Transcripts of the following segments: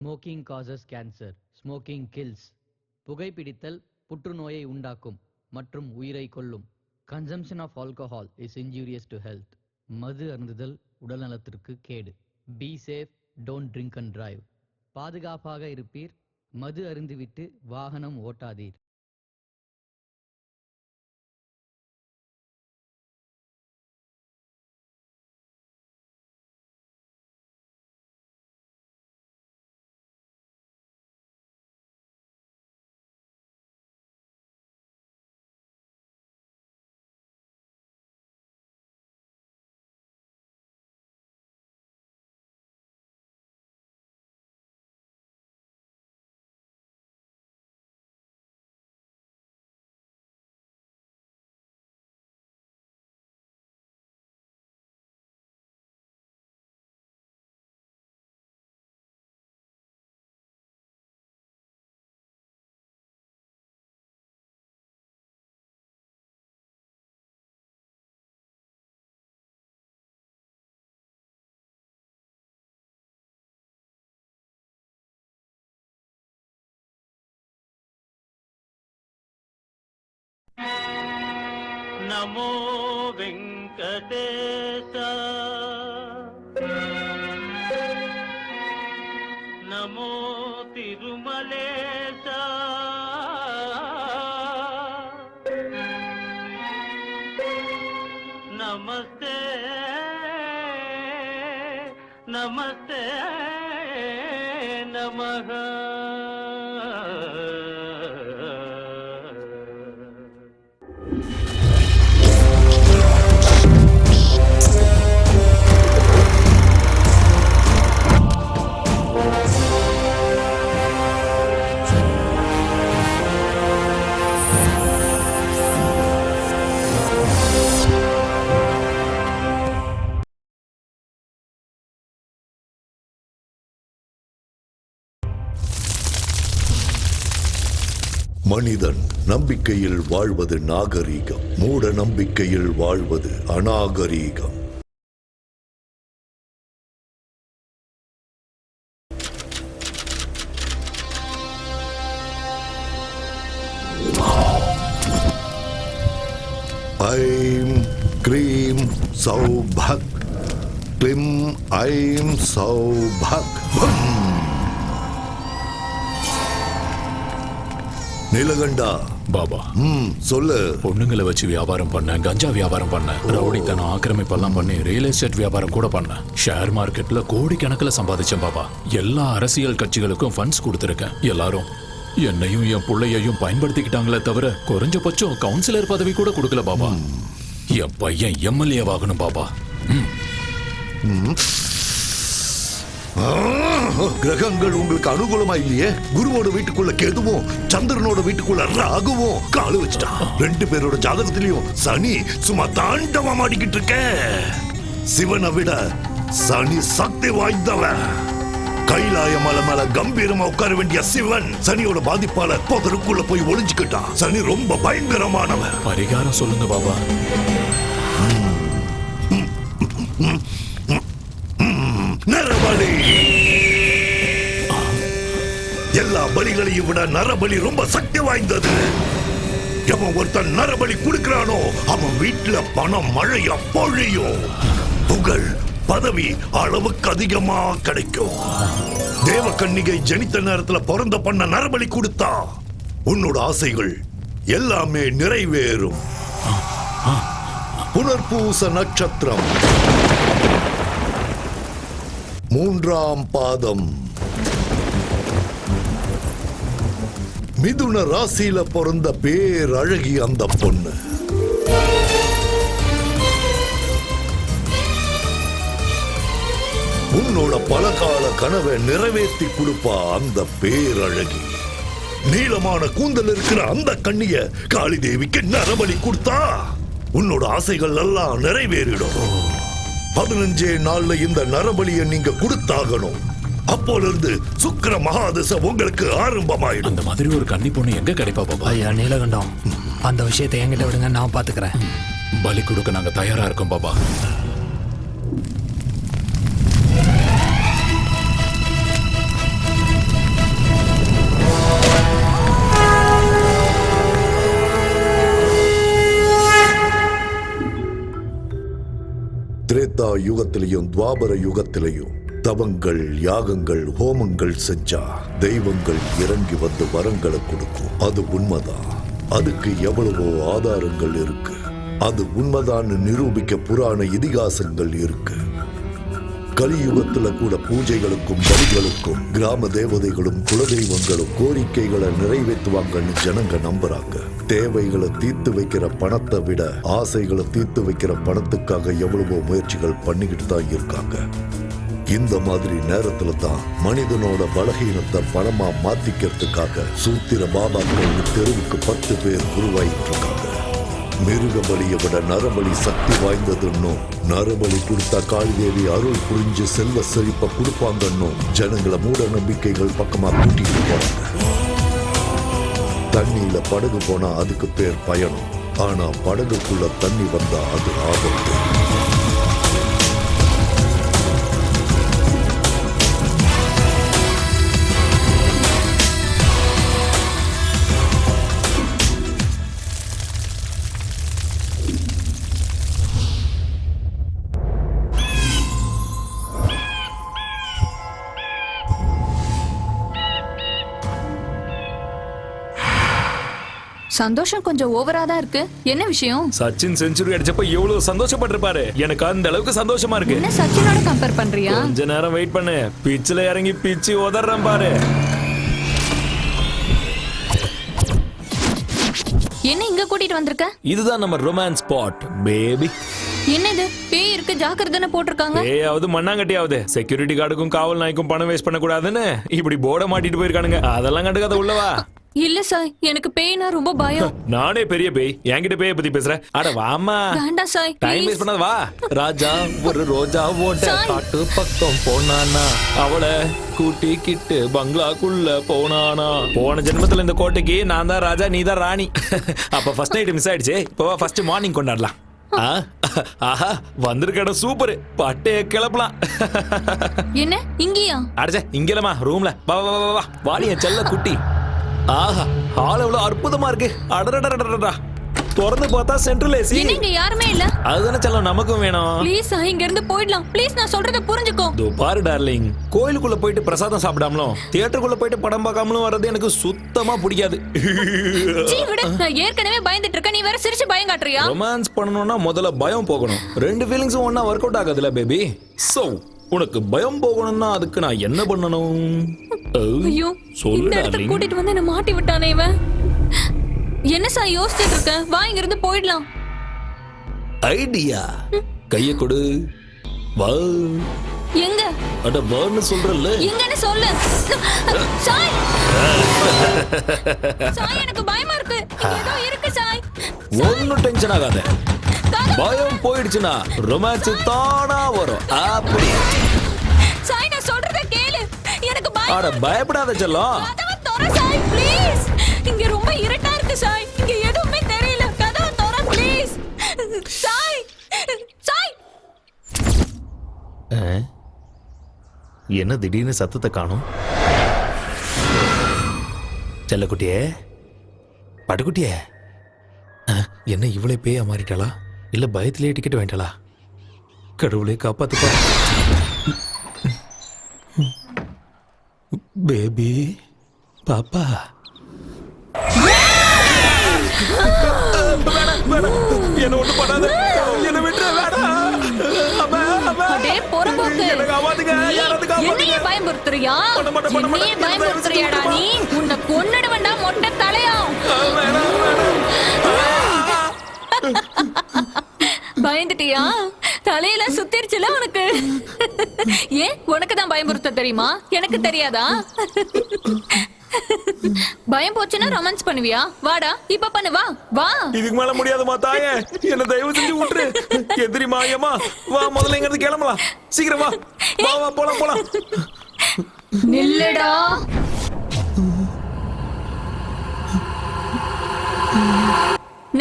Smoking causes cancer, smoking kills. புகைப்பிடித்தல் புற்றுநோயை உண்டாக்கும் மற்றும் உயிரை கொல்லும். Consumption of alcohol is injurious to health. மது அருந்துதல் உடல்நலத்திற்கு கேடு. Be safe, don't drink and drive. பாதுகாப்பாக இருப்பீர், மது அருந்துவிட்டு வாகனம் ஓட்டாதீர். నమో వెంకటేశ నమో తిరుమలేశ నమస్తే నమస్తే నమః. மனிதன் நம்பிக்கையில் வாழ்வது நாகரீகம், மூட நம்பிக்கையில் வாழ்வது அநாகரீகம். ஐம் க்ரீம் சௌபக், க்ளிம் ஐம் சௌபக். நீலகண்டா பாபா, சொல்லு. பொண்ணுங்களை வச்சு வியாபாரம் பண்ண, கஞ்சா வியாபாரம் பண்ண, ரவுடித்தனம் ஆக்கிரமிப்பெல்லாம் பண்ணி ரியல் எஸ்டேட் வியாபாரம் கூட பண்ண, ஷேர் மார்க்கெட்ல கோடிக்கணக்கில் சம்பாதிச்சேன் பாபா. எல்லா அரசியல் கட்சிகளுக்கும் ஃபண்ட்ஸ் கொடுத்துருக்கேன். எல்லாரும் என்னையும் என் பிள்ளையையும் பயன்படுத்திக்கிட்டாங்களே தவிர குறைஞ்சபட்சம் கவுன்சிலர் பதவி கூட கொடுக்கல பாபா. என் பையன் எம்எல்ஏ ஆகணும் பாபா. கிரகங்கள் உங்களுக்கு அனுகூலமா இல்லையே. குருவோட வீட்டுக்குள்ள கேதுவும் சந்திரனோட வீட்டுக்குள்ள ராகுவும் காலு வச்சுட்டான். 2 பேரோட ஜாதகத்திலையும் சனி சும்மா தாண்டவம் ஆடிக்கிட்டு இருக்க. சிவனை விட சனி சக்தி வாய்ந்தவன். கைலாய மலை மேல கம்பீரமா உட்கார வேண்டிய சிவன் சனியோட பாதிப்பால புதருக்குள்ள போய் ஒளிஞ்சுக்கிட்டான். சனி ரொம்ப பயங்கரமானவன். பரிகாரம் சொல்லுங்க பாபா. நரபலி. எல்லா பலிகளையும் விட நரபலி ரொம்ப சக்தி வாய்ந்தது. எவன் ஒருத்தன் நரபலி கொடுக்கிறானோ அவன் வீட்டுல பணம் மழையா பொழியும். புகழ் பதவி அளவுக்கு அதிகமா கிடைக்கும். தேவகன்னிகை ஜனித்த நேரத்துல பிறந்த பண்ண நரபலி கொடுத்தா உன்னோட ஆசைகள் எல்லாமே நிறைவேறும். புனர்பூச நட்சத்திரம் 3ஆம் பாதம். மிதுன ராசியில பிறந்த பேரழகி அந்த பொண்ணு. உன்னோட பலகால கனவை நிறைவேற்றி கொடுப்பா அந்த பேரழகி. நீளமான கூந்தல் இருக்கிற அந்த கண்ணிய காளி தேவிக்கு நரபலி கொடுத்தா உன்னோட ஆசைகள் எல்லாம் நிறைவேறிடும். 15 நாள்ல இந்த நரபலியை நீங்க கொடுத்தாகணும். அப்போல இருந்து சுக்கிர மகாதசை உங்களுக்கு ஆரம்பமாயிடும். அந்த மாதிரி ஒரு கன்னி பொண்ணு எங்க கிடைப்பா பாபா? ஐயா நீலகண்டம், அந்த விஷயத்தை என்கிட்ட விடுங்க, நான் பாத்துக்கிறேன். பலி கொடுக்க நாங்க தயாரா இருக்கோம் பாபா. திரேதா யுகத்திலையும் துவாபர யுகத்திலையும் தவங்கள், யாகங்கள், ஹோமங்கள் செஞ்சா தெய்வங்கள் இறங்கி வந்து வரங்களை கொடுக்கும். அது உண்மைதான். அதுக்கு எவ்வளவோ ஆதாரங்கள் இருக்கு. அது உண்மைதான் நிரூபிக்க புராண இதிகாசங்கள் இருக்கு. கலியுகத்துல கூட பூஜைகளுக்கும் பலிகளுக்கும் கிராம தேவதைகளும் குலதெய்வங்களும் கோரிக்கைகளை நிறைவேற்றுவாங்கன்னு ஜனங்க நம்புறாங்க. தேவைகளை தீர்த்து வைக்கிற பணத்தை விட ஆசைகளை தீர்த்து வைக்கிற பணத்துக்காக எவ்வளவோ முயற்சிகள் பண்ணிக்கிட்டு தான் இருக்காங்க. இந்த மாதிரி நேரத்துல தான் மனிதனோட பலகீனத்தை பணமா மாத்திக்கிறதுக்காக சூத்திர பாபாக்கள் தெருவுக்கு 10 பேர் உருவாயிட்டு இருக்காங்க. மிருக பலியை விட நரபலி சக்தி வாய்ந்ததுன்னும், நரபலி கொடுத்தா காளிதேவி அருள் புரிஞ்சு செல்வ செழிப்ப கொடுப்பாங்கன்னும் ஜனங்களை மூட நம்பிக்கைகள் பக்கமா கூட்டிட்டு போறாங்க. தண்ணியில படகு போனா அதுக்கு பேர் பயணம். ஆனா படகுக்குள்ள தண்ணி வந்தா அது ஆபத்து. சந்தோஷம் கொஞ்சம் ஓவரா தான் இருக்கு. என்ன விஷயம்? சச்சின் செஞ்சுரி அடிச்சப்ப எவ்வளவு சந்தோஷப்பட்டிருப்பாரு. எனக்கு அந்த அளவுக்கு சந்தோஷமா இருக்கு. என்ன சச்சினோட கம்பேர் பண்றியா? கொஞ்ச நேரம் வெயிட் பண்ணு. பிச்சில இறங்கி பிச்சு உதறேன் பாரு. என்ன இங்க கூட்டிட்டு வந்திருக்க? இதுதான் நம்ம ரொமான்ஸ் ஸ்பாட் பேபி. என்னது பேய் இருக்கு ஜாக்கிரதைன்னு போட்டிருக்காங்க. பேயாவது மண்ணாங்கட்டியாவது செக்யூரிட்டி கார்டுக்கும் காவல் நாய்க்கும் பணம் வேஸ்ட் பண்ண கூடாதுன்னு இப்படி போர்டை மாட்டிட்டு போயிருக்கானுங்க. அதெல்லாம் கண்டுக்காத உள்ளவா. இல்ல சாய், எனக்கு பேய்னா ரொம்ப பயம். நானே பெரிய பேய், என்கிட்ட பேய பத்தி பேசுற? அட வாமா. வேண்டாம் சாய், டைம் வேஸ்ட் பண்ணாத வா. ராஜா ஒரு ரோஜா ஓட்ட காட்டு பக்கம் போனானா, அவளை கூட்டிக்கிட்டு பங்களாக்குள்ள போனானா. போன ஜென்மத்துல இந்த கோட்டைக்கு நான் தான் ராஜா, நீ தான் ராணி. அப்ப ஃபர்ஸ்ட் நைட் மிஸ் ஆயிடுச்சு. இப்போ ஃபர்ஸ்ட் மார்னிங் கொண்டாடலாம். ஆஹா வந்திருக்க சூப்பர். பட்டைய கிளப்பலாம். என்ன இங்கயா? அடச்சே இங்கலமா ரூம்ல. வா வா வா வா. வாடி என் செல்ல குட்டி. ஆஹா ஹால் எவ்வளவு அற்புதமா இருக்கு. அடடடடடடா. திறந்து பார்த்தா சென்ட்ரல் ஏசி. இங்க யாருமே இல்ல. அதுதானே செல்லம் நமக்கும் வேணும். ப்ளீஸ் இங்க இருந்து போய்டலாம். ப்ளீஸ் நான் சொல்றத புரிஞ்சுக்கோ. தோ பாரு டார்லிங், கோயிலுக்குள்ள போயிட்டு பிரசாதம் சாப்பிடாமலும் தியேட்டருக்குள்ள போயிட்டு படம் பார்க்காமலும் வர்றது எனக்கு சுத்தமா பிடிக்காது. ஜீ விடு, நான் ஏற்கனவே பயந்துட்டு இருக்கேன். நீ வேற சிரிச்சு பயம் காட்டுறியா? ரொமான்ஸ் பண்ணனும்னா முதல்ல பயம் போகணும். ரெண்டு ஃபீலிங்ஸும் ஒண்ணா வொர்க் அவுட் ஆகாதுல பேபி. சோ உனக்கு பயம் போகணும்னா அதுக்கு நான் என்ன பண்ணணும்? ஐயோ இந்த இடத்துக்கு கூட்டிட்டு வந்து என்ன மாட்டி விட்டானே இவன். என்ன சார் யோசிச்சுட்டு இருக்க? வா இங்க இருந்து போயிடலாம். ஐடியா. கைய கொடு. வா. எங்க? அட வான்னு சொல்றல்ல. எங்கன்னு சொல்லு. சாய். சாய் எனக்கு பயமா இருக்கு. ஏதோ இருக்கு சாய். ஒன்னும் டென்ஷன் ஆகாத. பயம் போயிடுச்சுனா ரொமான்ஸ் தானா வரும். அப்படி. சாய் நான் சொல்றத கேளு. எனக்கு பயம். அட பயப்படாத செல்லம். கதவை தர சாய் ப்ளீஸ். இங்க ரொம்ப இருட்டா இருக்கு சாய். இங்க எதுவுமே தெரியல. கதவை தர ப்ளீஸ். சாய். சாய். என்ன திடீர்னு சத்தத்தை காணோம்? செல்லக்குட்டியே, பட்டுக்குட்டியே, என்ன இவளே பேயா மாறிட்டாளா? இல்ல பயத்திலே டிக்கெட் வாங்கிட்டாளா? கடவுளே காப்பாத்துப்பா. பேபி பாப்பா. என்ன ஒண்ணு பண்ணாத. என்ன விட்டுற வேணாம். அடே பொறம்போக்கு. என்னையே பயமுறுத்துறியா? என்னையே பயமுறுத்துறியாடா நீ? உன்னை கொன்னுடுவேன்டா மொட்டை தலையா. பயந்துட்டியா? தலையில சுத்திருச்சுல உனக்கு. ஏன் உனக்கு தான் பயமுறுத்த தெரியுமா? எனக்கு தெரியாதா? பயம் போச்சுன்னா ரொமான்ஸ் பண்ணுவியா? வாடா இப்ப பண்ணு. வா வா. இதுக்கு மேல முடியாதுமா தாயே. என்ன தயவு செஞ்சு விட்டுரு. எதிரிமா ஏமா வா. முதல்ல இங்க இருந்து கிளம்பலாம். சீக்கிரம் வா. வா வா போலாம் போலாம். நில்லுடா.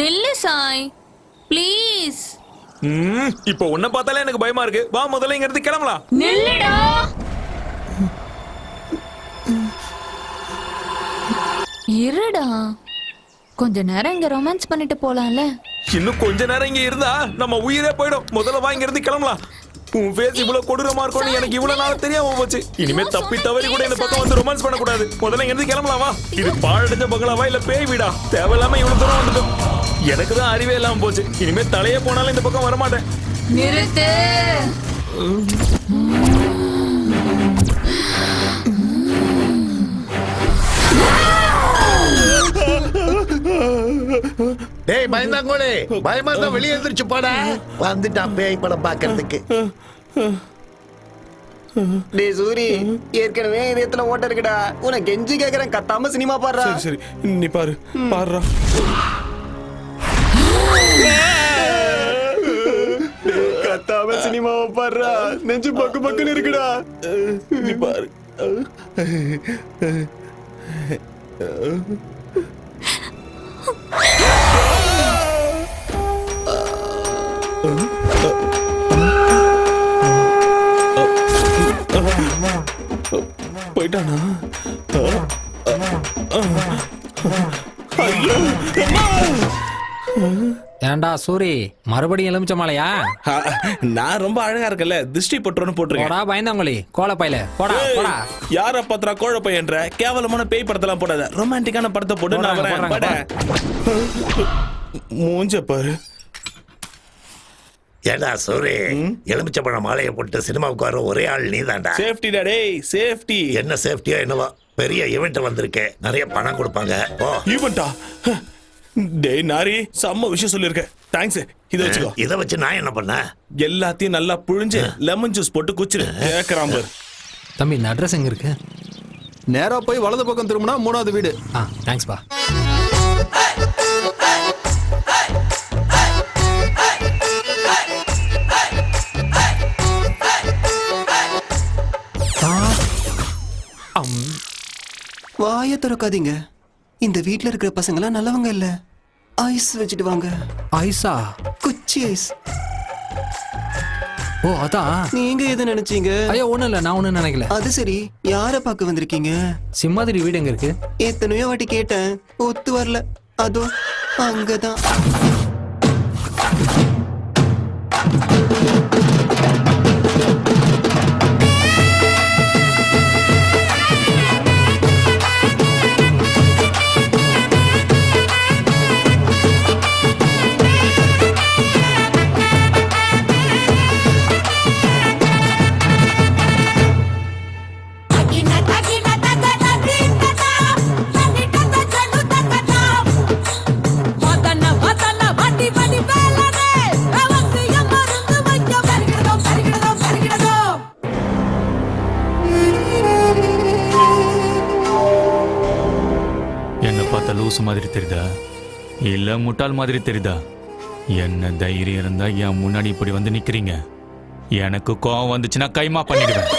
நில்லு சாய் ப்ளீஸ். இப்போ உன்னை பார்த்தாலே எனக்கு பயமா இருக்கு. வா முதல்ல இங்க இருந்து கிளம்பலாம். நில்லுடா. இருடா கொஞ்ச நேரம் இங்க ரொமான்ஸ் பண்ணிட்டு போலாம்ல. இன்னும் கொஞ்ச நேரம் இங்க இருந்தா நம்ம உயிரே போயிடும். முதல்ல வா இங்க இருந்து கிளம்பலாம். உன் ஃபேஸ் இவ்வளவு கொடூரமா இருக்கும்னு எனக்கு இவ்வளவு நாள் தெரியாம போச்சு. இனிமே தப்பி தவறி கூட இந்த பக்கம் வந்து ரொமான்ஸ் பண்ணக்கூடாது. முதல்ல இங்க இருந்து கிளம்பலாமா? இது பாழடைஞ்ச பங்களாவா இல்ல பேய் வீடா? தேவையில்லாம இவ்வளவு தூரம் வந்துட்டோம். எனக்கு தான் அறிவே இல்லாம போச்சு. இனிமே தலையே போனாலும் இந்த பக்கம் வரமாட்டேன். நிறுத்து. டேய் பயந்தாங்கோலே, பயமா இருந்தா வெளியே எழுந்திருச்சு போடா. வந்துட்டான் பேய் படம் பாக்குறதுக்கு. டேய் சூரி, ஏற்கனவே இதயத்துல ஓட்ட இருக்குடா. உனக்கு கெஞ்சி கேக்குறேன், கத்தாம சினிமா பாடுறா. சரி நீ பாரு, பாடுறா. கத்தாம சினிமாவை பாடுறா. நெஞ்சு பக்கு பக்குன்னு இருக்குடா. நீ பாரு. போயிட்டானா? ஏன்டா சூரி, மறுபடியும் எலுமிச்ச மாலையா? நான் ரொம்ப அழகா இருக்கல, திருஷ்டி பட்டுறோன்னு போட்டிருக்கேன். போடா பயந்தாங்கோலி, கோலப்பையில போடா போடா. யார பத்திரா கோழ பையன்ற கேவலமான பேய் படத்தெல்லாம் போடாத. ரொமான்டிக்கான படத்தை போட்டு நான் வரேன். மூஞ்ச பாரு. ஏடா சூரி, எலுமிச்சம்பழம் மாலையை போட்டு சினிமாவுக்கு வர ஒரே ஆள் நீ தான்டா. சேஃப்டி டா டேய், சேஃப்டி. என்ன சேஃப்டியா என்னவா? பெரிய ஈவெண்ட் வந்திருக்கேன், நிறைய பணம் கொடுப்பாங்க. ஓ ஈவெண்டா? டேய் நாரி, செம்ம விஷயம் சொல்லிருக்கேன். தேங்க்ஸ். இத வச்சுக்கோ. இத வச்சு நான் என்ன பண்ண? எல்லாத்தையும் நல்லா புழிஞ்சு லெமன் ஜூஸ் போட்டு குச்சிரு. கேக்குறான் பாரு. தம்பி, இந்த அட்ரஸ் எங்க இருக்கு? நேரா போய் வலது பக்கம் திரும்பினா 3வது வீடு. தேங்க்ஸ் பா. வாய திறக்காதீங்க. இந்த வீட்ல இருக்கிற பசங்க எல்லாம் நல்லவங்க இல்ல. ஐஸ் வச்சுட்டு வாங்க. ஐஸா? குச்சி ஐஸ். ஓ அதான். நீங்க எது நினைச்சீங்க? ஐயோ ஒண்ணும் இல்ல, நான் ஒண்ணும் நினைக்கல. அது சரி, யார பார்க்க வந்திருக்கீங்க? சிம்மாதிரி வீடு எங்க இருக்கு? எத்தனையோ வாட்டி கேட்டேன், ஒத்து வரல. அதோ அங்கதான். லூசு மாதிரி தெரியுதா இல்ல முட்டாள் மாதிரி தெரியுதா? என்ன தைரியம் இருந்தா என் முன்னாடி இப்படி வந்து நிக்கிறீங்க? எனக்கு கோவம் வந்துச்சுன்னா கைமா பண்ணிடுவேன்.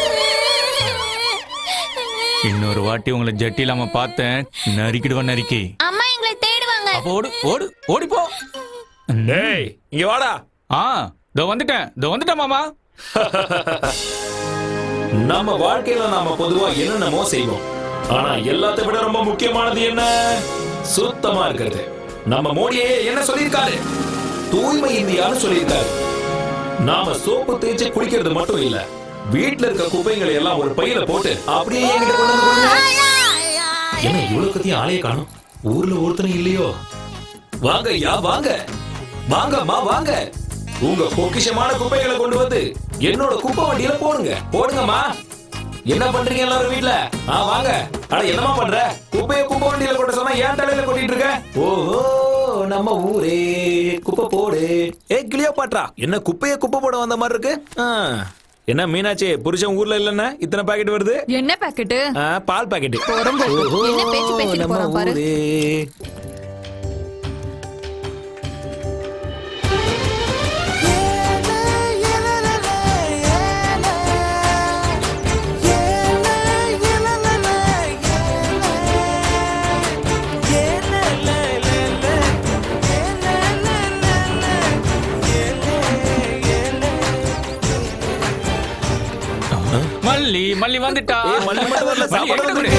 இன்னொரு வாட்டி உங்களை ஜட்டி இல்லாம பார்த்தேன், நறுக்கிடுவேன் நறுக்கி. அம்மா எங்களை தேடுவாங்க. அப்ப ஓடு ஓடு ஓடி போ. டேய் இங்க வாடா. இதோ வந்துட்டேன் மாமா. நம்ம வாழ்க்கையில நாம பொதுவா என்னென்னமோ செய்வோம். ஆனா எல்லாத்தை விட ரொம்ப முக்கியமானது என்ன? சுத்தமா இருக்கிறது. நம்ம மோடியே என்ன சொல்லியிருக்காரு? தூய்மை இந்தியான்னு சொல்லியிருக்காரு. நாம சோப்பு தேய்ச்சி குளிக்கிறது மட்டும் இல்ல, வீட்டுல இருக்க குப்பைகளை எல்லாம் ஒரு பையில போட்டு அப்படியே என்கிட்ட கொண்டு வந்து கொடுங்க. என்ன இவ்வளவு கத்தியும் ஆளைய காணும்? ஊர்ல ஒருத்தனும் இல்லையோ? வாங்க ஐயா, வாங்க வாங்கம்மா வாங்க. உங்க பொக்கிஷமான குப்பைகளை கொண்டு வந்து என்னோட குப்பை வண்டியில போடுங்கம்மா. என்ன பண்றீங்க எல்லாரும் வீட்ல? வாங்க. அட என்னமா பண்ற? குப்பைய குப்பை வண்டியில கொட்ட சொன்னா ஏன் தலையில கொட்டிட்டு இருக்க? ஓஹோ, நம்ம ஊரே குப்பை போடு. கிளியோபாட்ரா, என்ன குப்பைய குப்பை போட வந்த மாதிரி இருக்கு? என்ன மீனாட்சி, புருஷன் ஊர்ல இல்லன்னா இத்தனை பாக்கெட் வருது? என்ன பாக்கெட்? பால் பாக்கெட். என்ன பேச்சு பேசிட்டு போறான் பாரு. மல்லி வந்துட்டா. மல்லி மட்டும் வரல, சாப்பாடு வந்து.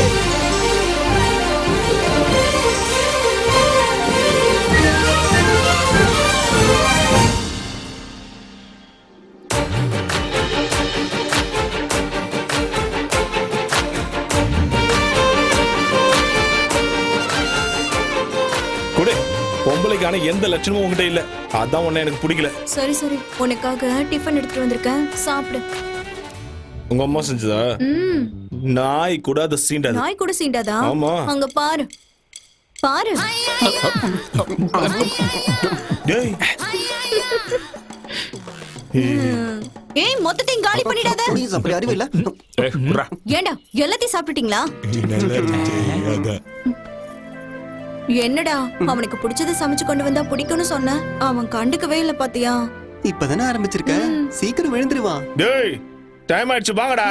பொம்பளைக்கான எந்த லட்சணமும் உங்ககிட்ட இல்ல. அதான் உன்னை எனக்கு பிடிக்கல. சரி சரி, உனக்காக டிஃபன் எடுத்துட்டு வந்திருக்கேன், சாப்பிடு. உங்க அம்மா செஞ்சதா? நாய் கூட அதை சீண்டாது. நாய் கூட சீண்டாதா? ஆமா. அங்க பாரு பாரு. டேய் ஏய், மொத்தத்தையும் காலி பண்ணிடாத. ப்ளீஸ், அப்படி அறிவு இல்ல. ஏண்டா எல்லாத்தையும் சாப்பிட்டுட்டீங்களா? என்னடா அவனுக்கு பிடிச்சதை சமைச்சு கொண்டு வந்தா பிடிக்கும்னு சொன்ன, அவன் கண்டுக்கவே இல்ல பாத்தியா? இப்பதானே ஆரம்பிச்சிருக்க, சீக்கிரம் விழுந்துருவான். டேய் டைம் ஆயிடுச்சு, வாங்கடா.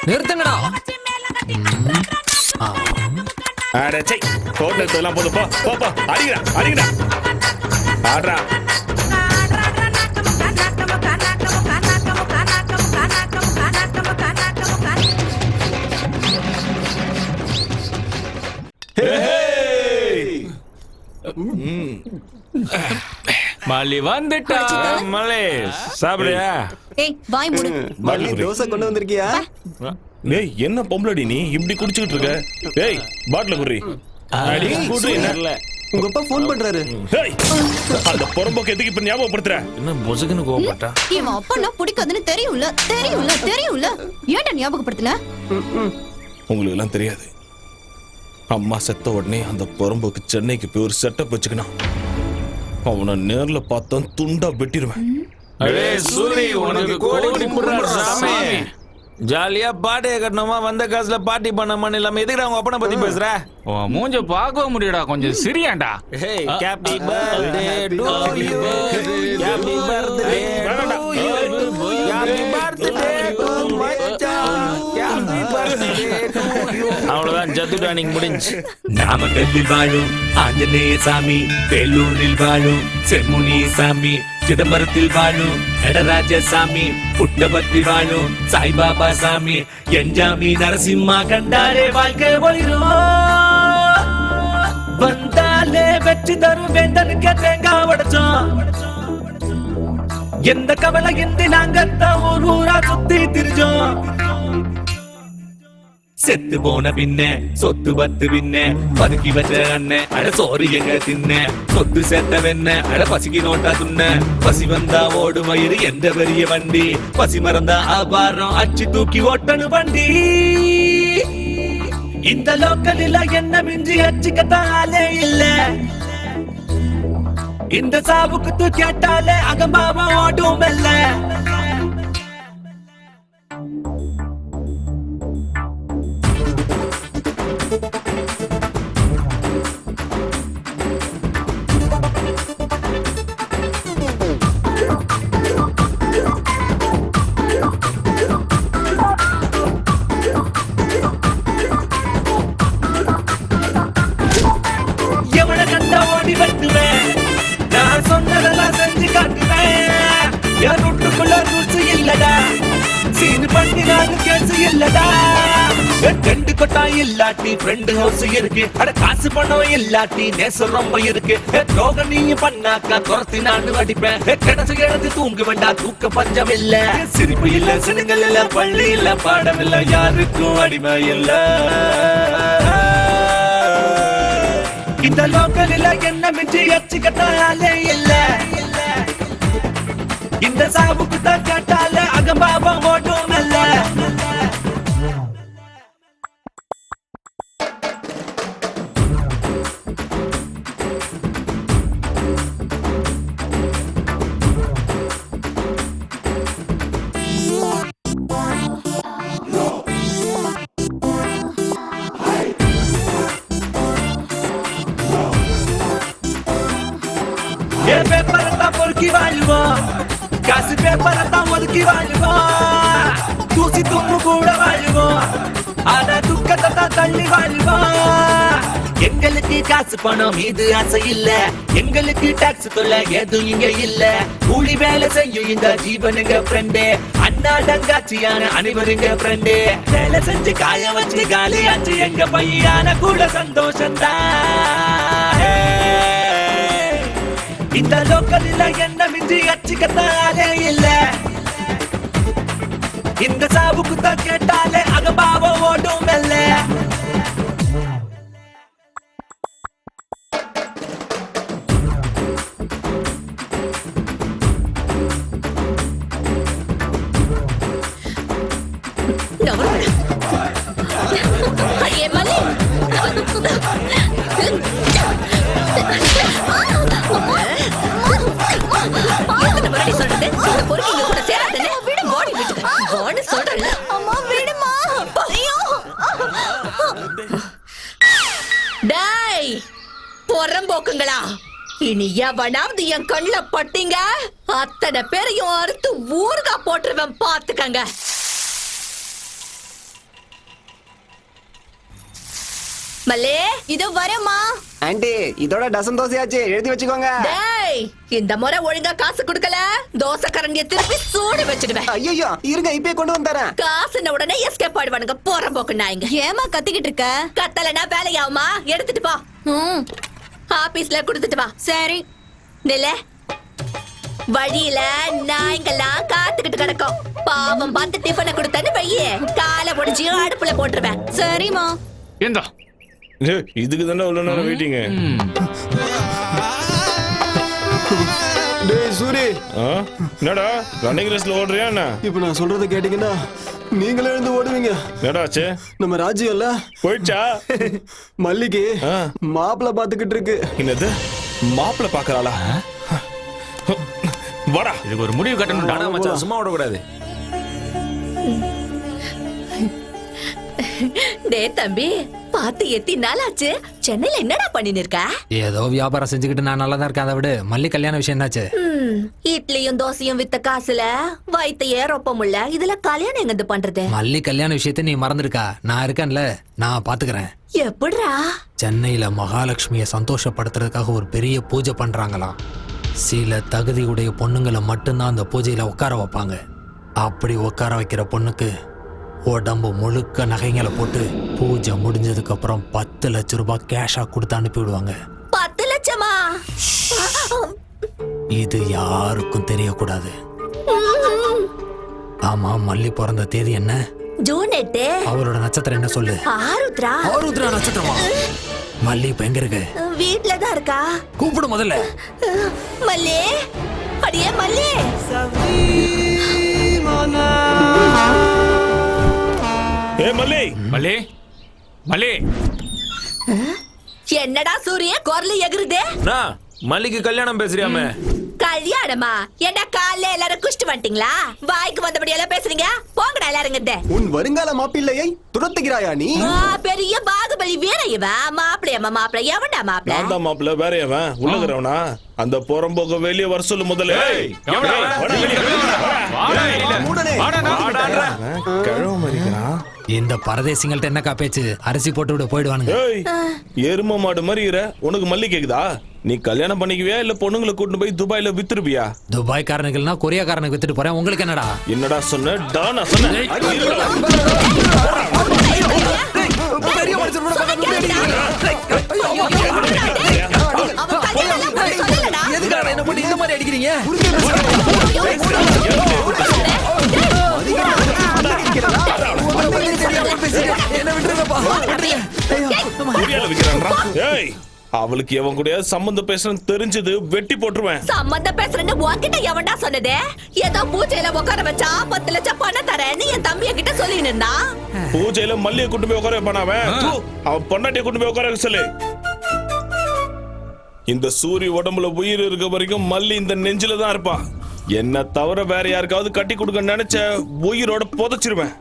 நிறுத்துங்கடா. அட சை, கோட் எடுத்ததெல்லாம் போதும். போ போ போ, அடிங்கடா அடிங்கடா, ஆடுறா. மல்லி வந்துட்டா. மலே சாப்பிடுறியா? ஏய் வாய் மூடு. மல்லி தோசை கொண்டு வந்திருக்கியா? டேய் என்ன பொம்பளடி நீ இப்படி குடிச்சிட்டு இருக்க? டேய் பாட்டில குடி. அடி குடி. உங்க அப்பா போன் பண்றாரு. டேய் அந்த பொறம்போக்கு எதுக்கு இப்ப ஞாபகப்படுத்துற? என்ன பொசுக்குன்னு கோவப்பட்டா? இவன் அப்பா நான் பிடிக்காதுன்னு தெரியும்ல தெரியும்ல தெரியும்ல, ஏன்டா ஞாபகப்படுத்தல? உங்களுக்கு எல்லாம் தெரியாது. அம்மா செத்த உடனே அந்த பொறம்போக்கு சென்னைக்கு போய் ஒரு செட்டப் வச்சுக்கணும். அவனை நேர்ல பார்த்தா துண்டா வெட்டிடுவேன். அடே சூரி, உனக்கு கோடி குடுறாரு சாமி. ஜாலியா பாட்டியை கட்டணுமா, வந்த காசுல பார்ட்டி பண்ணாமன்னு இல்லாம எதுக்குடா உங்க அப்பனை பத்தி பேசுற? உன் மூஞ்ச பார்க்க முடியடா, கொஞ்சம் சிரியாண்டா. Hey, happy birthday to you. Happy birthday to you. Happy birthday to my child. Happy birthday to you. அவ்வளவுதான், ஜத்துடா நீங்க முடிஞ்சு. நாமக்கல்லில் வாழும் ஆஞ்சநேய சாமி, வேலூரில் வாழும் செம்முனி சாமி, சிதம்பரத்தில் வாழும் நடராஜ சாமி, புட்டபத்தில் வாழும் சாய்பாபா சாமி, என்ஜாமி நரசிம்மா கண்டாரே வாழ்க்கை ஒளிரும். வந்தாலே வெற்றி தரும் வேந்தனுக்கு தேங்காய் உடைச்சோம். எந்த கவலை இன்றி நாங்கத்தான் ஊர் ஊரா சுத்தி திரிஞ்சோம். செத்து போன பின்ன சொத்து பத்து பின்ன பதுக்கி வச்ச அண்ணன் அட சோறு எங்க தின்ன, சொத்து சேர்த்த வெண்ண அட பசிக்கு நோட்டா துண்ண, பசி வந்தா ஓடு மயிறு எந்த பெரிய வண்டி, பசி மறந்தா ஆபாரம் அச்சு தூக்கி ஓட்டனு வண்டி. இந்த லோக்கலில என்ன மிஞ்சி அச்சுக்கத்தாலே இல்ல, இந்த சாவுக்கு கேட்டாலே அகம்பாவா ஓடும் இல்ல. இல்லாட்டி ஃப்ரெண்ட் ஹவுஸ் இருக்கு, அட காசு பணம் இல்லாட்டி நேசம் ரொம்ப இருக்கு. ரோகம் நீ பண்ணாக்கா துரத்தி நான் அடிப்பேன். கிடச்சு கிடந்து தூங்க வேண்டாம், தூக்க பஞ்சம் இல்ல. சிரிப்பு இல்ல, சினுங்கள் இல்ல, பள்ளி இல்ல, பாடம் இல்ல, யாருக்கும் அடிமை இல்ல. இந்த லோக்கலில் என்ன மிஞ்சி அச்சுக்கட்டாலே இல்ல, இந்த சாவுக்கு தான் கேட்டாலே அகம்பாவம் ஓட்டும் இல்ல. காசு பேப்பரத்தான் ஒதுக்கி வாழ்வோம், தூசி தும்மு கூட வாழ்வோம், ஆனா துக்கத்தை தான் தள்ளி வாழ்வோம். எங்களுக்கு காசு பணம் மீது ஆசை இல்ல, எங்களுக்கு டாக்ஸ் தொல்லை எதுவும் இங்க இல்ல. கூலி வேலை செய்யும் இந்த ஜீவனுங்க ஃப்ரெண்டு, அண்ணா தங்காச்சியான அனைவருங்க ஃப்ரெண்டு. வேலை செஞ்சு காய வச்சு காலியாச்சு எங்க பையான கூட சந்தோஷம்தான். இந்த லோக்கல்ல என்ன மிஞ்சி அச்சுக்கத்தாலே இல்ல, இந்த சாவுக்கு தான் கேட்டாலே அகபாவம் ஓடும் மெல்ல. பொறம்போக்குங்களா, இனி எவனாவது என் கண்ணுல பட்டீங்க அத்தனை பேரையும் அறுத்து ஊர்கா போட்டுருவேன் பாத்துக்கங்க. மல்லே இது வரமா ஆண்டி, இதோட டசன் தோசையாச்சு, எழுதி வச்சுக்கோங்க. டேய், இந்த முறை ஒழுங்கா காசு கொடுக்கல தோசை கரண்டிய திருப்பி சூடு வச்சிடுவேன். ஐயோ இருங்க, இப்பே கொண்டு வந்துறேன். காசுன உடனே எஸ்கேப் ஆயிடுவானுங்க போறம்போக்கு நாய்ங்க. ஏமா கத்திக்கிட்டு இருக்க? கத்தலனா வேலையாவுமா? எடுத்துட்டு போ. ஆபீஸ்ல கொடுத்துட்டு வா. சரி நில வழியில நாய்ங்கெல்லாம் காத்துக்கிட்டு கிடக்கும். பாவம் பார்த்து டிஃபனை கொடுத்தன்னு பையே காலை ஒடிச்சு அடுப்புல போட்டுருவேன். சரிமா. ஏண்டா இதுக்கு தானே இவ்வளவு நேரம் வெயிட்டிங்க. டேய் சூரி, என்னடா ரன்னிங் ரேஸ்ல ஓடுறியா என்ன? இப்போ நான் சொல்றத கேட்டீங்கன்னா நீங்களே எழுந்து ஓடுவீங்க. என்னடாச்சு? நம்ம ராஜ்யம் இல்ல போயிடுச்சா? மல்லிக்கு மாப்பிள்ள பாத்துக்கிட்டு இருக்கு. என்னது மாப்பிள்ள பாக்குறாளா? வாடா, இதுக்கு ஒரு முடிவு கட்டணும். மச்சான் சும்மா விடக்கூடாது. டே தம்பி, பாத்து எத்தி நாளாச்சு. சென்னையில என்னடா பண்ணின்னு இருக்க? ஏதோ வியாபாரம் செஞ்சுக்கிட்டு நான் நல்லா தான் இருக்கேன். அதை விட மல்லி கல்யாண விஷயம் என்னாச்சு? இட்லியும் தோசையும் வித்த காசுல வயித்தையே ரொப்பமுல்ல. இதுல கல்யாணம் எங்க பண்றது? மல்லி கல்யாண விஷயத்தை நீ மறந்துருக்கா? நான் இருக்கேன்ல, நான் பாத்துக்கிறேன். எப்படிரா? சென்னையில மகாலட்சுமிய சந்தோஷப்படுத்துறதுக்காக ஒரு பெரிய பூஜை பண்றாங்களாம். சில தகுதியுடைய பொண்ணுங்களை மட்டும்தான் அந்த பூஜையில உட்கார வைப்பாங்க. அப்படி உட்கார வைக்கிற பொண்ணுக்கு உடம்பு முழுக்க நகைங்களை போட்டு பூஜை முடிஞ்சதுக்கு அப்புறம் 10 லட்சம் ரூபாய் கேஷா கொடுத்து அனுப்பிவிடுவாங்க. 10 லட்சமா? இது யாருக்கும் தெரியக்கூடாது. ஆமா, மல்லி பிறந்த தேதி என்ன? ஜூன் 8. அவரோட நட்சத்திரம் என்ன சொல்லு? ஆருத்ரா. ஆருத்ரா நட்சத்திரமா? மல்லி இப்ப எங்க இருக்கு? வீட்ல தான் இருக்கா. கூப்பிடு முதல்ல. மல்லி, அடியே மல்லி. ஏ மல்லி, மல்லி, மல்லி. என்னடா சூரிய குரல் எகுறுதே? மல்லிக்கு கல்யாணம் பேசுறியாமே? கல்யாணமா? என்ன காலைல எல்லாரும் குஷ்டு வந்துட்டீங்களா? வாய்க்கு வந்தபடி எல்லாம் பேசுறீங்க. போங்கடா எல்லாரும் இங்க. உன் வருங்கால மாப்பிள்ளையை துரத்துகிறாயா நீ? பெரிய பாகுபலி வீர இவன். மாப்பிள்ளையம்மா மாப்பிள்ளை. எவன்டா மாப்பிள்ளை? நான் தான் மாப்பிள்ள. வேற எவன்? உள்ளகிறவனா? அந்த புறம்போக்கு வெளியே வர சொல்லு முதல்ல. இந்த பரதேசிங்கள்ட்ட என்னக்கா பேச்சு? அரிசி போட்டு விட போயிடுவானுங்க. எரும மாடு மாதிரி உனக்கு மல்லி கேக்குதா? நீ கல்யாணம் பண்ணிக்குவியா இல்ல பொண்ணுங்களை கூட்டு போய் துபாயில வித்துருப்பியா? துபாய் காரனுக்குனா கொரியா காரனுக்கு வித்துட்டு போறேன். உங்களுக்கு என்னடா? என்னடா சொன்ன? டானா சொன்ன? எதுக்காக என்ன போட்டு இந்த மாதிரி அடிக்கிறீங்க? அவளுக்கு எவன் கூட சம்பந்தம் பேசுறேன்னு தெரிஞ்சது வெட்டி போட்டுருவேன். சம்பந்தம் பேசுறேன்னு உன்கிட்ட எவன்டா சொன்னது? ஏதோ பூஜையில உட்கார வச்சா 10 லட்சம் பணம் தரேன்னு என் தம்பிய கிட்ட சொல்லின்னு இருந்தான். பூஜையில மல்லியை கூட்டு போய் உட்கார வைப்பான் அவன் பொண்டாட்டியை கூட்டு போய் உட்கார சொல்லு. இந்த சூரிய உடம்புல உயிர் இருக்க வரைக்கும் மல்லி இந்த நெஞ்சில தான் இருப்பா. என்ன தவிர வேற யாருக்காவது கட்டி கொடுக்க நினைச்ச உயிரோட புதைச்சிருவேன்.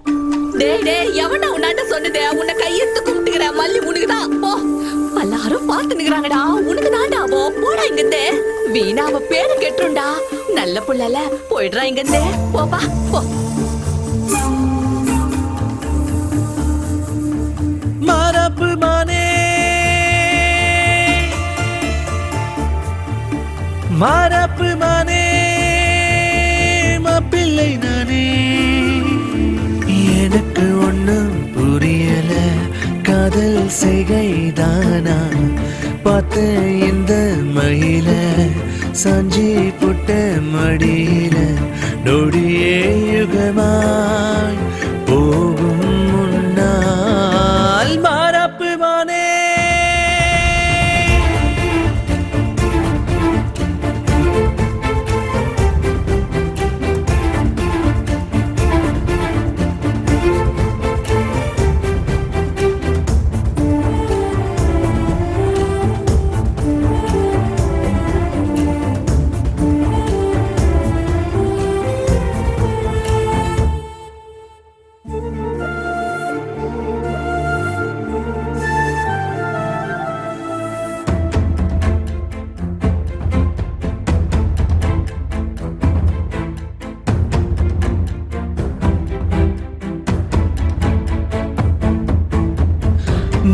டேய் டேய், எவன்டா உன்னாட்ட சொன்னதே? உன்னை கையெடுத்து கும்பிட்டுக்கிற மல்லி உனக்குதான். போ, எல்லாரும் பார்த்து நிக்கிறாங்கடா. உனக்கு தான்டா. போடா இங்கிருந்து. வீணா அவ பேரு கெட்டுருண்டா. நல்ல புள்ளல. போயிடுறா இங்கிருந்து. போப்பா போ. மரப்பு மானே மரப்பு மானே தூரமாய் போகும் முன்னால் மாறாப்பு மானே.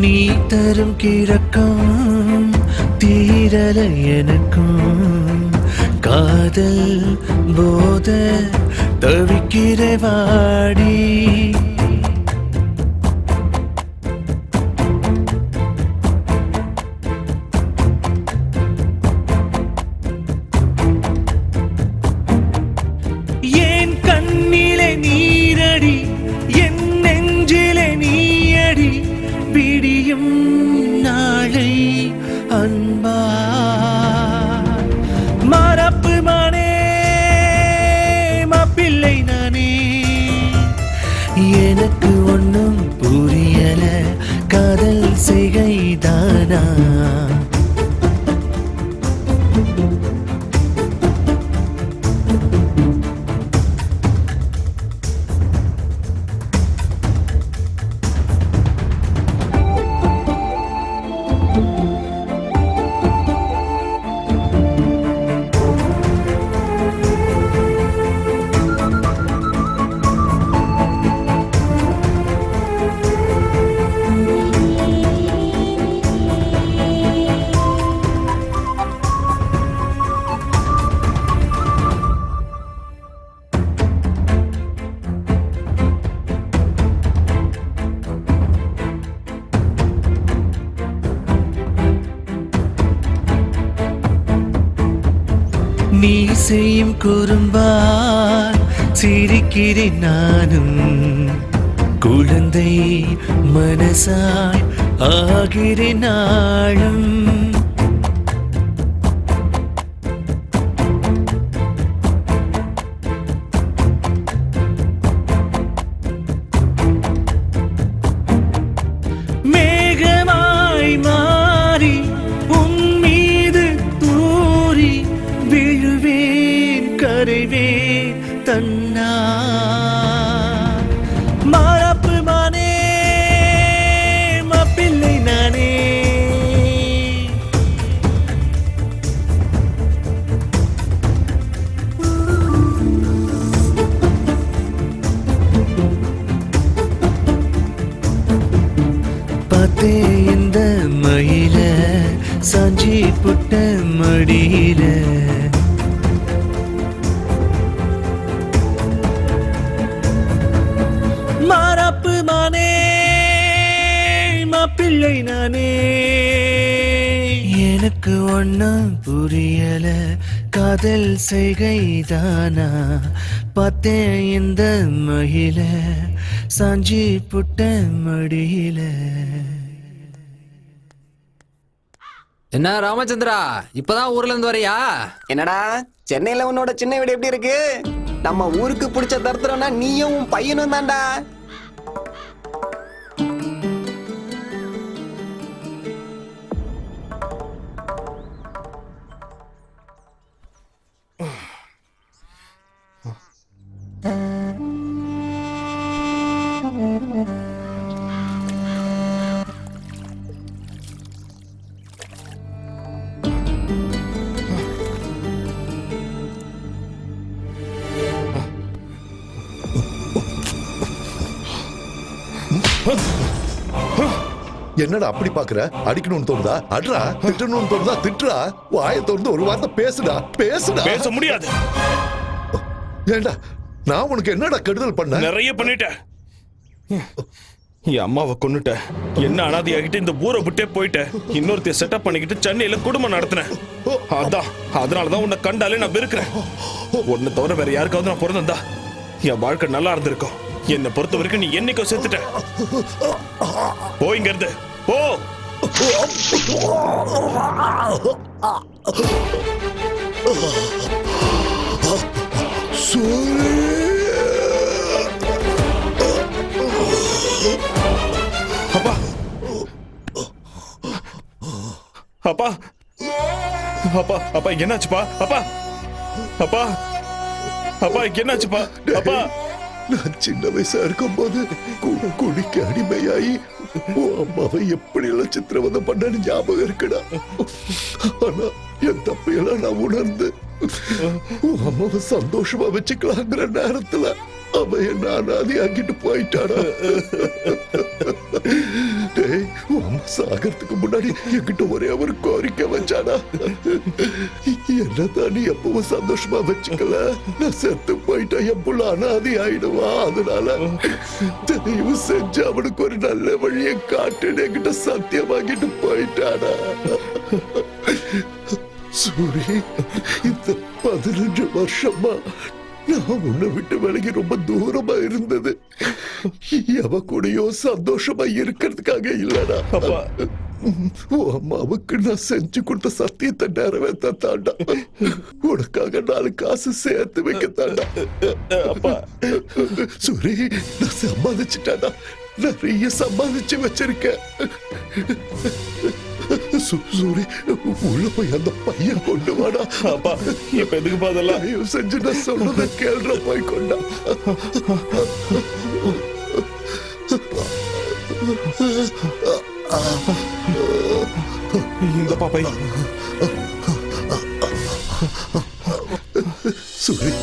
நீ தரும் கிழக்கம் தீரல எனக்கும் காதல் போத தவிக்கிற வாடி. ஏன் கண்ணிலே நீரடி என் நெஞ்சிலே நீயடி விடியும் நாளை அன்பா மரப்பு மானே மாப்பிள்ளை நானே. எனக்கு ஒன்னும் புரியல காதல் செய்கைதானா. நீ செய்யும் குறும்பால் சிரிக்கிறேன் நானும் குழந்தை மனசாய் ஆகிறேன் நாளும். மேகமாய் மாறி உன் மீது தூறி விழுவேன் கரைவேன் தன்னா. மாறாப்பு மானே மாப்பிள்ளை நானே. பார்த்தே இந்த மயில சாஞ்சி புட்ட மடியில. மாறாப்பு மானே மாப்பிள்ளை நானே. எனக்கு ஒன்னும் புரியல காதல் செய்கைதானா. பார்த்தேன் இந்த மயில சாஞ்சி புட்ட மடியில. என்ன ராமச்சந்திரா, இப்பதான் ஊர்ல இருந்து வரையா? என்னடா சென்னையில உன்னோட சின்ன வீடு எப்படி இருக்கு? நம்ம ஊருக்கு பிடிச்ச தருத்திரம்னா நீயும் உன் பையனும் தான்டா. என்னடா அப்படி பாக்குற? அடிக்கணும்னு தோணுதா அட்ரா, திட்டணும்னு தோணுதா திட்டுறா. வாயை திறந்து ஒரு வார்த்தை பேசுடா. பேச முடியாது. ஏண்டா நான் உனக்கு என்னடா கெடுதல் பண்ண? நிறைய பண்ணிட்டேன். என் அம்மாவை கொன்னுட்ட, என்ன அனாதையாகிட்டு இந்த ஊரை விட்டே போயிட்ட. இன்னொருத்தைய செட்டப் பண்ணிக்கிட்டு சென்னையில குடும்பம் நடத்தினேன். அதனாலதான் உன்னை கண்டாலே நான் வெறுக்கிறேன். உன்னை தவிர வேற யாருக்காவது நான் பிறந்தா என் வாழ்க்கை நல்லா இருந்திருக்கும். என்னை பொறுத்த வரைக்கும் நீ என்னைக்கோ செத்துட்ட. போயிங்க இருந்து போ. அப்பா அப்பா அப்பா அப்பா என்னாச்சுப்பா? அப்பா அப்பா அப்பா என்னாச்சுப்பா? அப்பா நான் சின்ன வயசா இருக்கும் போது குடிக்க அடிமையாயி உன் அம்மாவை எப்படி எல்லாம் சித்திரவதை பண்ணு ஞாபகம் இருக்குடா. ஆனா என் தப்பையெல்லாம் நான் உணர்ந்து உன் அம்மாவை சந்தோஷமா வச்சுக்கலாங்கிற நேரத்துல அவன் என்ன அனாதி ஆக்கிட்டு போயிட்டாடா. டேய், உன் அம்மா சாகிறதுக்கு முன்னாடி என்கிட்ட ஒரே ஒரு கோரிக்கை வச்சாடா. என்னதான் நீ எப்பவும் சந்தோஷமா வச்சுக்கல, நான் செத்து போயிட்டா என் புள்ள அனாதி ஆயிடுவா. அதனால தயவு செஞ்சு அவனுக்கு ஒரு நல்ல வழியை காட்டுன்னு என்கிட்ட சத்தியமாக்கிட்டு போயிட்டாடா. சூரி, இந்த 15 வருஷமா நான் உன்னை விட்டு விலகி ரொம்ப தூரமா இருந்தது எவ கூடயோ சந்தோஷமா இருக்கிறதுக்காக இல்லடா. அப்பா, உன் அம்மாவுக்கு நான் செஞ்சு கொடுத்த சத்தியத்தை நிறைவேற்ற தாண்டா. உனக்காக 4 காசு சேர்த்து வைக்க தாண்டா. அப்பா சூரி, நான் சம்பாதிச்சுட்டாடா. நிறைய சம்பாதிச்சு வச்சிருக்கேன். சூரி, உள்ள போய் அந்த பையன் கொண்டு வாடா. அப்பா இப்ப எதுக்கு பாதெல்லாம் தயவு செஞ்சு நான் சொல்றத கேள்ற போய் கொண்டா. இந்த பாப்பை சூரி,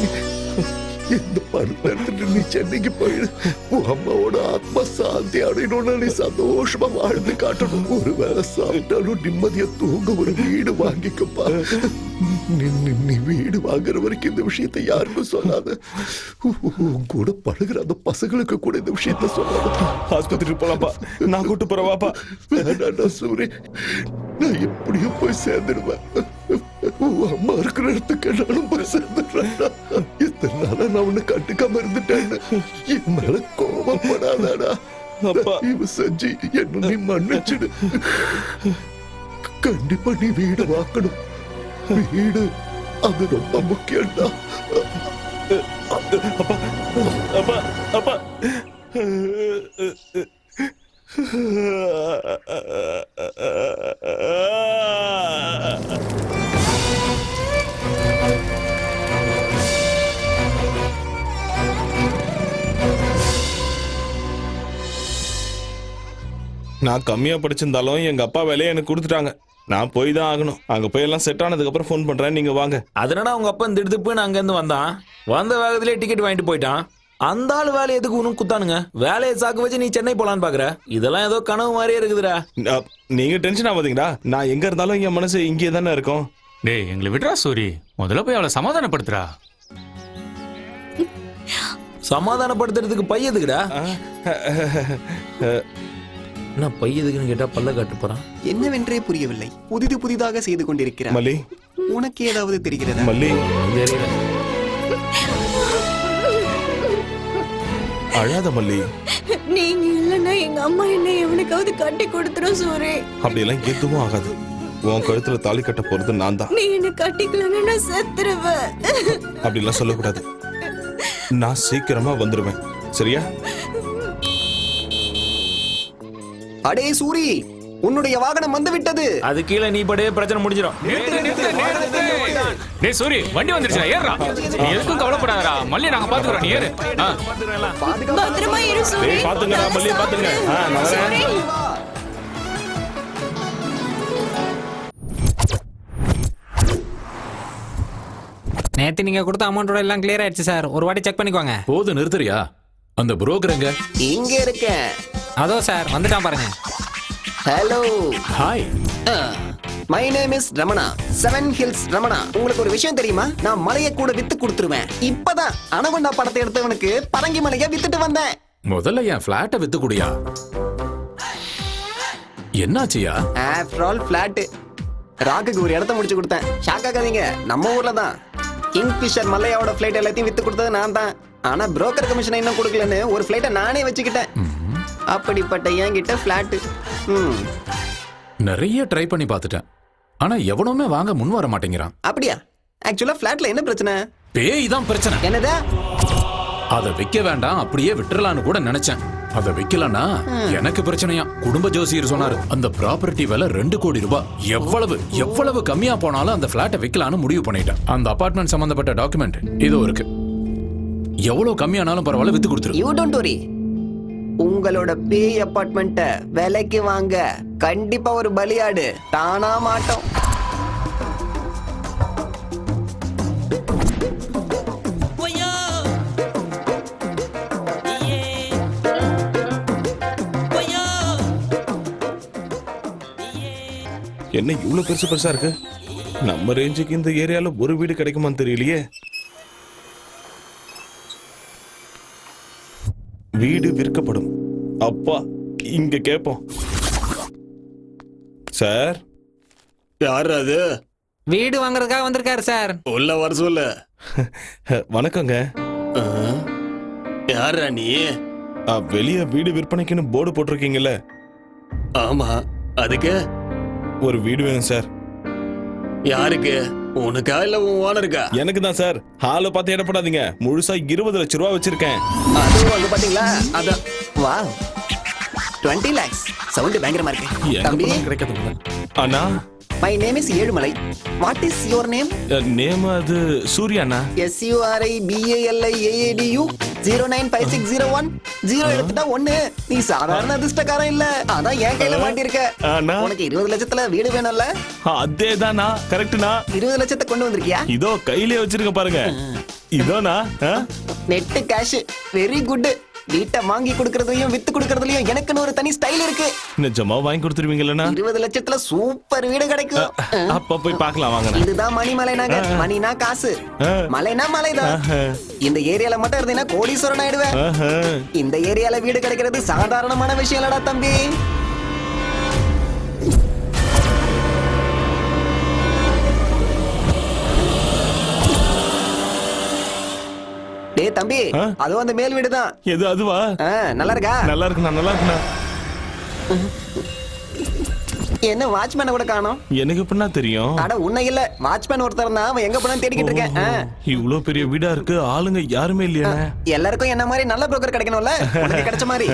இந்த பணத்தை எடுத்துட்டு நீ சென்னைக்கு போயிடு. உன் அம்மாவோட ஆத்மா சாந்தி அடையணும்னு நீ சந்தோஷமா வாழ்ந்து காட்டணும். ஒரு வேளை சாப்பிட்டாலும் நிம்மதியா தூங்க ஒரு வீடு வாங்கிக்கப்பா. நீ வீடு வாங்குற வரைக்கும் இந்த விஷயத்தை யாருக்கும் சொல்லாத. உன் கூட பழகுற அந்த பசங்களுக்கு கூட இந்த விஷயத்த சொல்லாத. ஆஸ்பத்திரிக்கு போலாப்பா, நான் கூட்டு போறவாப்பா. வேண்டாண்டா சூரி, நான் எப்படியும் போய் சேர்ந்துடுவேன். உன் அம்மா இருக்கிற இடத்துக்கு நானும் போய் சேர்ந்துடுறேன்டா. இத்தனை நாளா நான் உன்னை கண்டுக்காம இருந்துட்டேன்னு என் மேல கோபப்படாதாடா. இவ செஞ்சு என்ன நீ மன்னிச்சிடு. கண்டிப்பா நீ வீடு வாங்கணும். வீடு அது ரொம்ப முக்கியம்டா. அப்பா அப்பா அப்பா நான் கம்மியா படிச்சிருந்தாலும் எங்க அப்பா வேலையை எனக்கு கொடுத்துட்டாங்க. நான் போய் தான் ஆகணும். அங்க போய் எல்லாம் செட் ஆனதுக்கு அப்புறம் ஃபோன் பண்றேன், நீங்க வாங்க. அதனால அவங்க அப்பா திடுதுப்புன்னு அங்க இருந்து வந்தான். வந்த வேகத்திலே டிக்கெட் வாங்கிட்டு போயிட்டான். அந்த ஆள் வேலை எதுக்கு ஒன்றும் குத்தானுங்க? வேலையை சாக்கு வச்சு நீ சென்னை போலான்னு பாக்குற? இதெல்லாம் ஏதோ கனவு மாதிரியே இருக்குதுடா. நீங்க டென்ஷன் ஆகாதீங்கடா. நான் எங்க இருந்தாலும் என் மனசு இங்கே தானே இருக்கும். டேய், எங்களை விடுறா சூரி. முதல்ல போய் அவளை சமாதானப்படுத்துறா. சமாதானப்படுத்துறதுக்கு பையதுக்குடா. என்ன பையதுக்குன்னு கேட்டா பல்ல காட்டு போறான். என்னவென்றே புரியவில்லை. புதிதாக செய்து கொண்டிருக்கிறான். மல்லி, உனக்கு ஏதாவது தெரிகிறதா? மல்லி, அழாத மல்லி. நீங்க இல்லன்னா எங்க அம்மா என்ன எவனுக்காவது கட்டி கொடுத்துரும் சூரி. அப்படியெல்லாம் எதுவும் ஆகாது. உன் கழுத்துல தாலி கட்ட போறது நான் தான். நீ என்ன கட்டிக்கலன்னா நான் செத்துருவேன். அப்படிலாம் சொல்லக்கூடாது. நான் சீக்கிரமா வந்துருவேன், சரியா? அடே சூரி, உன்னுடைய வாகனம் வந்து விட்டது. அது கீழே நீ படே பிரச்சனை முடிஞ்சிடும். டேய் சூரி, வண்டி வந்துருச்சு, ஏறுடா. நீ எதுக்கும் கவலைப்படாதடா. மல்லி நாங்க பாத்துக்கறோம், நீ ஏறு. பத்திரமா இரு சூரி. பாத்துங்கடா மல்லி, பாத்துங்க. நான் வரேன். நேத்து நீங்க கொடுத்த அமௌண்டோட எல்லாம் கிளியர் ஆயிடுச்சு சார். ஒரு வாட்டி செக் பண்ணிக்கோங்க. போது நிறுத்துறியா? அந்த புரோக்கர் எங்க? இங்க இருக்கேன். அதோ சார் வந்துட்டான் பாருங்க. Hello, hi. My name is Ramana, 7 hills Ramana. உங்களுக்கு ஒரு விஷயம் தெரியுமா? நான் மலையை கூட வித்து கொடுத்துருவேன். இப்பதான் அனகொண்டா படத்தை எடுத்தவனுக்கு பரங்கி மலையை வித்துட்டு வந்தேன். முதல்ல என் பிளாட்டை வித்து குடியா. என்னாச்சியா? After all flat. ராக்குக்கு ஒரு இடத்த முடிச்சு கொடுத்தேன். ஷாக் ஆகாதீங்க, நம்ம ஊர்ல தான். கிங்ஃபிஷர் மல்லையாவோட பிளைட் எல்லாத்தையும் வித்து கொடுத்தது நான் தான். ஆனா புரோக்கர் கமிஷன் இன்னும் கொடுக்கலன்னு ஒரு ஃபிளைட்டை நானே வச்சுக்கிட்டேன். அப்படிப்பட்ட என்கிட்ட பிளாட். நிறைய ட்ரை பண்ணி பார்த்துட்டேன், ஆனா எவனுமே வாங்க முன் வர மாட்டேங்கிறான். அப்படியா? ஆக்சுவலா பிளாட்ல என்ன பிரச்சனை? பேய் தான் பிரச்சனை. என்னதா? அதை விற்க வேண்டாம், அப்படியே விட்டுறலான்னு கூட நினைச்சேன். அதை விற்கலன்னா எனக்கு பிரச்சனையா. குடும்ப ஜோசியர் சொன்னாரு அந்த ப்ராப்பர்ட்டி விலை 2 கோடி ரூபாய். எவ்வளவு கம்மியா போனாலும் அந்த பிளாட்டை விற்கலான்னு முடிவு பண்ணிட்டேன். அந்த அபார்ட்மெண்ட் சம்பந்தப்பட்ட டாக்குமெண்ட் இதோ இருக்கு. எவ்வளவு கம்மியானாலும் பரவாயில்ல, வித்து கொடுத்துரு. You don't worry. உங்களோட பேய் அபார்ட்மெண்ட்ட விலைக்கு வாங்க கண்டிப்பா ஒரு பலியாடு தானா மாட்டோம். என்ன இவ்வளவு பெருசா இருக்கு? நம்ம ரேஞ்சுக்கு இந்த ஏரியால ஒரு வீடு கிடைக்குமான்னு தெரியலையே. வீடு விற்கப்படும். அப்பா இங்க கேப்போம். சார், யார் அது? வீடு வாங்குறதுக்காக வந்திருக்காரு சார். உள்ள வர சொல்லு. வணக்கங்க. யாரா நீ? வெளிய வீடு விற்பனைக்குன்னு போர்டு போட்டிருக்கீங்கல்ல? ஆமா, அதுக்கு ஒரு வீடு வேணும் சார். யாருக்கு? உனக்கா இல்ல உன் ஓனருக்கா? எனக்கு தான் சார். ஹால பார்த்து இடப்படாதீங்க. முழுசா 20 லட்சம் ரூபாய் வச்சிருக்கேன். அதுவும் அங்க பாத்தீங்களா? அதான். Wow, 20 lakhs. சவுண்ட் பயங்கரமா இருக்கு. தம்பி கிடைக்காது அண்ணா. My name is Ezhumalai. What is your name? Name அது சூர்யா அண்ணா. SURIBALAAADU 095601 0 எடுத்துட்டா 1. நீ சாதாரண அதிர்ஷ்டக்காரன் இல்ல. அதான் என் கையில மாட்டிருக்க. உனக்கு 20 லட்சத்துல வீடு வேணும்ல? அதேதானா? கரெக்ட்னா? 20 லட்சத்தை கொண்டு வந்திருக்கியா? இதோ கையிலே வச்சிருக்க பாருங்க. இதோனா நெட் கேஷ். Very good. வீட்டை வாங்கி கொடுக்கறதுலயும் வித்து கொடுக்கறதுலயும் எனக்குன்னு ஒரு தனி ஸ்டைல் இருக்கு. நிஜமா வாங்கி கொடுத்துருவீங்களா? 20 லட்சத்துல சூப்பர் வீடு கிடைக்கும். அப்ப போய் பார்க்கலாம் வாங்க. இதுதான் மணிமலை நகர். மணினா காசு, மலைனா மலைதான். இந்த ஏரியால மட்டும் இருந்தீங்கன்னா கோடீஸ்வரன் ஆயிடுவேன். இந்த ஏரியால வீடு கிடைக்கிறது சாதாரணமான விஷயம் இல்லடா தம்பி. டேய் தம்பி, அதுவும் அந்த மேல் வீடு தான். எது அதுவா? நல்லா இருக்கா? நல்லா இருக்குண்ணா, நல்லா இருக்குண்ணா. என்ன வாட்ச்மேனை கூட காணோம்? எனக்கு எப்படின்னா தெரியும்? அட உன்னை இல்ல, வாட்ச்மேன் ஒருத்தர் தான். அவன் எங்க போனான்னு தேடிக்கிட்டு இருக்கேன். இவ்வளவு பெரிய வீடா இருக்கு, ஆளுங்க யாருமே இல்லையா? எல்லாருக்கும் என்ன மாதிரி நல்ல புரோக்கர் கிடைக்கணும்ல, உனக்கு கிடைச்ச மாதிரி.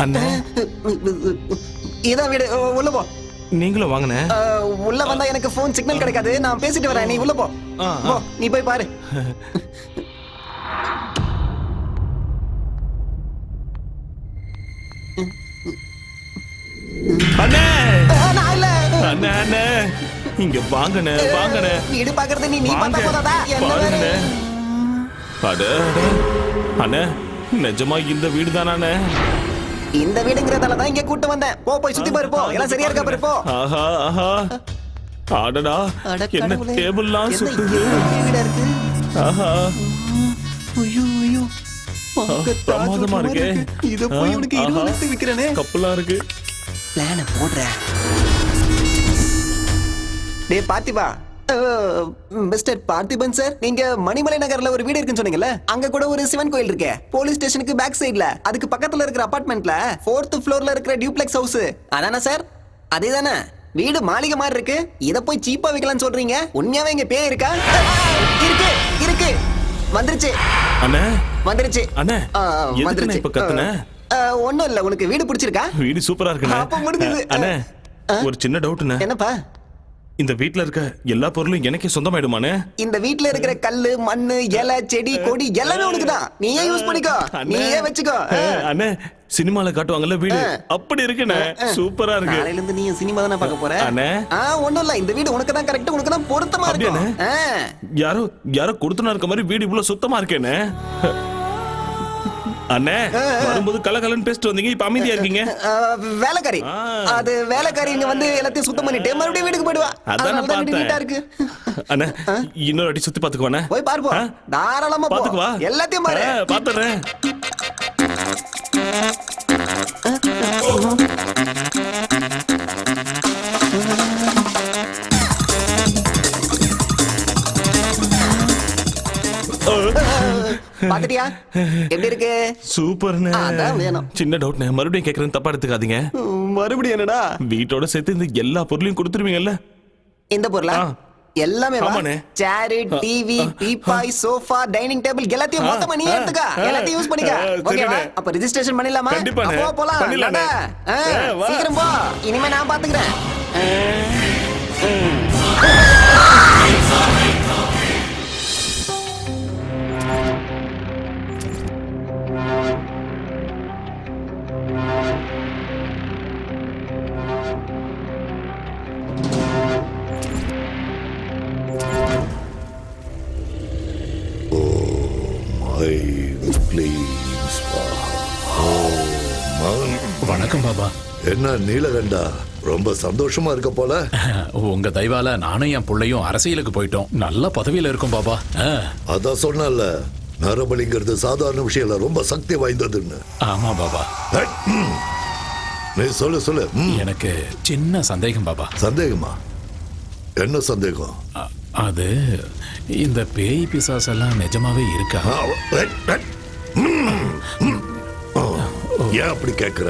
அண்ணா, இதான் வீடு. உள்ள போ. நீங்களும் வாங்கண்ணே. உள்ள வந்தா எனக்கு போன் சிக்னல் கிடைக்காது. நான் பேசிட்டு வரேன், நீ உள்ள போ. நீ போய் பாரு. அண்ணே, அண்ணே, அண்ணே, இங்க வாங்கண்ணே, வாங்கண்ணே. வீடு பாக்குறது நீ பார்த்தா போதாதா? பாருங்கண்ணே. அட அண்ணே, நிஜமா இந்த வீடு தானே? இந்த வீடுங்கிறதால தான் இங்க கூட்டு வந்தேன். போய் சுத்தி பாரு, போ. எல்லாம் சரியா இருக்கா பாரு, போ. ஆஹா ஆஹா, அடடா, என்ன டேபிள்லாம் சுத்துது. வீடா இருக்கு. ஆஹா, ஐயோ ஐயோ, பிரமாதமா இருக்கே. இத போய் உனக்கு 20 லட்சம் விக்கிறனே. கப்பலா இருக்கு. பிளான போடுறேன். டேய் பார்த்திபா, மிஸ்டர் பார்த்திபன் சார், நீங்க மணிமலை நகர்ல ஒரு வீடு இருக்குன்னு சொன்னீங்கல்ல, அங்க கூட ஒரு சிவன் கோயில் இருக்கு. போலீஸ் ஸ்டேஷனுக்கு பேக் சைடுல, அதுக்கு பக்கத்துல இருக்கிற அபார்ட்மெண்ட்ல 4th ஃப்ளோர்ல இருக்கிற டியூப்ளெக்ஸ் ஹவுஸ் அதானே சார்? அதேதானே? வீடு மாளிகை மாதிரி இருக்கு. இத போய் சீப்பா விக்கலாம்னு சொல்றீங்க? உண்மையாவே இங்க பேய் இருக்கா? இருக்கு இருக்கு. வந்துருச்சு அண்ணே, வந்துருச்சு அண்ணே. வந்துருச்சு. இப்ப கத்துனே. ஒண்ணும் இல்ல. உனக்கு வீடு பிடிச்சிருக்கா? வீடு சூப்பரா இருக்குண்ணே. அப்ப முடிஞ்சது. அண்ணே, ஒரு சின்ன டவுட்ண்ணே. என்னப்பா? இந்த வீட்ல இருக்க எல்லா பொருளும் எனக்கே சொந்தமாயிடுமானே? இந்த வீட்ல இருக்கிற கல்லு, மண்ணு, இலை, செடி, கொடி எல்லாமே உனக்கு தான். நீயே யூஸ் பண்ணிக்கோ, நீயே வச்சுக்கோ. அண்ணே, சினிமால காட்டுவாங்கல்ல வீடு, அப்படி இருக்குண்ணே. சூப்பரா இருக்கு. நாளையில இருந்து நீ சினிமா தானே பார்க்க போற? அண்ணே, ஒண்ணும் இல்ல. இந்த வீடு உனக்கு தான் கரெக்ட், உனக்கு தான் பொருத்தமா இருக்கு. யாரோ கொடுத்துனா இருக்க மாதிரி வீடு இவ்வளவு சுத்தமா இருக்கேன்னு. அண்ணே, வரும்போது கலகலன்னு பேசிட்டு வந்தீங்க, இப்ப அமைதியா இருக்கீங்க. வேலைக்காரி, அது வேலைக்காரி இங்க வந்து எல்லாத்தையும் சுத்தம் பண்ணிட்டு மறுபடியும் வீட்டுக்கு போயிடுவா. அதான் நீட்டா இருக்கு. அண்ணே, இன்னொரு அடி சுத்தி பாத்துக்குவானே. போய் பாரு, போ. தாராளமா போ. பாத்துக்குவா. எல்லாத்தையும் பாரு. பாத்துறேன். பாத்துட்டியா எப்படி இருக்கு? சூப்பர்ண்ணே. அதான் வேணும். சின்ன டவுட்ண்ணே, மறுபடியும் கேக்குறேன், தப்பா எடுத்துக்காதீங்க. மறுபடியும் என்னடா? வீட்டோட சேர்த்து இந்த எல்லா பொருளையும் கொடுத்துருவீங்கல்ல? இந்த பொருளா? எல்லாமே ஆமாண்ணே. Chair, TV, teapoy, sofa, dining table எல்லாத்தையும் மொத்தமா நீ எடுத்துக்க. எல்லாத்தையும் யூஸ் பண்ணிக்க. ஓகேவா? அப்ப ரெஜிஸ்ட்ரேஷன் பண்ணிடலாமா? கண்டிப்பாண்ணே. அப்போ போலாம். பண்ணிடலாண்ணே. வா. சீக்கிரம் போ. இனிமே நான் பாத்துக்கிறேன். வணக்கம் பாபா. என்ன நீலகண்டா, ரொம்ப சந்தோஷமா இருக்க போல. உங்க தயவால நானும் என் பிள்ளையும் அரசியலுக்கு போயிட்டோம். நல்ல பதவியில இருக்கும் பாபா. அதான் சொன்னல, நரபலிங்கிறது சாதாரண விஷயம் இல்ல, ரொம்ப சக்தி வாய்ந்ததுன்னு. ஆமா பாபா. நீ சொல்லு சொல்லு. எனக்கு சின்ன சந்தேகம் பாபா. சந்தேகமா? என்ன சந்தேகம்? அது இந்த பேய் பிசாசு எல்லாம் நிஜமாவே இருக்கா? ஏன் அப்படி கேக்குற?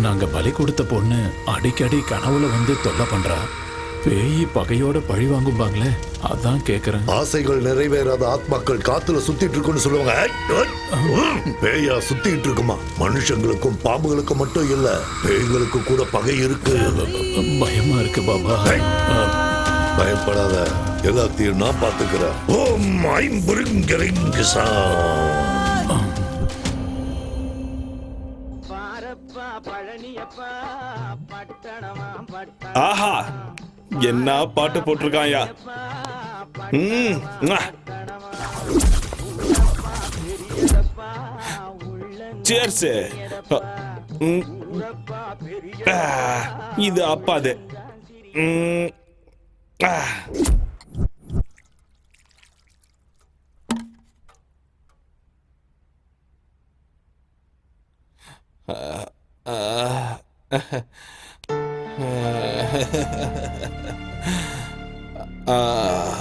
நாங்க பலி கொடுத்த பொண்ணு அடிக்கடி கனவுல வந்து தொல்லை பண்றா. பேய் பகையோட பழி வாங்கும்பாங்களே, அதான் கேக்குறேன். ஆசைகள் நிறைவேறாத ஆத்மாக்கள் காத்துல சுத்திட்டு இருக்குன்னு சொல்லுவாங்க. பேயா சுத்திட்டு இருக்குமா? மனுஷங்களுக்கும் பாம்புகளுக்கும் மட்டும் இல்ல, பேய்களுக்கு கூட பகை இருக்கு. பயமா இருக்கு பாபா. பயப்படாத, எல்லாத்தையும் நான் பாத்துக்கிறேன். ஓம் ஐம்புரிங்கரிங்கசா. ஆஹா, என்ன பாட்டு போட்டிருக்காயா. சேர்ஸ். இது அப்பாது.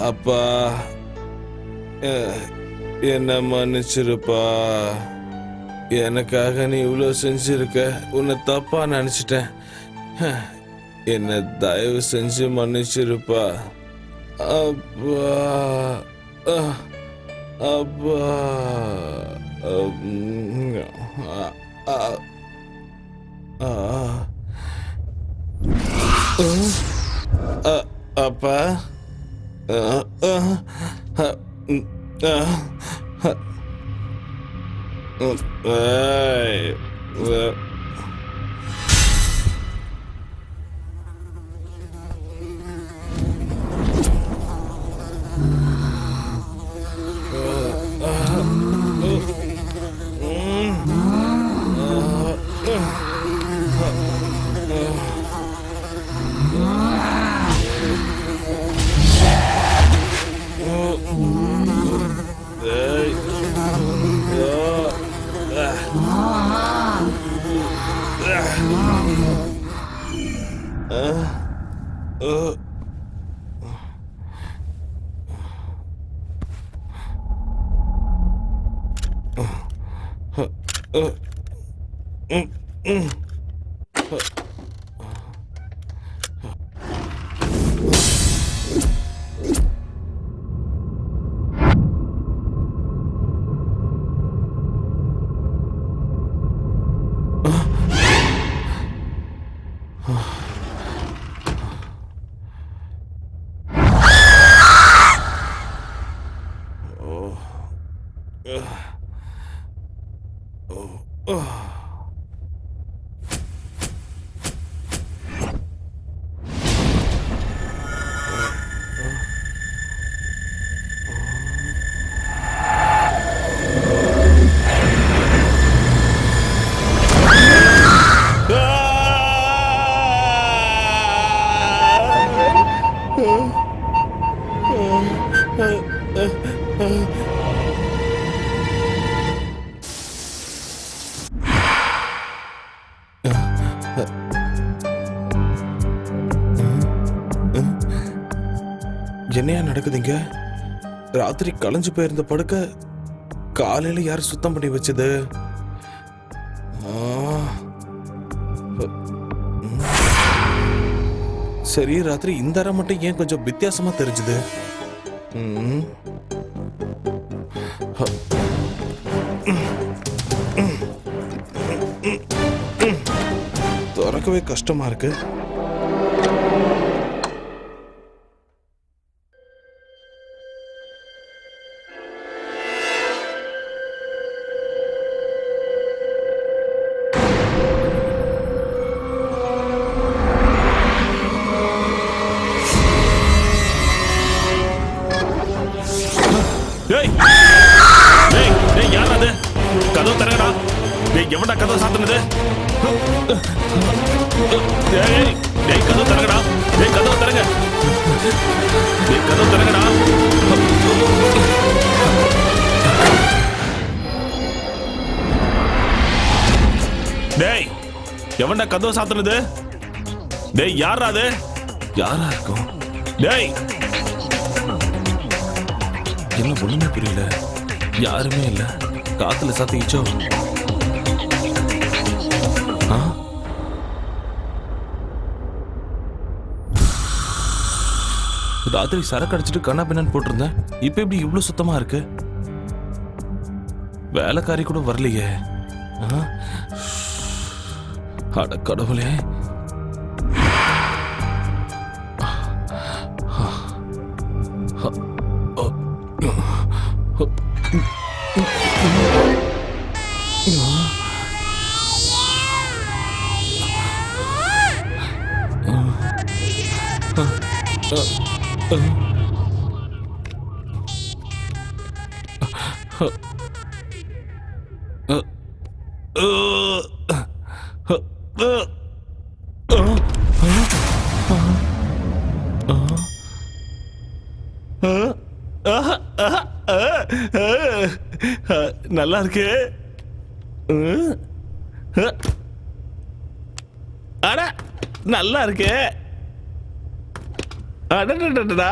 அப்பா, என்ன மன்னிச்சிருப்பா. எனக்காக நீ இவ்வளோ செஞ்சிருக்க, உன்னை தப்பா நினைச்சிட்டேன். என்ன தயவு செஞ்சு மன்னிச்சிருப்பா. அப்பா அப்பா அப்பா. என்னையா நடக்குதுங்க? ராத்திரி களைஞ்சு போயிருந்த படுக்க காலையில யார் சுத்தம் பண்ணி வச்சது? சரி, ராத்திரி இந்த அறை மட்டும் ஏன் கொஞ்சம் வித்தியாசமா தெரிஞ்சுது? திறக்கவே கஷ்டமா இருக்கு. எவன்டா கதவை சாத்துனது? கதவை தரங்கடா. கதவை தரங்க. கதவை தரங்கடா. டேய், எவன்டா கதவை சாத்துனது? டேய், யாரா அது? யாரா இருக்கும்? டேய், என்ன ஒண்ணுமே புரியல. யாருமே இல்ல. காத்துல சாத்திச்சோ? ராத்திரி சரக்கு அடிச்சுட்டு கண்ணா பின்னான்னு போட்டிருந்தேன். இப்ப எப்படி இவ்வளவு சுத்தமா இருக்கு? வேலைக்காரி கூட வரலையே. அட கடவுளே. நல்லா இருக்கு. அட நல்லா இருக்கு. அடடடடா.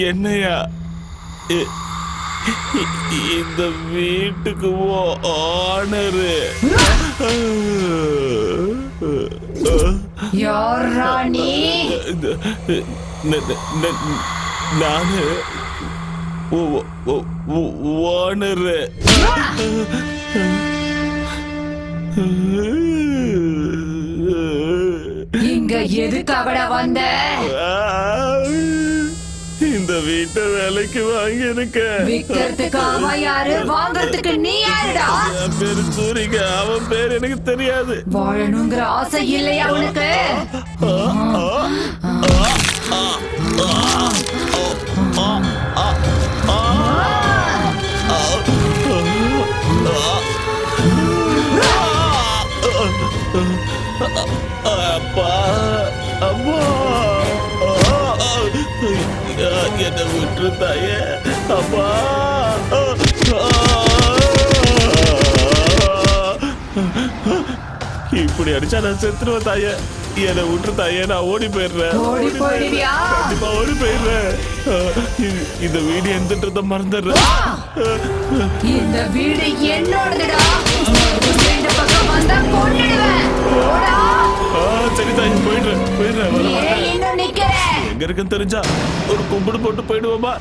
என்னையா இந்த வீட்டுக்கு ஓனரு? நானு ஓனரு. இங்க எதுக்காக வந்த? இந்த வீட்டை வேலைக்கு வாங்கி இருக்க. விக்கிறதுக்கு அவன் யாரு, வாங்கறதுக்கு நீ யாருடா? என் பேரு சூரிகா. அவன் பேர் எனக்கு தெரியாது. வாழணுங்கிற ஆசை இல்லையா உனக்கு? அப்பா, அம்மா, என்ன விட்டு தாயே. அப்பா, இப்படி அடிச்சா நான் செத்துருவேன் தாயே. என்னை விட்டு தாயே, நான் ஓடி போயிடுறேன். கண்டிப்பா ஓடி போயிடுறேன். இந்த வீடு எந்தன்றத மறந்துடுறேன். இந்த வீடு என்னோடதுடா. இந்த பக்கம் வந்தா கொன்னுடுவேன். சரி தாய், போயிடுறேன். இன்னும் நிக்கிறேன். எங்க இருக்குன்னு தெரிஞ்சா ஒரு கும்பிடு போட்டு போயிடுவோமா?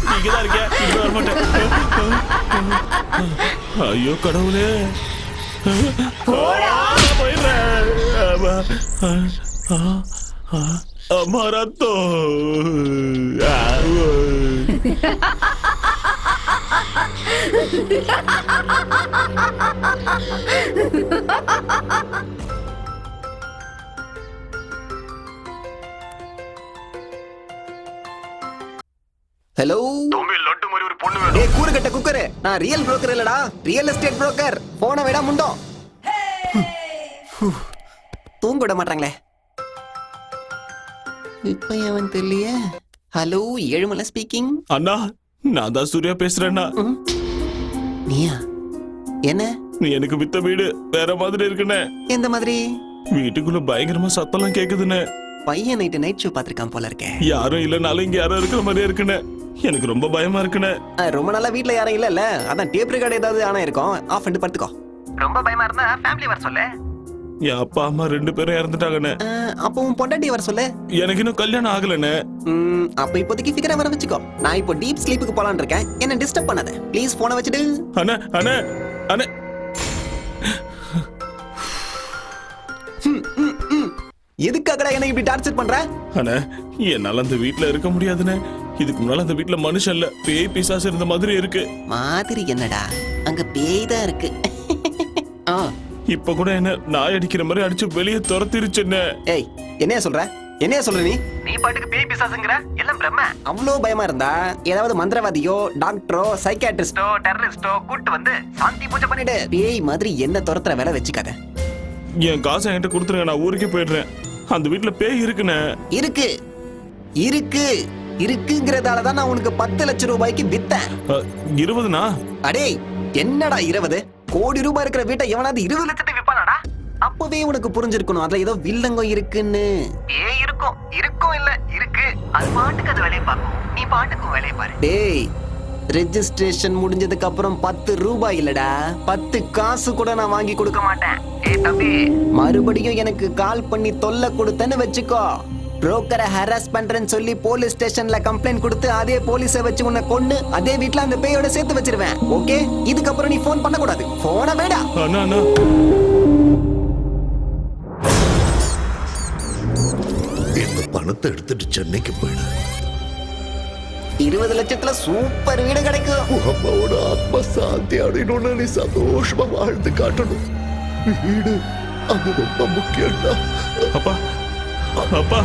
நீங்க தான் இருக்கியா? இங்க வர மாட்டேன். ஐயோ கடவுளே, போயிடுறேன். அமரத்தோ ஹலோ தம்பி, லட்டு மாதிரி ஒரு பொண்ணு டேய் கூறுகட்ட குக்கர், நான் ரியல் புரோக்கர் இல்லடா, ரியல் எஸ்டேட் புரோக்கர். போன விட முண்டோ தூங்க விட மாட்டாங்களே. இப்ப அவன் தெரியலையே. Hello, Ezhumalai speaking. அண்ணா, நான் தான் சூர்யா பேசுறேன்னா. நீயா? என்ன? நீ எனக்கு வித்த வீடு வேற மாதிரி இருக்குன்னு. எந்த மாதிரி? வீட்டுக்குள்ள பயங்கரமா சத்தம்லாம் கேக்குதுன்னு. பையன் நைட் ஷோ பாத்திருக்கான் போல இருக்கேன். யாரும் இல்லனாலும் இங்க யாரும் இருக்கிற மாதிரியே இருக்குன்னு. எனக்கு ரொம்ப பயமா இருக்குன்னு. ரொம்ப நாளா வீட்ல யாரும் இல்ல. அதான் டேப் ரெக்கார்ட் ஏதாவது ஆனா இருக்கும், ஆஃப் பண்ணிட்டு படுத்துக்கோ. ரொம்ப பயமா இருந்தா ஃபேமிலி வர சொல்லு. என் அப்பா அம்மா 2 பேரும் இறந்துட்டாங்கன்னு. அப்போ உன் பொண்டாட்டி வர சொல்லு. எனக்கு இன்னும் கல்யாணம் ஆகலன்னு. அப்ப இப்போதைக்கு ஃபிகரா வர வச்சுக்கோ. நான் இப்போ டீப் ஸ்லீப்புக்கு போலான்னு இருக்கேன். என்ன டிஸ்டர்ப் பண்ணாத ப்ளீஸ். போனை வச்சுடு. அண்ணா அண்ணா அண்ணா, எதுக்காகடா என்ன இப்படி டார்ச்சர் பண்ற? அண்ணா, என்னால அந்த வீட்ல இருக்க முடியாதுன்னு. இதுக்கு முன்னால அந்த வீட்ல மனுஷன் இல்ல, பேய் பிசாசு இருந்த மாதிரி இருக்கு. மாதிரி என்னடா, அங்க பேய் தான் இருக்கு. இப்ப கூட என்ன நாய் அடிக்கிற மாதிரி அடிச்சு வெளியே துரத்திருச்சுன்னு. ஏய், என்னைய சொல்ற? என்னைய சொல்ற நீ? நீ பாட்டுக்கு பேய் பிசாசுங்கற, எல்லாம் பிரம்ம. அவ்வளோ பயமா இருந்தா ஏதாவது மந்திரவாதியோ, டாக்டரோ, சைக்கியாட்ரிஸ்டோ, டெரரிஸ்டோ கூட்டு வந்து சாந்தி பூஜை பண்ணிடு. பேய் மாதிரி என்ன துரத்துற வேலை வச்சுக்காத. என் காசை என்கிட்ட கொடுத்துருங்க, நான் ஊருக்கே போயிடுறேன். அந்த வீட்ல பேய் இருக்குன்னு. இருக்கு இருக்கு இருக்குங்கிறதாலதான் நான் உனக்கு 10 லட்சம் ரூபாய்க்கு வித்தேன். 20னா? அடே என்னடா 20? கோடி ரூபாய் இருக்கிற வீட்டை எவனாவது 20 லட்சத்துக்கு விப்பானாடா? அப்பவே உனக்கு புரிஞ்சிருக்கணும் அதுல ஏதோ வில்லங்கம் இருக்குன்னு. ஏய், இருக்கும் இருக்கும் இல்ல இருக்கு. அது பாட்டுக்கு அது வேலையை பார்க்கும், நீ பாட்டுக்கும் வேலையை பாரு. டேய், ரெஜிஸ்ட்ரேஷன் முடிஞ்சதுக்கு அப்புறம் 10 ரூபாய் இல்லடா, 10 காசு கூட நான் வாங்கி கொடுக்க மாட்டேன். ஏய் தம்பி, மறுபடியும் எனக்கு கால் பண்ணி தொல்லை கொடுத்தேன்னு வச்சுக்கோ, புரோக்கரை ஹராஸ் பண்றேன்னு சொல்லி போலீஸ் ஸ்டேஷன்ல கம்ப்ளைண்ட் கொடுத்து அதே போலீஸை வச்சு உன்னை கொன்னு அதே வீட்ல அந்த பேயோட சேர்த்து வச்சிருவேன். ஓகே? இதுக்கப்புறம் நீ போன் பண்ண கூடாது. போன வேடா. இந்த பணத்தை எடுத்துட்டு சென்னைக்கு போயிடு. 20 லட்சத்துல சூப்பர் வீடு கிடைக்கும். அம்மாவோட ஆத்மா சாந்தி அடையணும்னு நீ சந்தோஷமா வாழ்ந்து காட்டணும். வீடு அது ரொம்ப முக்கியம்டா. அப்பா அப்பா,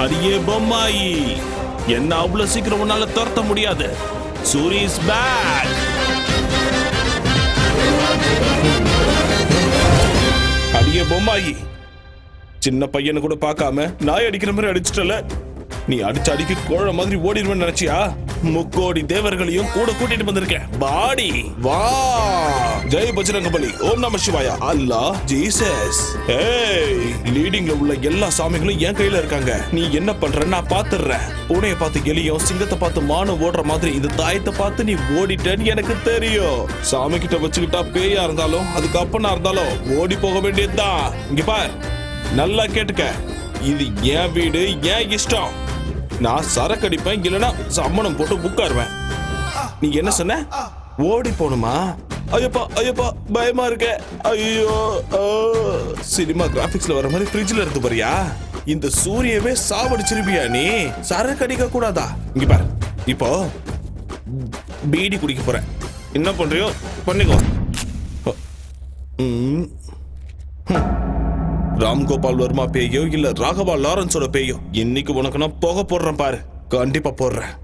அடியே பொம்மாயி, என்ன அவ்வளவு சீக்கிரம் உன்னால துரத்த முடியாது. Suri is back. அடியே பொம்மாயி, சின்ன பையனை கூட பார்க்காம நாய் அடிக்கிற மாதிரி அடிச்சிட்டல. நீ அடிச்சு அடிக்க கோழ மாதிரி ஓடிடுவேன்னு நினைச்சியா? 3 கோடி தேவர்களையும் கூட கூட்டிட்டு வந்திருக்கேன். பாடி வா. ஜெய் பஜ்ரங்கபலி, ஓம் நம சிவாயா, அல்லாஹ், ஜீசஸ். ஏய், லீடிங்ல உள்ள எல்லா சாமிகளும் என் கையில இருக்காங்க. நீ என்ன பண்ற நான் பாத்துறேன். பூனைய பார்த்து எலியும், சிங்கத்தை பார்த்து மானும் ஓடுற மாதிரி இந்த தாயத்தை பார்த்து நீ ஓடிட்டேன்னு எனக்கு தெரியும். சாமி கிட்ட வச்சுக்கிட்டா பேயா இருந்தாலும் அதுக்கு அப்பனா இருந்தாலும் ஓடி போக வேண்டியதுதான். இங்க பார், நல்லா கேட்டுக்க, இது என் வீடு, என் இஷ்டம். நான் சரக்கு அடிப்பேன், இல்லைன்னா சம்மணம் போட்டு உட்காருவேன். நீ என்ன சொன்ன? ஓடி போணுமா? ஐயப்பா ஐயப்பா, பயமா இருக்க. ஐயோ, சினிமா கிராபிக்ஸ்ல வர மாதிரி ஃப்ரிட்ஜ்ல இருந்து பாரியா? இந்த சூரியவே சாவடிச்சிருப்பியா நீ? சரக்கு அடிக்க கூடாதா? இங்க பாரு, இப்போ பீடி குடிக்க போறேன். என்ன பண்றியோ பண்ணிக்கோ. ராம்கோபால் வர்மா பேயோ இல்ல ராகவா லாரன்ஸோட பேயோ, இன்னைக்கு உனக்கு நான் புகை போடுறேன் பாரு. கண்டிப்பா போடுறேன்.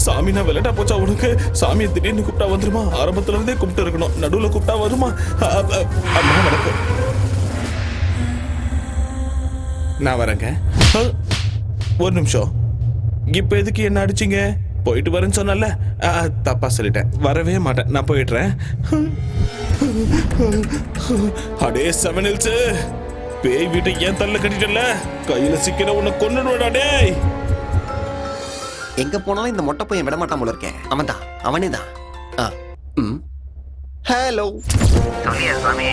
சாமி நான் விளையாட்டா போச்சா உனக்கு? சாமியை திடீர்னு கூப்பிட்டா வந்துருமா? ஆரம்பத்துல இருந்தே கூப்பிட்டு இருக்கணும், நடுவுல கூப்பிட்டா வருமா? அம்மா வணக்கம். நான் வரேங்க. ஒரு நிமிஷம், இப்ப எதுக்கு என்ன அடிச்சீங்க? போயிட்டு வரேன்னு சொன்னல, தப்பா சொல்லிட்டேன். வரவே மாட்டேன், நான் போயிடுறேன். அடே செவனில்ஸ், பேய் வீட்டை ஏன் தள்ள கட்டிட்டல? கையில சிக்கிற உன்னை கொன்னுடுவாடா டேய். எங்க போனாலும் இந்த மொட்டை பையன் விட மாட்டான் போல இருக்கேன். அவன் தான், அவனே தான். ஹலோ சாமி.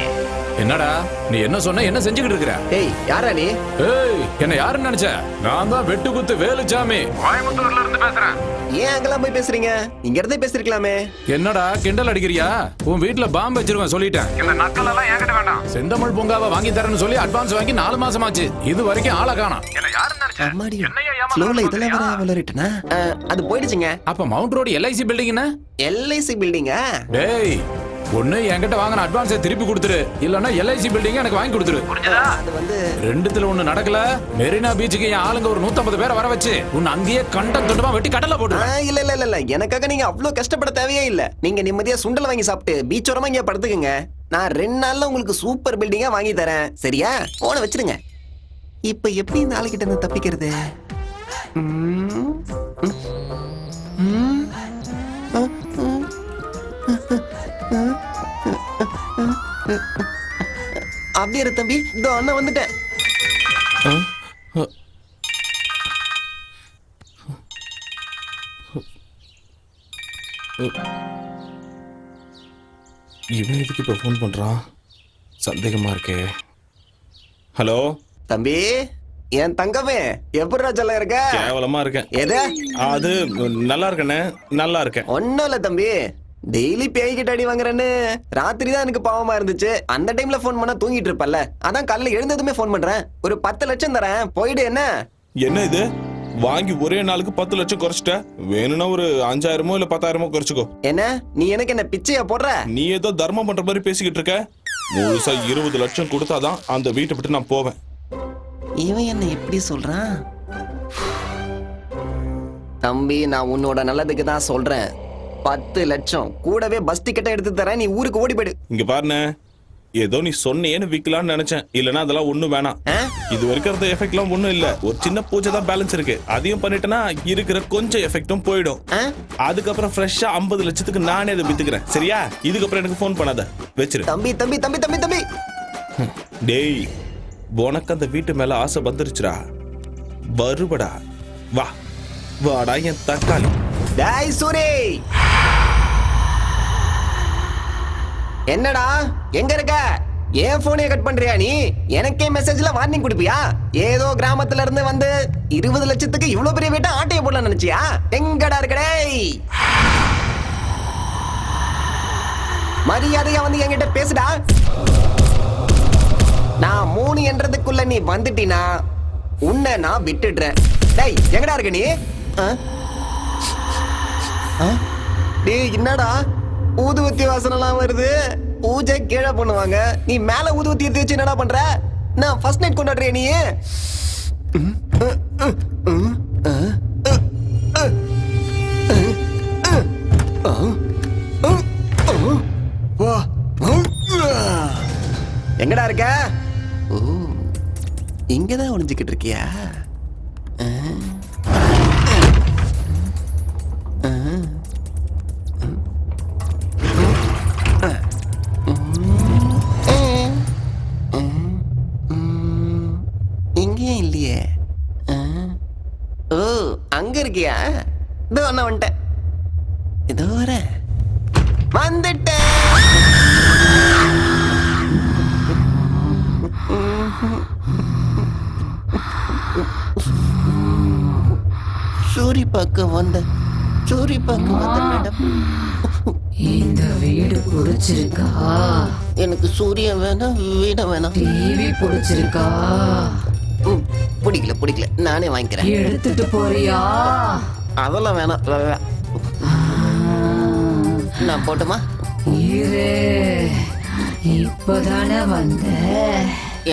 என்னடா நீ என்ன சொன்ன? என்ன செஞ்சுக்கிட்டு இருக்கிற? ஏய் யாரா நீ? ஏய் என்ன யாருன்னு நினைச்ச? நான் தான் வெட்டு குத்து வேலுச்சாமி, கோயம்புத்தூர்ல இருந்து பேசுறேன். ஏன் அங்கெல்லாம் போய் பேசுறீங்க? இங்க இருந்தே பேசிருக்கலாமே. என்னடா கிண்டல் அடிக்கிறியா? உன் வீட்டுல பாம்பு வச்சிருவேன் சொல்லிட்டேன். இந்த நக்கல் எல்லாம் என்கிட்ட வேண்டாம். செந்தமிழ் பூங்காவை வாங்கி தரேன்னு சொல்லி அட்வான்ஸ் வாங்கி 4 மாசம் ஆச்சு. இது வரைக்கும் ஆளை காணோம். ஸ்லோல இதெல்லாம் வர வளரிட்டனா? அது போயிடுச்சுங்க. அப்ப மவுண்ட் ரோடு LIC பில்டிங்னா? LIC பில்டிங்கா? டேய் ஒண்ணு என்கிட்ட வாங்கின அட்வான்ஸை திருப்பி கொடுத்துரு, இல்லன்னா LIC பில்டிங் எனக்கு வாங்கி கொடுத்துரு. அது வந்து ரெண்டுத்துல ஒண்ணு நடக்கல. மெரினா பீச்சுக்கு என் ஆளுங்க ஒரு 150 பேரை வர வச்சு உன்னை அங்கேயே கண்டம் துண்டமா வெட்டி கடல்ல போட்டு. இல்ல இல்ல இல்ல இல்ல, எனக்காக நீங்க அவ்வளவு கஷ்டப்பட தேவையே இல்ல. நீங்க நிம்மதியா சுண்டல் வாங்கி சாப்பிட்டு பீச் ஓரமா இங்க படுத்துக்குங்க. நான் 2 நாள்ல உங்களுக்கு சூப்பர் பில்டிங்கா வாங்கி தரேன். சரியா? போன வச்சிருங்க. இப்ப எப்படி இந்த ஆளுகிட்ட இருந்து தப்பிக்கிறது? அப்படியே இரு தம்பி, இதோ அண்ணன் வந்துட்டேன். இவன் எதுக்கு இப்ப போன் பண்றான்? சந்தேகமா இருக்கே. ஹலோ தம்பி, என் தங்கமே எப்படி ராஜால இருக்க? கேவலமா இருக்கேன். எது? அது நல்லா இருக்கேனே, நல்லா இருக்கேன். ஒன்னும் இல்ல தம்பி, டெய்லி பேய்கிட்ட அடி வாங்குறேன்னு ராத்திரி தான் எனக்கு பாவமா இருந்துச்சு. அந்த டைம்ல போன் பண்ணா தூங்கிட்டு இருப்பல்ல, அதான் காலைல எழுந்ததுமே போன் பண்றேன். ஒரு 10 லட்சம் தரேன், போயிடு. என்ன என்ன இது? வாங்கி ஒரே நாளுக்கு 10 லட்சம் குறைச்சிட்ட. வேணும்னா ஒரு 5000 இல்ல 10,000 குறைச்சுக்கோ. என்ன நீ எனக்கு என்ன பிச்சையா போடுற? நீ ஏதோ தர்மம் பண்ற மாதிரி பேசிக்கிட்டு இருக்க. முழுசா 20 லட்சம் கொடுத்தாதான் அந்த வீட்டை விட்டு நான் போவேன். இவன் என்ன எப்படி சொல்றான்? தம்பி, நான் உன்னோட நல்லதுக்கு தான் சொல்றேன். 10 லட்சம் கூடவே பஸ் டிக்கெட்டை எடுத்து தரேன், நீ ஊருக்கு ஓடி போயிடு. இங்க பாருண்ணே, ஏதோ நீ சொன்னேன்னு விக்கலாம்னு நினைச்சேன். இல்லனா அதெல்லாம் ஒண்ணும் வேணாம். இது வரைக்கும் இருந்த எஃபெக்ட்லாம் ஒண்ணும் இல்ல. ஒரு சின்ன பூஜை தான் பேலன்ஸ் இருக்கு. அதையும் பண்ணிட்டேன்னா இருக்கிற கொஞ்சம் எஃபெக்டும் போயிடும். அதுக்கப்புறம் ஃப்ரெஷ்ஷா 50 லட்சத்துக்கு நானே அதை வித்துக்கிறேன். சரியா? இதுக்கப்புறம் எனக்கு போன் பண்ணாத, வச்சிரு. தம்பி தம்பி தம்பி தம்பி தம்பி டேய், உனக்கு அந்த வீட்டு மேல ஆசை வந்துருச்சுடா. வருபடா, வா வாடா என் தக்காளி. டேய் சூரி, என்னடா எங்க இருக்க? ஏன் போனே கட் பண்றியா நீ? எனக்கே மெசேஜ்ல வார்னிங் கொடுப்பியா? ஏதோ கிராமத்துல இருந்து வந்து 20 லட்சத்துக்கு இவ்வளவு பெரிய வீட்டை ஆட்டைய போடலாம் நினைச்சியா? எங்கடா இருக்கடே? மரியாதையா வந்து என்கிட்ட பேசுடா. நான் 3 என்றதுக்குள்ள நீ வந்துட்டினா உன்னை நான் விட்டுடுறேன். டேய் எங்கடா இருக்க நீ? டேய் என்னடா ஊதுவத்தி வாசனெல்லாம் வருது? பூஜை கீழே பண்ணுவாங்க, நீ மேல ஊதுவத்தி எடுத்து வச்சு என்னடா பண்ற? நான் ஃபர்ஸ்ட் நைட் கொண்டாடுறியா நீ? எங்கடா இருக்க? இங்கதான் ஒளிஞ்சுக்கிட்டு இருக்கியா? இங்கேயும் இல்லையே. ஓ அங்க இருக்கியா? இதோ அண்ணா வந்துட்டேன். இதோ வந்துட்டேன். பார்க்க வந்த சூரி பார்க்க வந்த மேடம். இந்த வீடு பிடிச்சிருக்கா? எனக்கு சூரியன் வேணாம், வீட வேணாம். டிவி பிடிச்சிருக்கா? பிடிக்கல பிடிக்கல, நானே வாங்கிக்கிறேன். எடுத்துட்டு போறியா? அதெல்லாம் வேணாம். நான் போட்டுமா? இரு, இப்பதானே வந்த.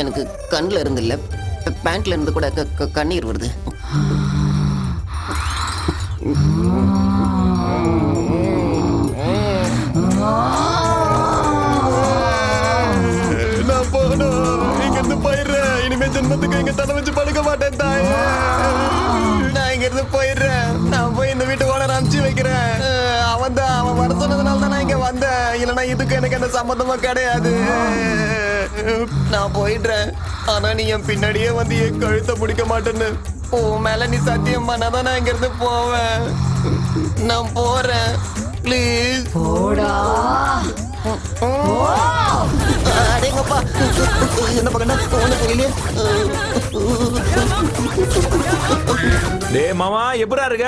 எனக்கு கண்ணுல இருந்து இல்ல, பேண்ட்ல இருந்து கூட கண்ணீர் வருது. நான் போகணும், இங்க இருந்து போயிடுறேன். இனிமே ஜென்மத்துக்கு இங்க தலை வச்சு படுக்க மாட்டேன் தாயே. நான் இங்க இருந்து போயிடுறேன். நான் போய் இந்த வீட்டு ஓனர் அனுப்பிச்சு வைக்கிறேன். அவன் வர சொன்னதுனால தான் நான் இங்க வந்தேன். இல்லைன்னா இதுக்கு எனக்கு அந்த சம்மந்தமா கிடையாது. நான் போயிடுறேன். ஆனா நீ என் பின்னாடியே வந்து என் கழுத்தை பிடிக்க மாட்டேன்னு உன் மேல நீ சத்தியம் பண்ணாதான் நான் இங்க இருந்து போவேன். நான் போறேன், ப்ளீஸ் போடா. அடேங்கப்பா, என்ன பக்கம்னா போன கையிலே. டேய் மாமா, எப்படா இருக்க?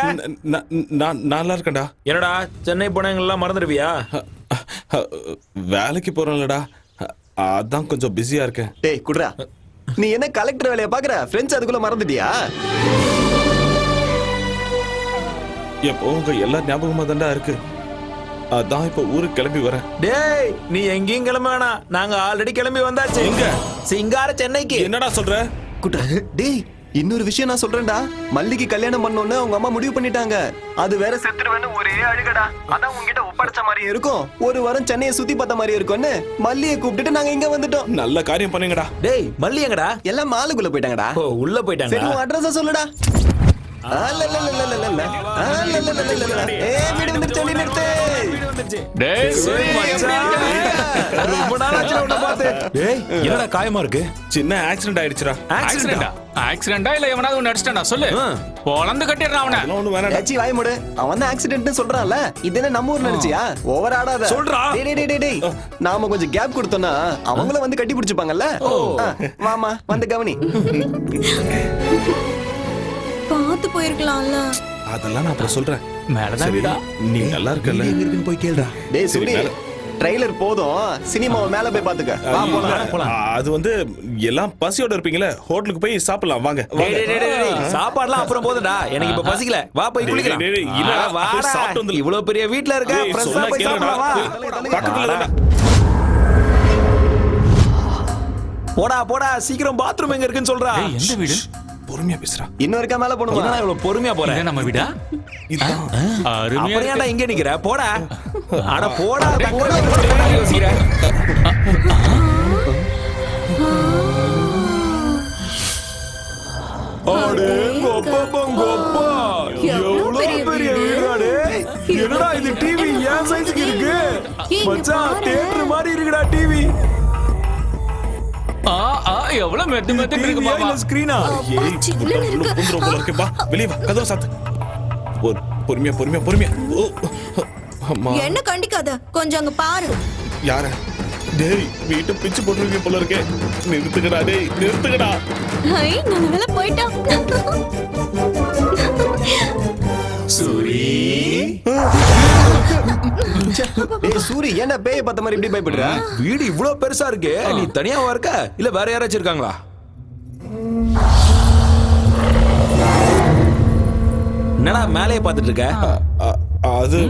நான் நல்லா இருக்கேன்டா. என்னடா சென்னை போனவங்கெல்லாம் மறந்துடுவியா? வேலைக்கு போறேன்லடா, அதான் கொஞ்சம் பிஸியா இருக்கேன். டேய் குட்ரா, நீ என்ன கலெக்டர் வேலையை பாக்குற? ஃப்ரெண்ட்ஸ் அதுக்குள்ள மறந்துட்டியா? எப்போ உங்க எல்லா ஞாபகமா தான்டா இருக்கு. அதான் இப்ப ஊருக்கு கிளம்பி வரேன். டேய் நீ எங்கேயும் கிளம்ப வேணாம், நாங்க ஆல்ரெடி கிளம்பி வந்தாச்சு. எங்க? சிங்கார சென்னைக்கு. என்னடா சொல்ற? குட்ரா, டேய் இன்னொரு விஷயம் நான் சொல்றேன்டா. மல்லிக்கு கல்யாணம் பண்ணோன்னு அவங்க அம்மா முடிவு பண்ணிட்டாங்க. அது வேற செத்துருவேன்னு ஒரே அழுகடா. அதான் உங்ககிட்ட ஒப்படைச்ச மாதிரியே இருக்கும். ஒரு வாரம் சென்னையை சுத்தி பார்த்த மாதிரி இருக்கும்னு மல்லியை கூப்பிட்டுட்டு நாங்க இங்க வந்துட்டோம். நல்ல காரியம் பண்ணுங்கடா. டேய் மல்லி எங்கடா? எல்லாம் மாலுக்குள்ள போயிட்டாங்கடா. ஓ, உள்ள போயிட்டாங்க. சரி உன் அட்ரஸ் சொல்லுடா. என்னடா காயமா இருக்கு? சின்ன ஆக்சிடென்ட் ஆயிடுச்சுடா. ஆக்சிடென்டா இல்ல எவனாவது ஒன்னு அடிச்சிட்டானா சொல்லு. பொளந்து கட்டிடுறான் அவனை. ஒண்ணு வேணாடா. ஏச்சி வாய் மூடு. அவன் தான் ஆக்சிடென்ட்னு சொல்றான்ல. இது என்ன நம்ம ஊர்ல நினைச்சியா? ஓவர் ஆடாத. சொல்றா. டேய் நாம கொஞ்சம் கேப் கொடுத்தோம்னா அவங்களும் வந்து கட்டி பிடிச்சுப்பாங்கல்ல. வாமா வந்து கவனி. பார்த்து போயிருக்கலாம்ல. அதெல்லாம் நான் அப்புறம் சொல்றேன். மேலதான் வீடா. நீ நல்லா இருக்கல. எங்க இருக்குன்னு போய் கேளுடா. டேய் சூரி, ட்ரைலர் போதும், சினிமாவை மேல போய் பாத்துக்க. வா போலாம். அது வந்து எல்லாம் பசியோட இருப்பீங்களே, ஹோட்டலுக்கு போய் சாப்பிடலாம் வாங்க. சாப்பாடுலாம் அப்புறம் போதுடா, எனக்கு இப்ப பசிக்கல. வா போய் குளிக்கலாம். இவ்வளவு பெரிய வீட்ல இருக்க, ஃப்ரெஷ்ஷா போய் சாப்பிடலாம் வா. பக்கத்துல போடா போடா, சீக்கிரம் பாத்ரூம் எங்க இருக்குன்னு சொல்றா. எந்த வீடு? பொறுமையா பேசுறா. இன்னும் இருக்கா மேல போணுமா? என்னடா இவ்வளவு பொறுமையா போற? இதான் நம்ம வீடா? அப்புறம் இங்க நிக்கிற? போடா. அட போடா. யோசிக்கிற. அடே கோப்பா கோப்பா, எவ்வளவு பெரிய வீடாடே. என்னடா இது டிவி ஏன் சைஸ்க்கு இருக்கு? மச்சான் தியேட்டர் மாதிரி இருக்குடா டிவி. எவ்வளவு மெத்து மெத்து இருக்கு பாப்பா. ஸ்கிரீனா? ஏய் புந்துரும் போல இருக்கு. வா வெளிய வா, கதவை சாத்து. பொறுமையா பொறுமையா பொறுமையா. அம்மா என்ன கண்டிக்காத, கொஞ்சம் அங்க பாரு. யார? டேய் வீட்டை பிச்சு போட்டுருக்கீங்க போல இருக்கே. நிறுத்துக்கடா டேய், நிறுத்துக்கடா. ஐ நல்ல வேளை போய்ட்டான். சூரி, டேய் சூரி, என்ன பேய பார்த்த மாதிரி இப்படி பயப்படுற? வீடு இவ்வளவு பெருசா இருக்கு, நீ தனியாவா இருக்க இல்ல வேற யாராச்சும் இருக்காங்களா? என்னடா மேலேயே பார்த்துட்டு இருக்க? அது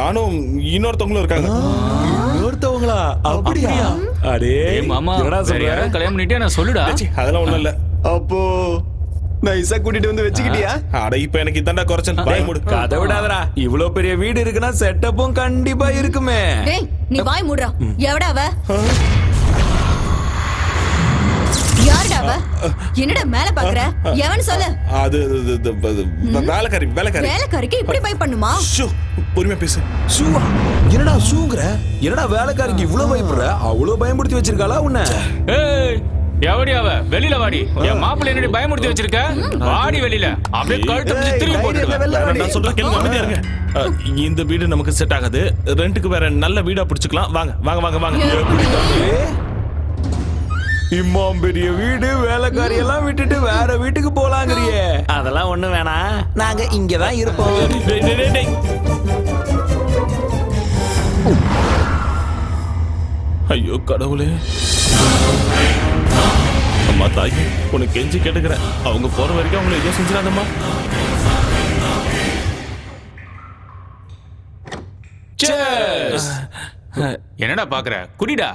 நானும் இன்னொருத்தவங்களும் இருக்காங்க. இன்னொருத்தவங்களா? அப்படியா? அடே மாமா, என்னடா சொல்ற? கல்யாணம் பண்ணிட்டே நான் சொல்லுடா. அதெல்லாம் ஒண்ணும் இல்ல. அப்போ நைஸா கூட்டிட்டு வந்து வச்சுக்கிட்டியா? அட இப்ப எனக்கு இதாண்டா குறைச்சல். வாய் மூடு. கதை விடாதடா, இவ்வளவு பெரிய வீடு இருக்குன்னா செட்டப்பும் கண்டிப்பா இருக்குமே. டேய் நீ வாய் மூடுறா. எவடா அவ? யாருடா அவ? என்னடா மேல பாக்குற? எவன் சொல்லு. அது வேலைக்காரி. வேலைக்காரிக்கு இப்படி பை பண்ணுமா? பொறுமையா பேசு. ஷூவா? என்னடா ஷூங்கற? என்னடா வேலைக்காரிக்கு இவ்வளவு பயப்படுற? அவ்வளவு பயமுறுத்தி வச்சிருக்காளா உன்னை? ஏய் எவடி அவ? வெளியில வாடி. என் மாப்பிள்ளை என்னடி பயமுறுத்தி வச்சிருக்க? வாடி வெளியில. அப்படியே கழுத்து பிடிச்சு திரும்பி போட்டுடுவேன். நான் சொல்றேன் கேளுங்க, அமைதியா இருங்க. இந்த வீடு நமக்கு செட் ஆகாது. ரெண்டுக்கு வேற நல்ல வீடா பிடிச்சுக்கலாம். வாங்க வாங்க வாங்க வாங்க. இம்மாம் பெரிய வீடு வேலைக்காரி எல்லாம் விட்டுட்டு வேற வீட்டுக்கு போலாங்கறியே. அதெல்லாம் ஒண்ணு வேணாம், நாங்க இங்கதான் இருப்போம். ஐயோ கடவுளே, அம்மா தாய் உனக்கு கெஞ்சி கேட்டுக்கிறேன், அவங்க போற வரைக்கும் அவங்களை எதுவும் செஞ்சிடாதம்மா. என்னடா பாக்குற, குடிடா.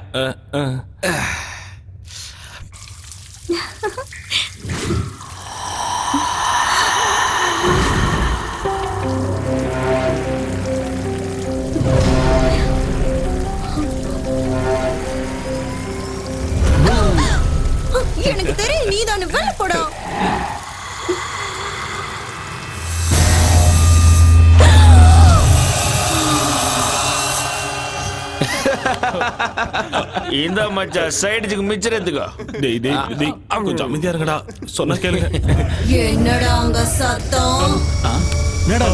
எனக்கு தெரியும் நீதான் வெளில போடா. இந்த மச்சான் சைடுக்கு மிச்சறதுக்கோ. டேய் டேய் டேய் கொஞ்சம் அமைதியா இருங்கடா, சொன்னா கேளுங்க. என்னடா அங்க சத்தம்? என்னடா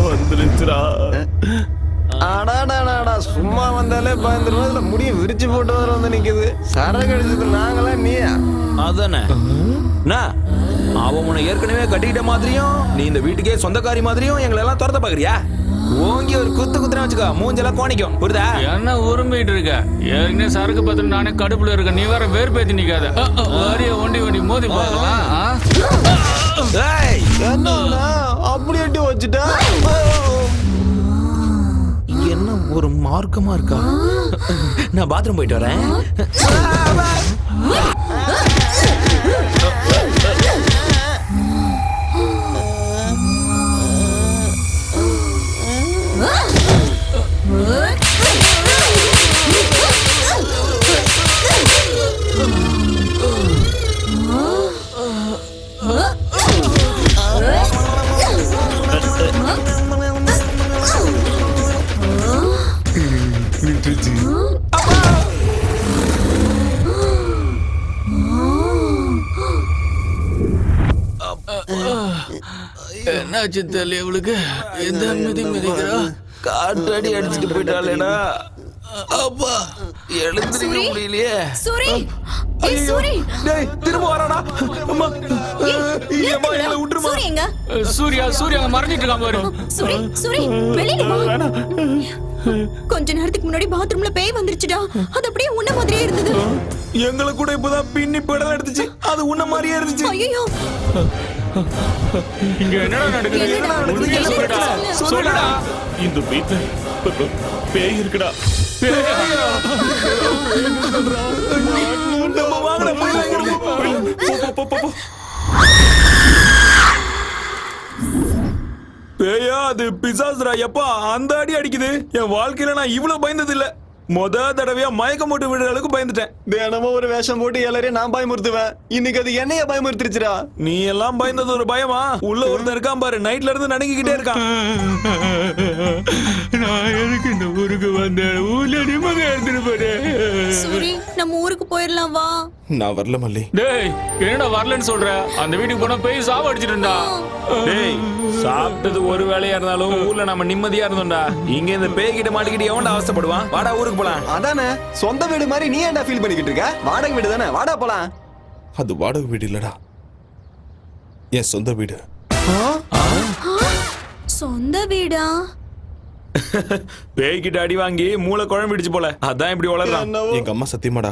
வந்துருச்சுடா. அடாடாடாடா, சும்மா வந்தாலே பயந்துருவா, முடிய விரிச்சு போட்டு வர வந்து நிக்குது. சரக்கு அடிச்சது நாங்களா நீயா? அதானே அவன் உன்னை ஏற்கனவே கட்டிக்கிட்ட மாதிரியும் நீ இந்த வீட்டுக்கே சொந்தக்காரி மாதிரியும் எங்களை எல்லாம் துரத்த பாக்குறியா? ஓங்கி ஒரு குத்துனா வச்சுக்கோ, மூஞ்செல்லாம் கோணிக்கும். புரியுதா? என்ன உரிமைட்டு இருக்க? ஏற்கனவே சரக்கு பத்திரம் நானே கடுப்புல இருக்க, நீ வேற வேறுபேத்தி நிக்காத. வாரிய ஒண்டி ஒண்டி மோதி பார்க்கலாம். என்ன அப்படி எட்டி வச்சுட்டா? என்ன ஒரு மார்க்கமா இருக்கா? நான் பாத்ரூம் போயிட்டு வரேன். என்னாச்சு தெரியல இவளுக்கு, எந்த மிதி மிதிக்கிறா? காற்றடி அடிச்சுட்டு போயிட்டாளேடா. அப்பா எழுந்திருக்க முடியலையே. சூரி, ஏய் சூரி, டேய் திரும்ப வராடா. அம்மா எங்களை விட்டுருமா? சூரி எங்க? சூர்யா அங்க மறைஞ்சிட்டு இருக்கான் பாரு. சூரி வெளியில வா. கொஞ்ச நேரத்துக்கு முன்னாடி பாத்ரூம்ல பேய் வந்துருச்சுடா. அது அப்படியே உன்ன மாதிரியே இருந்தது. எங்களை கூட இப்பதான் பின்னி படம் எடுத்துச்சு, அது உன்ன மாதிரியே இருந்துச்சு. ஐயோ, இங்க என்னடா நடக்குது? சொல்லுடா. இந்த வீட்டுல பேய் இருக்குடா. நம்ம வாங்கல பேயா, அது பிசாசுரா. எப்பா அந்த அடி அடிக்குது. என் வாழ்க்கையில நான் இவ்வளவு பயந்தது இல்ல. தடவையா மயக்கம் போட்டு விடுற அளவுக்கு பயந்துட்டேன். தினமும் ஒரு வேஷம் போட்டு எல்லாரையும் நான் பயமுறுத்துவேன். இன்னைக்கு அது என்னைய பயமுறுத்திருச்சுடா. நீ எல்லாம் பயந்தது ஒரு பயமா? உள்ள ஒருத்தன் இருக்கான் பாரு, நைட்ல இருந்து நடுங்கிக்கிட்டே இருக்கான். நான் எதுக்கு இந்த ஊருக்கு வந்தேன்? ஊர்ல நிம்மதி எடுத்துட்டு போறேன். சூரி நம்ம ஊருக்கு போயிடலாம் வா. நான் வரல மல்லி. டேய் என்னடா வரலன்னு சொல்ற? அந்த வீட்டுக்கு போனா பேய் சாவ அடிச்சிட்டுடா. டேய் சாப்பிட்டது ஒரு வேலையா இருந்தாலும் ஊர்ல நம்ம நிம்மதியா இருந்தோம்டா. இங்க இந்த பேய் கிட்ட மாட்டிக்கிட்டு எவன்டா அவஸ்தைப்படுவான்? வாடா ஊருக்கு போலாம். அதானே சொந்த வீடு மாதிரி நீ ஏன்டா ஃபீல் பண்ணிக்கிட்டு இருக்க? வாடகை வீடு தானே, வாடா போலாம். அது வாடகை வீடு இல்லடா, என் சொந்த வீடு. சொந்த வீடா? பேய் கிட்ட அடி வாங்கி மூளை குழம்பிடுச்சு போல, அதான் இப்படி வளர்றான். எங்க அம்மா சத்தியமாடா,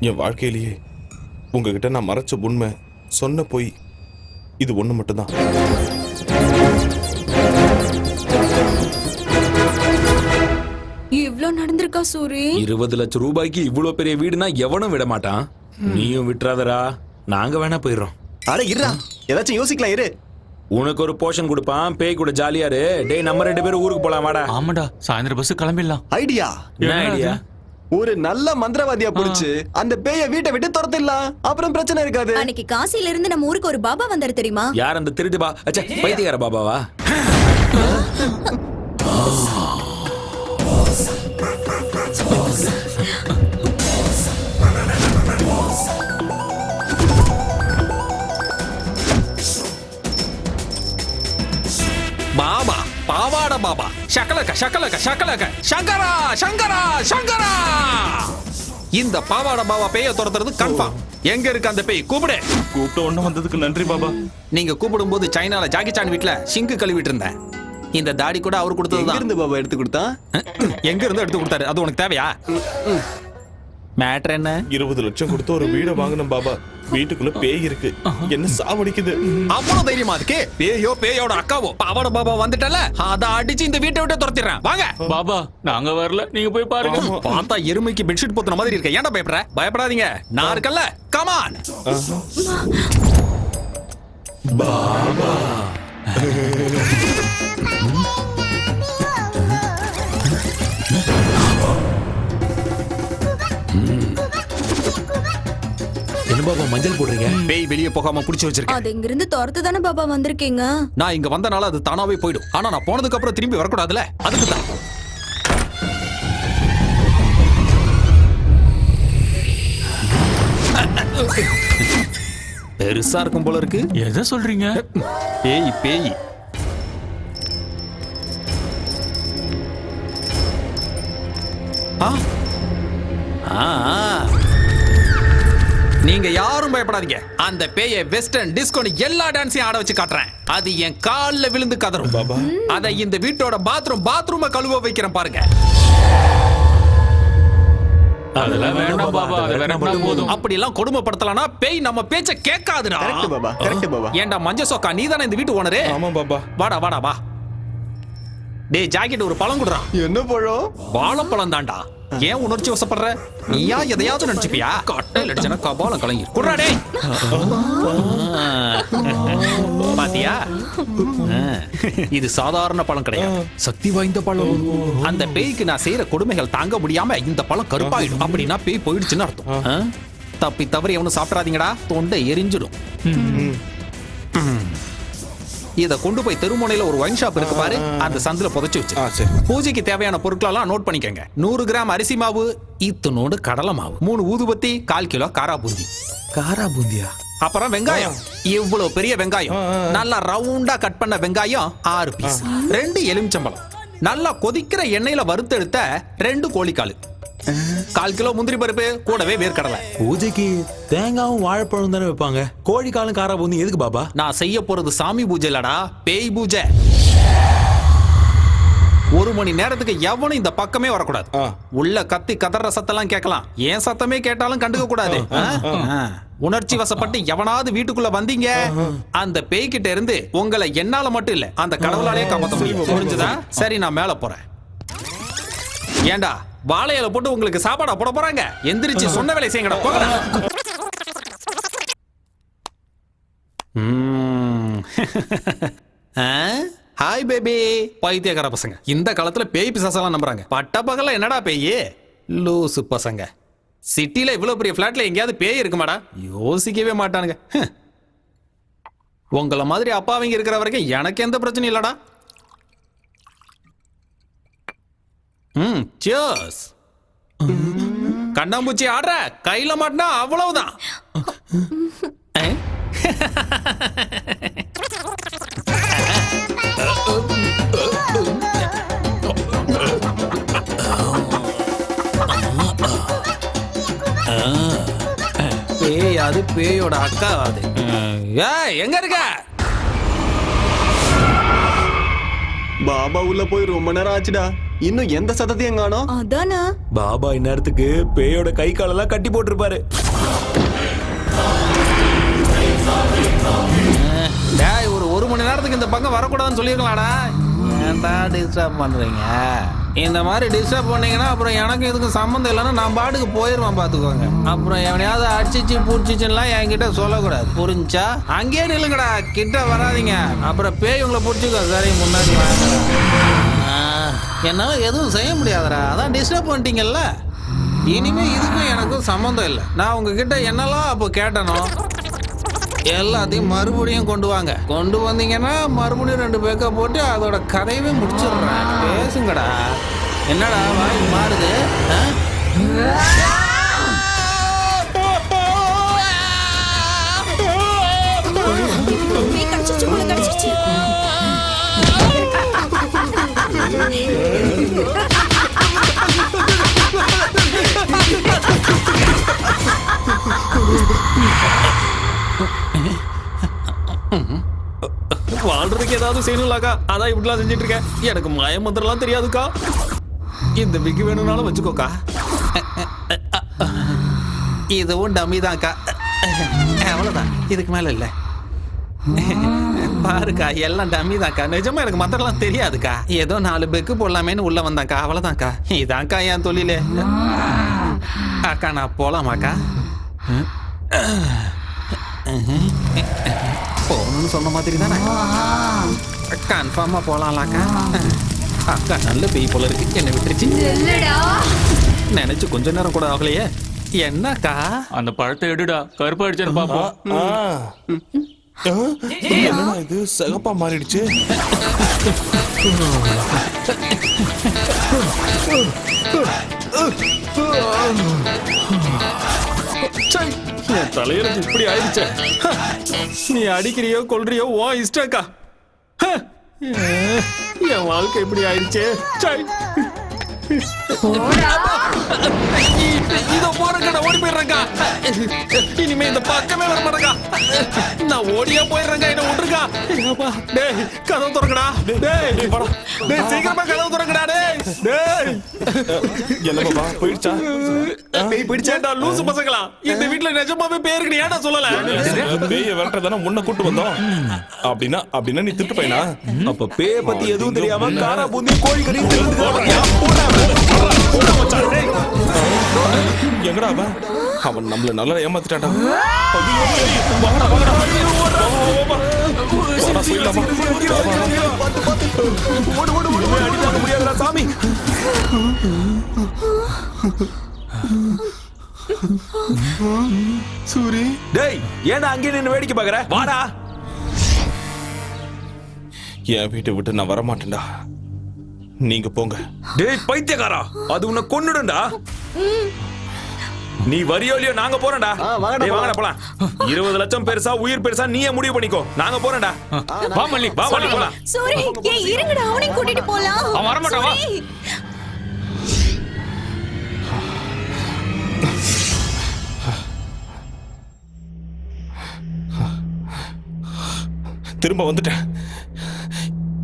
என் வாழ்க்கையிலேயே உங்ககிட்ட நான் மறைச்ச உண்மை, சொன்ன போய் இது ஒண்ணு மட்டும்தான். இவ்ளோ நடந்திருக்கா சூரி? 20 லட்சம் ரூபாய்க்கு இவ்வளவு பெரிய வீடுனா எவனும் விட மாட்டான். நீயும் விட்டுறாதடா, நாங்க வேணா போயிடுறோம். அட இருடா, ஏதாச்சும் யோசிக்கலாம் இரு. உனக்கு ஒரு போர்ஷன் கொடுப்பான், பேய் கூட ஜாலியா இரு. டேய் நம்ம 2 பேரும் ஊருக்கு போலாம் வாடா. ஆமாடா, சாயந்தரம் பஸ் கிளம்பிடலாம். ஐடியா என்ன ஐடியா? ஒரு நல்ல மந்திரவாதியா புடிச்சு அந்த பேய வீட்டை விட்டு துரத்திடலாம். அப்புறம் பிரச்சனை இருக்காது. அன்னைக்கு காசில இருந்து நம்ம ஊருக்கு ஒரு பாபா வந்தாரு தெரியுமா? யார் அந்த திருட்டு பா? அச்சா பைத்தியக்கார பாபாவா? பாபா பாவாட பாபா ஷக்கலக்க ஷக்கலக்க ஷக்கலக்க சங்கரா சங்கரா சங்கரா. இந்த பாவாட பாவா பேய துரத்துறது கன்ஃபார்ம். எங்க இருக்கு அந்த பேய்? கூப்பிடு. கூப்பிட்ட ஒண்ணு வந்ததுக்கு நன்றி பாபா. நீங்க கூப்பிடும் போது சைனால ஜாக்கி சான் வீட்ல சிங்கு கழுவிட்டு இருந்தேன். இந்த தாடி கூட அவர் கொடுத்ததுதான். இருந்து பாபா எடுத்து கொடுத்தா? எங்க இருந்து எடுத்து கொடுத்தாரு? அது உனக்கு தேவையா? மேட்டர் என்ன? 20 லட்சம் கொடுத்து ஒரு வீடை வாங்கணும் பாபா. வீட்டுக்குள்ள பேய் இருக்கு, என்ன சாவடிக்குது. அவ்வளவு தைரியமா இருக்கு? பேயோ பேயோட அக்காவோ பாவாட பாபா வந்துட்டல, அத அடிச்சு இந்த வீட்டை விட்டு துரத்திடுறேன். வாங்க பாபா, நாங்க வரல, நீங்க போய் பாருங்க. பார்த்தா எருமைக்கு பெட்ஷீட் போத்துன மாதிரி இருக்க. ஏன்டா பயப்படுற? பயப்படாதீங்க, நான் இருக்கல்ல. கமான் பாபா. என்ன பாபா மஞ்சள் போடுறீங்க? பேய் வெளியே போகாம புடிச்சு வச்சிருக்கேன். அது இங்க இருந்து துரத்து தானே பாபா வந்திருக்கீங்க. நான் இங்க வந்தனால அது தானாவே போயிடும். ஆனா நான் போனதுக்கு அப்புறம் திரும்பி வரக்கூடாதுல, அதுக்கு தான். பெருசா இருக்கும் போல இருக்கு. எதை சொல்றீங்க? பேய் பேய். நீங்க யாரும் பயப்படாதீங்க. அந்த பேயை வெஸ்டர்ன் டிஸ்கோ எல்லா டான்ஸையும் ஆட வச்சு காட்டுறேன். அது என் கால்ல விழுந்து கதறும் பாபா. அதை இந்த வீட்டோட பாத்ரூம் கழுவ வைக்கிறேன் பாருங்க. அதெல்லாம் வேண்டாம் பாபா, அது வேணா போதும். அப்படி எல்லாம் கொடுமைப்படுத்தலனா பேய் நம்ம பேச்ச கேட்காதுடா. Correct Baba, correct Baba. ஏண்டா மஞ்ச சொக்கா, நீதானே இந்த வீட்டு ஓனரே? ஆமா பாபா. வாடா வாடா வா. டேய் ஜாக்கெட், ஒரு பழம் குடுறா. என்ன பழம்? வாழைப்பழம் தான்டா. ஏன் உணர்ச்சி வசப்படுற? நீயா எதையாவது நினைச்சுப்பியா? கட்டையில் அடிச்சனா கபாலம் கலங்கி குடுறா. டேய் பாத்தியா, இது சாதாரண பழம் கிடையாது, சக்தி வாய்ந்த பழம். அந்த பேய்க்கு நான் செய்யற கொடுமைகள் தாங்க முடியாம இந்த பழம் கருப்பாயிடும். அப்படின்னா பேய் போயிடுச்சுன்னு அர்த்தம். தப்பி தவறி எவனும் சாப்பிடாதீங்கடா, தொண்டை எரிஞ்சிடும். இத கொண்டு போய் தெருமுனையில ஒரு ஒயின் ஷாப் இருக்கு பாரு, அந்த சந்தில புதைச்சு வச்சு. பூஜைக்கு தேவையான பொருட்களெல்லாம் நோட் பண்ணிக்கங்க. 100 கிராம் அரிசி மாவு, இத்தனோடு கடலை மாவு, 3 ஊதுபத்தி, 1/4 கிலோ காரா பூந்தி. காரா பூந்தியா? அப்புறம் வெங்காயம், இவ்வளவு பெரிய வெங்காயம், நல்லா ரவுண்டா கட் பண்ண வெங்காயம் 6 பீஸ், 2 எலுமிச்சம்பழம், நல்லா கொதிக்கிற எண்ணெயில வறுத்தெடுத்த 2 கோழிக்கால், 1/4 கிலோ முந்திரி பருப்பு, கூடவே வேர்க்கடலை. பூஜைக்கு தேங்காவும் வாழைப்பழம் தானே வைப்பாங்க, கோழிக்காலும் காரா பூந்தி எதுக்கு பாபா? நான் செய்ய போறது சாமி பூஜை இல்லடா, பேய் பூஜை. 1 மணி நேரத்துக்கு எவனும் இந்த பக்கமே வரக்கூடாது. உள்ள கத்தி கதற சத்தெல்லாம் கேட்கலாம், ஏன் சத்தமே கேட்டாலும் கண்டுக்க கூடாது. உணர்ச்சி வசப்பட்டு எவனாவது வீட்டுக்குள்ள வந்தீங்க, அந்த பேய்கிட்ட இருந்து உங்களை என்னால மட்டும் இல்ல, அந்த கடவுளாலே காப்பாற்ற முடியும். புரிஞ்சுதா? சரி, நான் மேல போறேன். ஏண்டா வாழையில போட்டு உங்களுக்கு சாப்பாடா போட போறாங்க? எந்திரிச்சு சொன்ன வேலை செய்யுங்கடா, போங்கடா. Hi baby. பைத்தியக்கார பசங்க இந்த காலத்துல பேய் பிசாசெல்லாம் நம்புறாங்க. பட்ட பகல்ல என்னடா பேய்? லூசு பசங்க. சிட்டில இவ்வளவு பெரிய பிளாட்ல எங்கேயாவது பேய் இருக்குமாடா? யோசிக்கவே மாட்டானுங்க. உங்களை மாதிரி அப்பாவிங்க இருக்கிற வரைக்கும் எனக்கு எந்த பிரச்சனையும் இல்லடா. சியர்ஸ். கண்ணாம்பூச்சி ஆடுற, கையில மாட்டினா அவ்வளவுதான். பேய், அது பேயோட அக்கா. அது எங்க இருக்க? பாபா உள்ள போய் ரொம்ப நேரம் ஆச்சுடா, இன்னும் எந்த சத்தத்தையும் காணோம். அதானே பாபா இந்நேரத்துக்கு பேயோட கை காலெல்லாம் கட்டி போட்டிருப்பாரு. ஒரு மணி நேரத்துக்கு இந்த பக்கம் வரக்கூடாதுன்னு சொல்லிருக்கலாம்டா. ஏன்டா டிஸ்டர்ப் பண்றீங்க? இந்த மாதிரி டிஸ்டர்ப் பண்ணீங்கன்னா அப்புறம் எனக்கு இதுக்கு சம்மந்தம் இல்லைன்னா நான் பாட்டுக்கு போயிடுவேன், பாத்துக்கோங்க. அப்புறம் எவனையாவது அடிச்சிச்சு பூச்சிச்சுலாம் என்கிட்ட சொல்லக்கூடாது, புரிஞ்சா? அங்கேயே நில்லுங்கடா, கிட்ட வராதிங்க, அப்புறம் பேய் உங்களை பிடிச்சிக்கோ. சரி, முன்னாடி வாங்க. என்னால எதுவும் செய்ய முடியாதுடா, அதான் டிஸ்டர்ப் பண்ணிட்டீங்கல்ல. இனிமே இதுக்கும் எனக்கும் சம்மந்தம் இல்லை. நான் உங்ககிட்ட என்னெல்லாம் அப்போ கேட்டனோ எல்லாத்தையும் மறுபடியும் கொண்டு வாங்க. கொண்டு வந்தீங்கன்னா மறுபடியும் 2 பேக்க போட்டு அதோட கதையவே முடிச்சிடுறேன். பேசுங்கடா. என்னடா வாய் மாறுது? வாழ்றதுக்கு ஏதாவது செய்யணும்லாக்கா, அதான் இப்படிலாம் செஞ்சுட்டு இருக்கேன். எனக்கு மாய மந்திரம்லாம் தெரியாதுக்கா. இந்த விக்கு வேணும்னாலும் வச்சுக்கோக்கா. இதுவும் டம்மி தான்க்கா. அவ்வளோதான், இதுக்கு மேல இல்லை. பாருக்கா, எல்லாம் டம்மி தான்க்கா. நிஜமா எனக்கு மந்திரம்லாம் தெரியாதுக்கா. ஏதோ 4 பெக்கு போடலாமேன்னு உள்ள வந்தாக்கா, அவ்வளோதான்க்கா. இதான்க்கா என் தொழிலே. அக்கா நான் போலாமாக்கா? போகணும்னு சொன்ன மாதிரி தானே? கன்ஃபார்மா போலாம்லாக்கா. அக்கா நல்ல பேய் போல இருக்கு, என்ன விட்டுருச்சு. நினைச்சு கொஞ்ச நேரம் கூட ஆகலையே. என்னக்கா? அந்த பழத்தை எடுடா, கருப்பா அடிச்சேன்னு பாப்போம். என்னடா இது சிகப்பா மாறிடுச்சு? என் தலையிறது இப்படி ஆயிடுச்சே. நீ அடிக்கிறியோ கொல்றியோ ஓ இஷ்டக்கா. என் வாழ்க்கை இப்படி ஆயிடுச்சே. இதோ போறேங்க, நான் ஓடி போயிடுறேங்க. இனிமே இந்த பக்கமே வர மாட்டேங்க. நான் ஓடியா போயிடுறேங்க, என்ன விட்டுருக்கா. டேய் கதவு திறக்கடா. டேய் சீக்கிரமா கதவு திறக்கடா. டேய் என்னப்பா போயிடுச்சா? பேய் பிடிச்சாடா லூசு பசங்களா. இந்த வீட்ல நிஜமாவே பேய் இருக்குன்னு ஏன்டா சொல்லல? பேய விரட்டதானே முன்ன கூட்டு வந்தோம். அப்படின்னா நீ திட்டு பையனா? அப்ப பேய பத்தி எதுவும் தெரியாம காரா பூந்தி கோழி கறி எங்கடா அவன் நம்மள நல்லா ஏமாத்திட்டான்டா. சாமி சூரி, டேய் ஏன்டா அங்கே நின்னு வேடிக்கை பாக்குற? வாடா. என் வீட்டை விட்டு நான் வரமாட்டேன்டா, நீங்க போங்க. டேய் பைத்தியக்காரா, அது உன்னை கொன்னுடும்டா. நீ வரியோ இல்லையோ நாங்க போறோம்டா. டேய் வாங்கடா போலாம். 20 லட்சம் பெருசா உயிர் பெருசா நீயே முடிவு பண்ணிக்கோ. நாங்க போறோம்டா. வா மல்லி, வா மல்லி போலாம். சூரி, ஏய் இருங்கடா, அவனையும் கூட்டிட்டு போலாம். அவன் வர மாட்டான், வா. திரும்ப வந்துட்டேன்.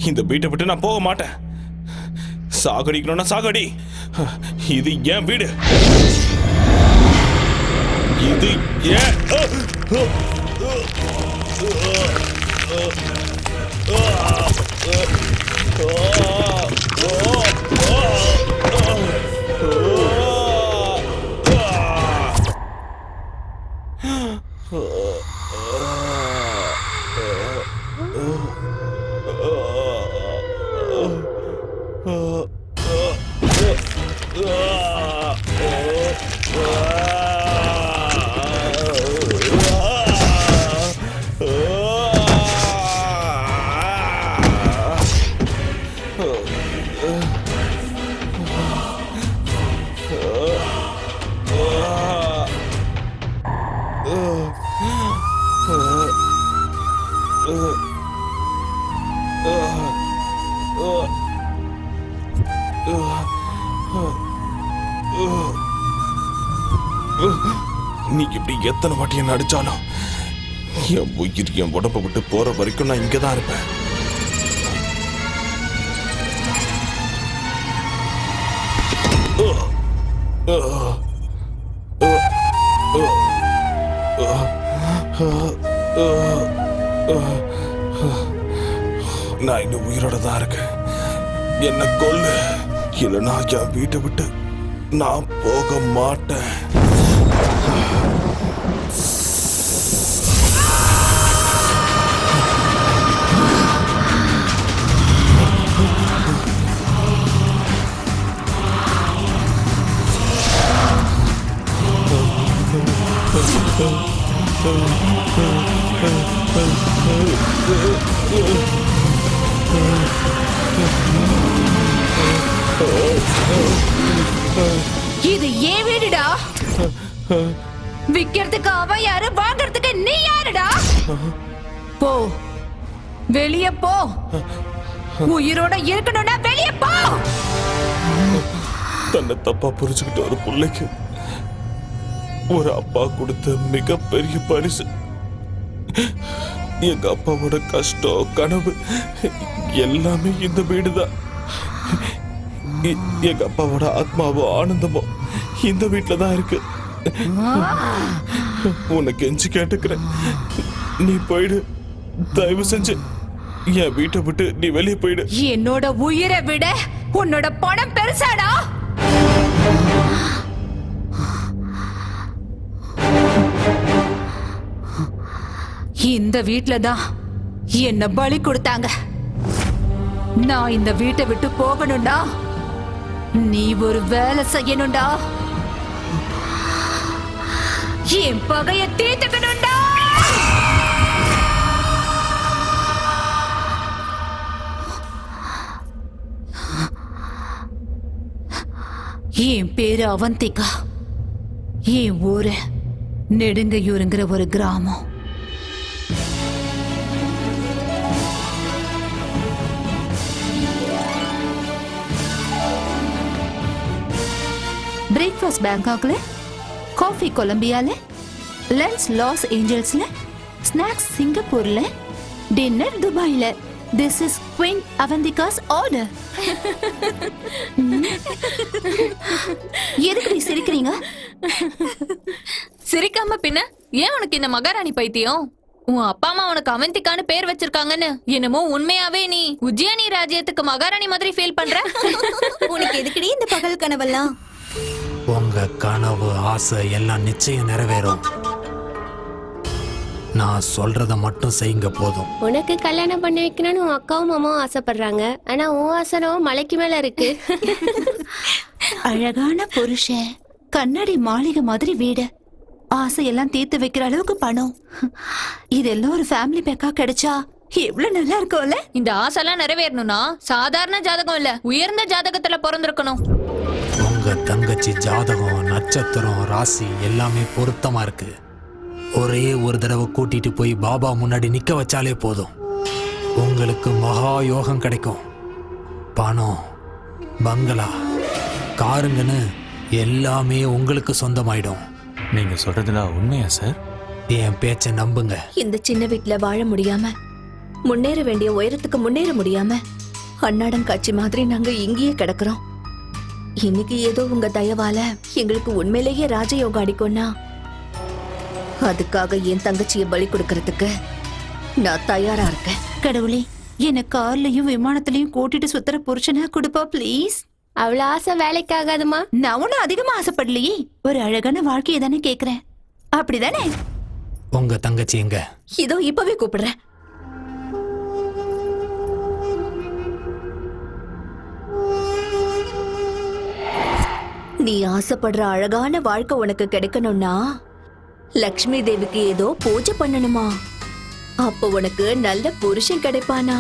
இந்த வீட்டை விட்டு நான் போக மாட்டேன். சாகடிக்கணும்னா சாகடி. இது என் வீடு. இது ஏன் நீ இப்படி எத்தனை வாட்டி என்ன அடிச்சாலும் என் உயிர் என் உடம்பை விட்டு போற வரைக்கும் நான் இங்கதான் இருப்பேன். நான் இன்னும் உயிரோட தான் இருக்கேன். என்ன கொல்லு, இல்லைன்னா என் வீட்டை விட்டு நான் போக மாட்டேன். இது ஏன் வீடுடா? விக்கிறதுக்கு அவன் யாரு, வாங்கறதுக்கு நீ யாருடா? போ, வெளிய போ. உயிரோட இருக்கணும்னா வெளியே போ. தன்னை தப்பா புரிஞ்சுக்கிட்ட ஒரு பிள்ளைக்கு ஒரு அப்பா கொடுத்த மிகப்பெரிய பரிசு. எங்க அப்பாவோட கஷ்டம் கனவு எல்லாமே இந்த வீடுதான். எங்க அப்பாவோட ஆத்மாவோ ஆனந்தமோ இந்த வீட்டுல தான் இருக்கு. உன்னை கெஞ்சி கேட்டுக்கிறேன், நீ போயிடு. தயவு செஞ்சு என் வீட்டை விட்டு நீ வெளியே போயிடு. என்னோட உயிரை விட உன்னோட பணம் பெருசாடா. இந்த வீட்ல தான் என்ன பலி கொடுத்தாங்க. நான் இந்த வீட்டை விட்டு போகணும்டா. நீ ஒரு வேலை செய்யணும்டா. என் பகைய தீர்த்துக்கணும்டா. என் பேரு அவந்திகா. என் ஊரு நெடுங்கையூருங்கிற ஒரு கிராமம். பிரேக்ஃபாஸ்ட் பேங்காக்ல, காஃபி கொலம்பியால, லஞ்ச் லாஸ் ஏஞ்சல்ஸ்ல, ஸ்நாக்ஸ் சிங்கப்பூர்ல, டின்னர் துபாயில. This is Queen Avantika's order. எதுக்கு நீ சிரிக்கிறீங்க? சிரிக்காம பின்ன ஏன் உனக்கு இந்த மகாராணி பைத்தியம்? உன் அப்பா அம்மா உனக்கு அவந்திகான்னு பேர் வச்சிருக்காங்கன்னு என்னமோ உண்மையாவே நீ உஜ்ஜயினி ராஜ்யத்துக்கு மகாராணி மாதிரி ஃபீல் பண்ற. உனக்கு எதுக்குடி இந்த பகல் கனவெல்லாம்? உங்க கனவு ஆசை எல்லாம் நிச்சயம் நிறைவேறும். நான் சொல்றத மட்டும் செய்யுங்க போதும். உனக்கு கல்யாணம் பண்ணி வைக்கணும்னு உன் அக்காவும் மாமாவும் ஆசைப்படுறாங்க. ஆனா உன் ஆசனம் மலைக்கு மேல இருக்கு. அழகான புருஷன், கண்ணாடி மாளிகை மாதிரி வீடு, ஆசையெல்லாம் தீர்த்து வைக்கிற அளவுக்கு பணம், இதெல்லாம் ஒரு ஃபேமிலி பேக்கா கிடைச்சா எவ்வளவு நல்லா இருக்கும்ல. இந்த ஆசைலாம் நிறைவேறணும்னா சாதாரண ஜாதகம் இல்ல, உயர்ந்த ஜாதகத்துல பிறந்திருக்கணும். உங்க தங்கச்சி ஜாதகம், நட்சத்திரம், ராசி எல்லாமே பொருத்தமா இருக்கு. ஒரே ஒரு தடவை கூட்டிட்டு போய் பாபா முன்னாடி நிக்க வச்சாலே போதும். உங்களுக்கு மகா யோகம் கிடைக்கும். பணம், பங்களா, காருங்கன்னு எல்லாமே உங்களுக்கு சொந்தமாயிடும். நீங்க சொல்றதுலாம் உண்மையா சார்? என் பேச்ச நம்புங்க. இந்த சின்ன வீட்டுல வாழ முடியாம, முன்னேற வேண்டிய உயரத்துக்கு முன்னேற முடியாம அன்னாடம் காட்சி மாதிரி நாங்க இங்கேயே கிடக்குறோம். இன்னைக்கு ஏதோ உங்க தயவால எங்களுக்கு உண்மையிலேயே ராஜயோகம் அடிக்கும்னா அதுக்காக என் தங்கச்சியை பலி கொடுக்கறதுக்கு நான் தயாரா இருக்கேன். கடவுளே, என்ன கார்லயும் விமானத்திலயும் கூட்டிட்டு சுத்துற புருஷனா கொடுப்பா ப்ளீஸ். அவ்வளவு ஆசை வேலைக்கு ஆகாதுமா. நான் ஒன்னும் அதிகமா ஆசைப்படலையே, ஒரு அழகான வாழ்க்கையை தானே கேக்குறேன். அப்படிதானே? உங்க தங்கச்சி எங்க? இதோ இப்பவே கூப்பிடுறேன். நீ ஆசைப்படுற அழகான வாழ்க்கை உனக்கு கிடைக்கணும்னா லக்ஷ்மி தேவிக்கு ஏதோ பூஜை பண்ணணுமா? அப்போ உனக்கு நல்ல புருஷன் கிடைப்பானா?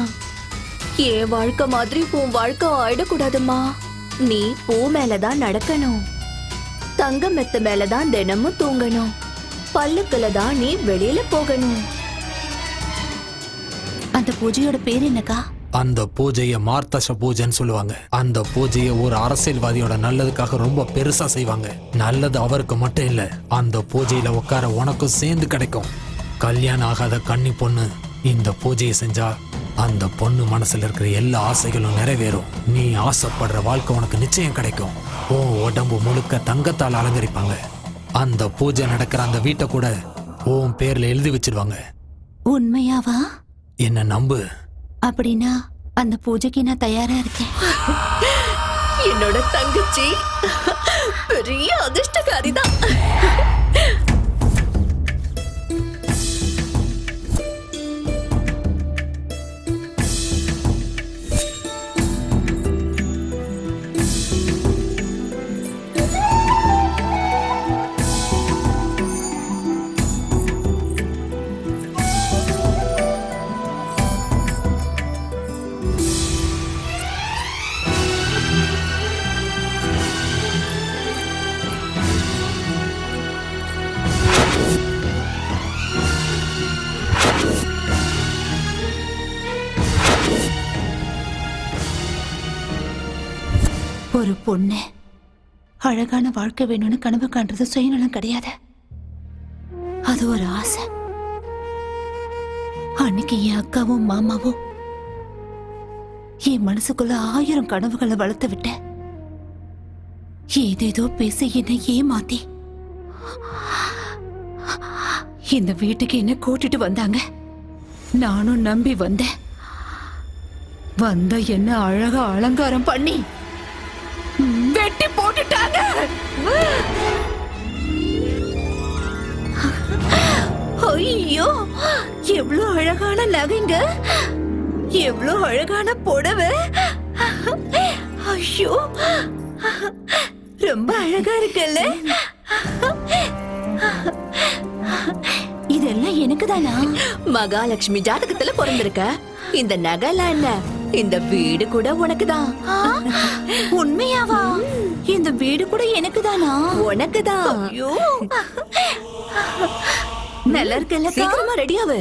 என் வாழ்க்கை மாதிரி உன் வாழ்க்கை ஆயிடக்கூடாதுமா. நீ பூ மேலதான் நடக்கணும், தங்க மெத்த மேலதான் தினமும் தூங்கணும், பல்லுக்குல தான் நீ வெளியில போகணும். அந்த பூஜையோட பேர் என்னக்கா? அந்த பூஜையை மார்த்தச பூஜைன்னு சொல்லுவாங்க. அந்த பூஜையை ஒரு அரசியல்வாதியோட நல்லதுக்காக ரொம்ப பெருசா செய்வாங்க. நல்லது அவருக்கு மட்டும் இல்ல, அந்த பூஜையில உட்கார உனக்கும் சேர்ந்து கிடைக்கும். கல்யாணம் ஆகாத கன்னி பொண்ணு இந்த பூஜையை செஞ்சா அந்த பொண்ணு மனசுல இருக்கிற எல்லா ஆசைகளும் நிறைவேறும். நீ ஆசைப்படுற வாழ்க்கை உனக்கு நிச்சயம் கிடைக்கும். உன் உடம்பு முழுக்க தங்கத்தால் அலங்கரிப்பாங்க. அந்த பூஜை நடக்கிற அந்த வீட்டை கூட உன் பேர்ல எழுதி வச்சிருவாங்க. உண்மையாவா? என்ன நம்பு. அப்படின்னா அந்த பூஜைக்கு நான் தயாரா இருக்கேன். என்னோட தங்கச்சி பெரிய அதிர்ஷ்டக்காரிதான். பொண்ணு அழகான வாழ்க்கை வேணும்னு கனவு காண்றது சுயநலம் கிடையாது, அது ஒரு ஆசை. அன்னைக்கு என் அக்காவும் மாமாவும் என் மனசுக்குள்ள 1000 கனவுகளை வளர்த்து விட்டேன். ஏதேதோ பேசி என்னை ஏமாத்தி இந்த வீட்டுக்கு என்ன கூட்டிட்டு வந்தாங்க. நானும் நம்பி வந்தேன். வந்த என்ன அழகா அலங்காரம் பண்ணி வெட்டி போட்டுட்டாங்க. ஐயோ, எவ்வளவு அழகான நகைங்க, எவ்வளவு அழகான புடவை. ஐயோ, ரொம்ப அழகா இருக்குல்ல. இதெல்லாம் எனக்கு தானா? மகாலட்சுமி ஜாதகத்துல பிறந்திருக்க. இந்த நகைலாம் என்ன, இந்த வீடு கூட உனக்கு தான். உண்மையாவா? இந்த வீடு கூட எனக்கு தானா? உனக்கு தான். ஐயோ, நல்லா இருக்கல. சீக்கிரமா ரெடியாவு.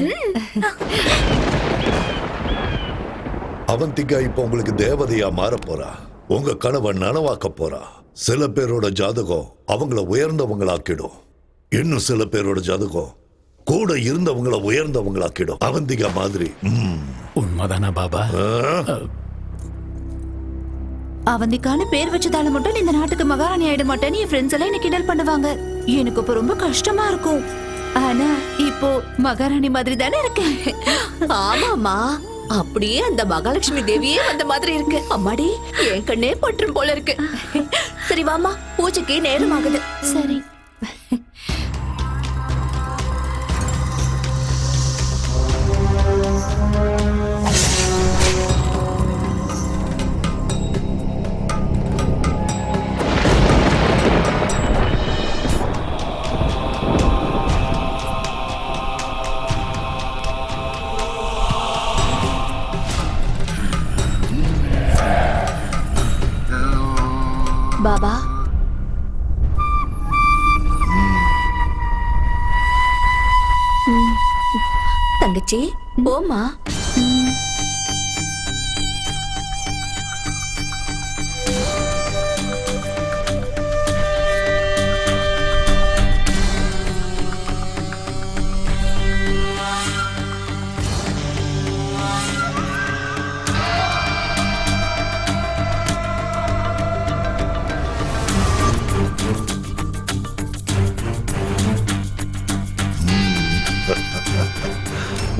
அவந்திகா இப்ப உங்களுக்கு தேவதையா மாற போறா. உங்க கனவை நனவாக்க போறா. சில பேரோட ஜாதகம் அவங்கள உயர்ந்தவங்களாக்கிடும். இன்னும் சில பேரோட ஜாதகம் கூட இருந்தவங்கள உயர்ந்தவங்களாக்கிடும். அவந்திகா மாதிரி. உண்மைதானா பாபா? அவந்திக்கான பேர் வச்சதால மட்டும் இந்த நாட்டுக்கு மகாராணி ஆயிட மாட்டேன்னு என் ஃப்ரெண்ட்ஸ் எல்லாம் என்ன கிண்டல் பண்ணுவாங்க. எனக்கு இப்ப ரொம்ப கஷ்டமா இருக்கும். ஆனா இப்போ மகாராணி மாதிரி தானே இருக்கேன். ஆமாமா, அப்படியே அந்த மகாலட்சுமி தேவியே வந்த மாதிரி இருக்கு. அம்மாடி, என் கண்ணே பற்றும் போல இருக்கு. சரி வாமா, பூஜைக்கு நேரம் ஆகுது. சரி. பாபா, தங்கச்சி போமா.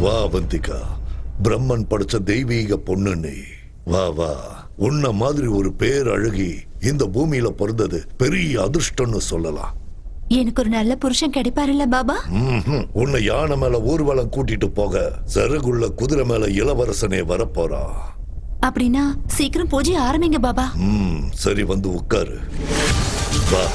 வா அவந்திகா, பிரம்மன் படைச்ச தெய்வீக பொண்ணு நீ. வா வா, உன்ன மாதிரி ஒரு பேர் அழகி இந்த பூமியில பிறந்தது பெரிய அதிர்ஷ்டம்னு சொல்லலாம். எனக்கு ஒரு நல்ல புருஷன் கிடைப்பாருல்ல பாபா? உன்னை யானை மேல ஊர்வலம் கூட்டிட்டு போக சருகுள்ள குதிரை மேல இளவரசனே வரப்போறா. அப்படின்னா சீக்கிரம் பூஜை ஆரம்பிங்க பாபா. சரி, வந்து உட்காரு. வா.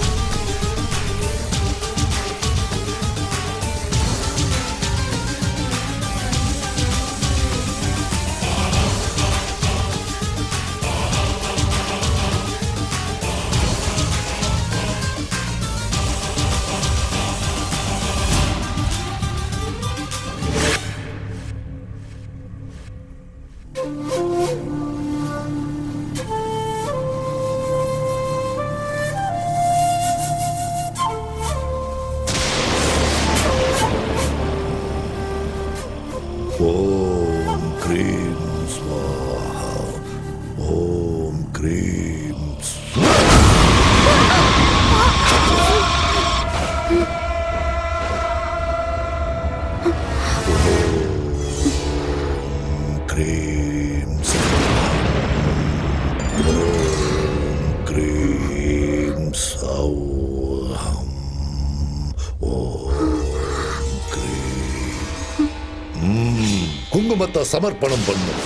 ஓம் க்ரீம் ஸ்வாஹா. ஓம் க்ரீம் க்ரீம் ஓம் க்ரீம் சௌஹம். ஓம் குங்குமத்தை சமர்ப்பணம் பண்ணும்.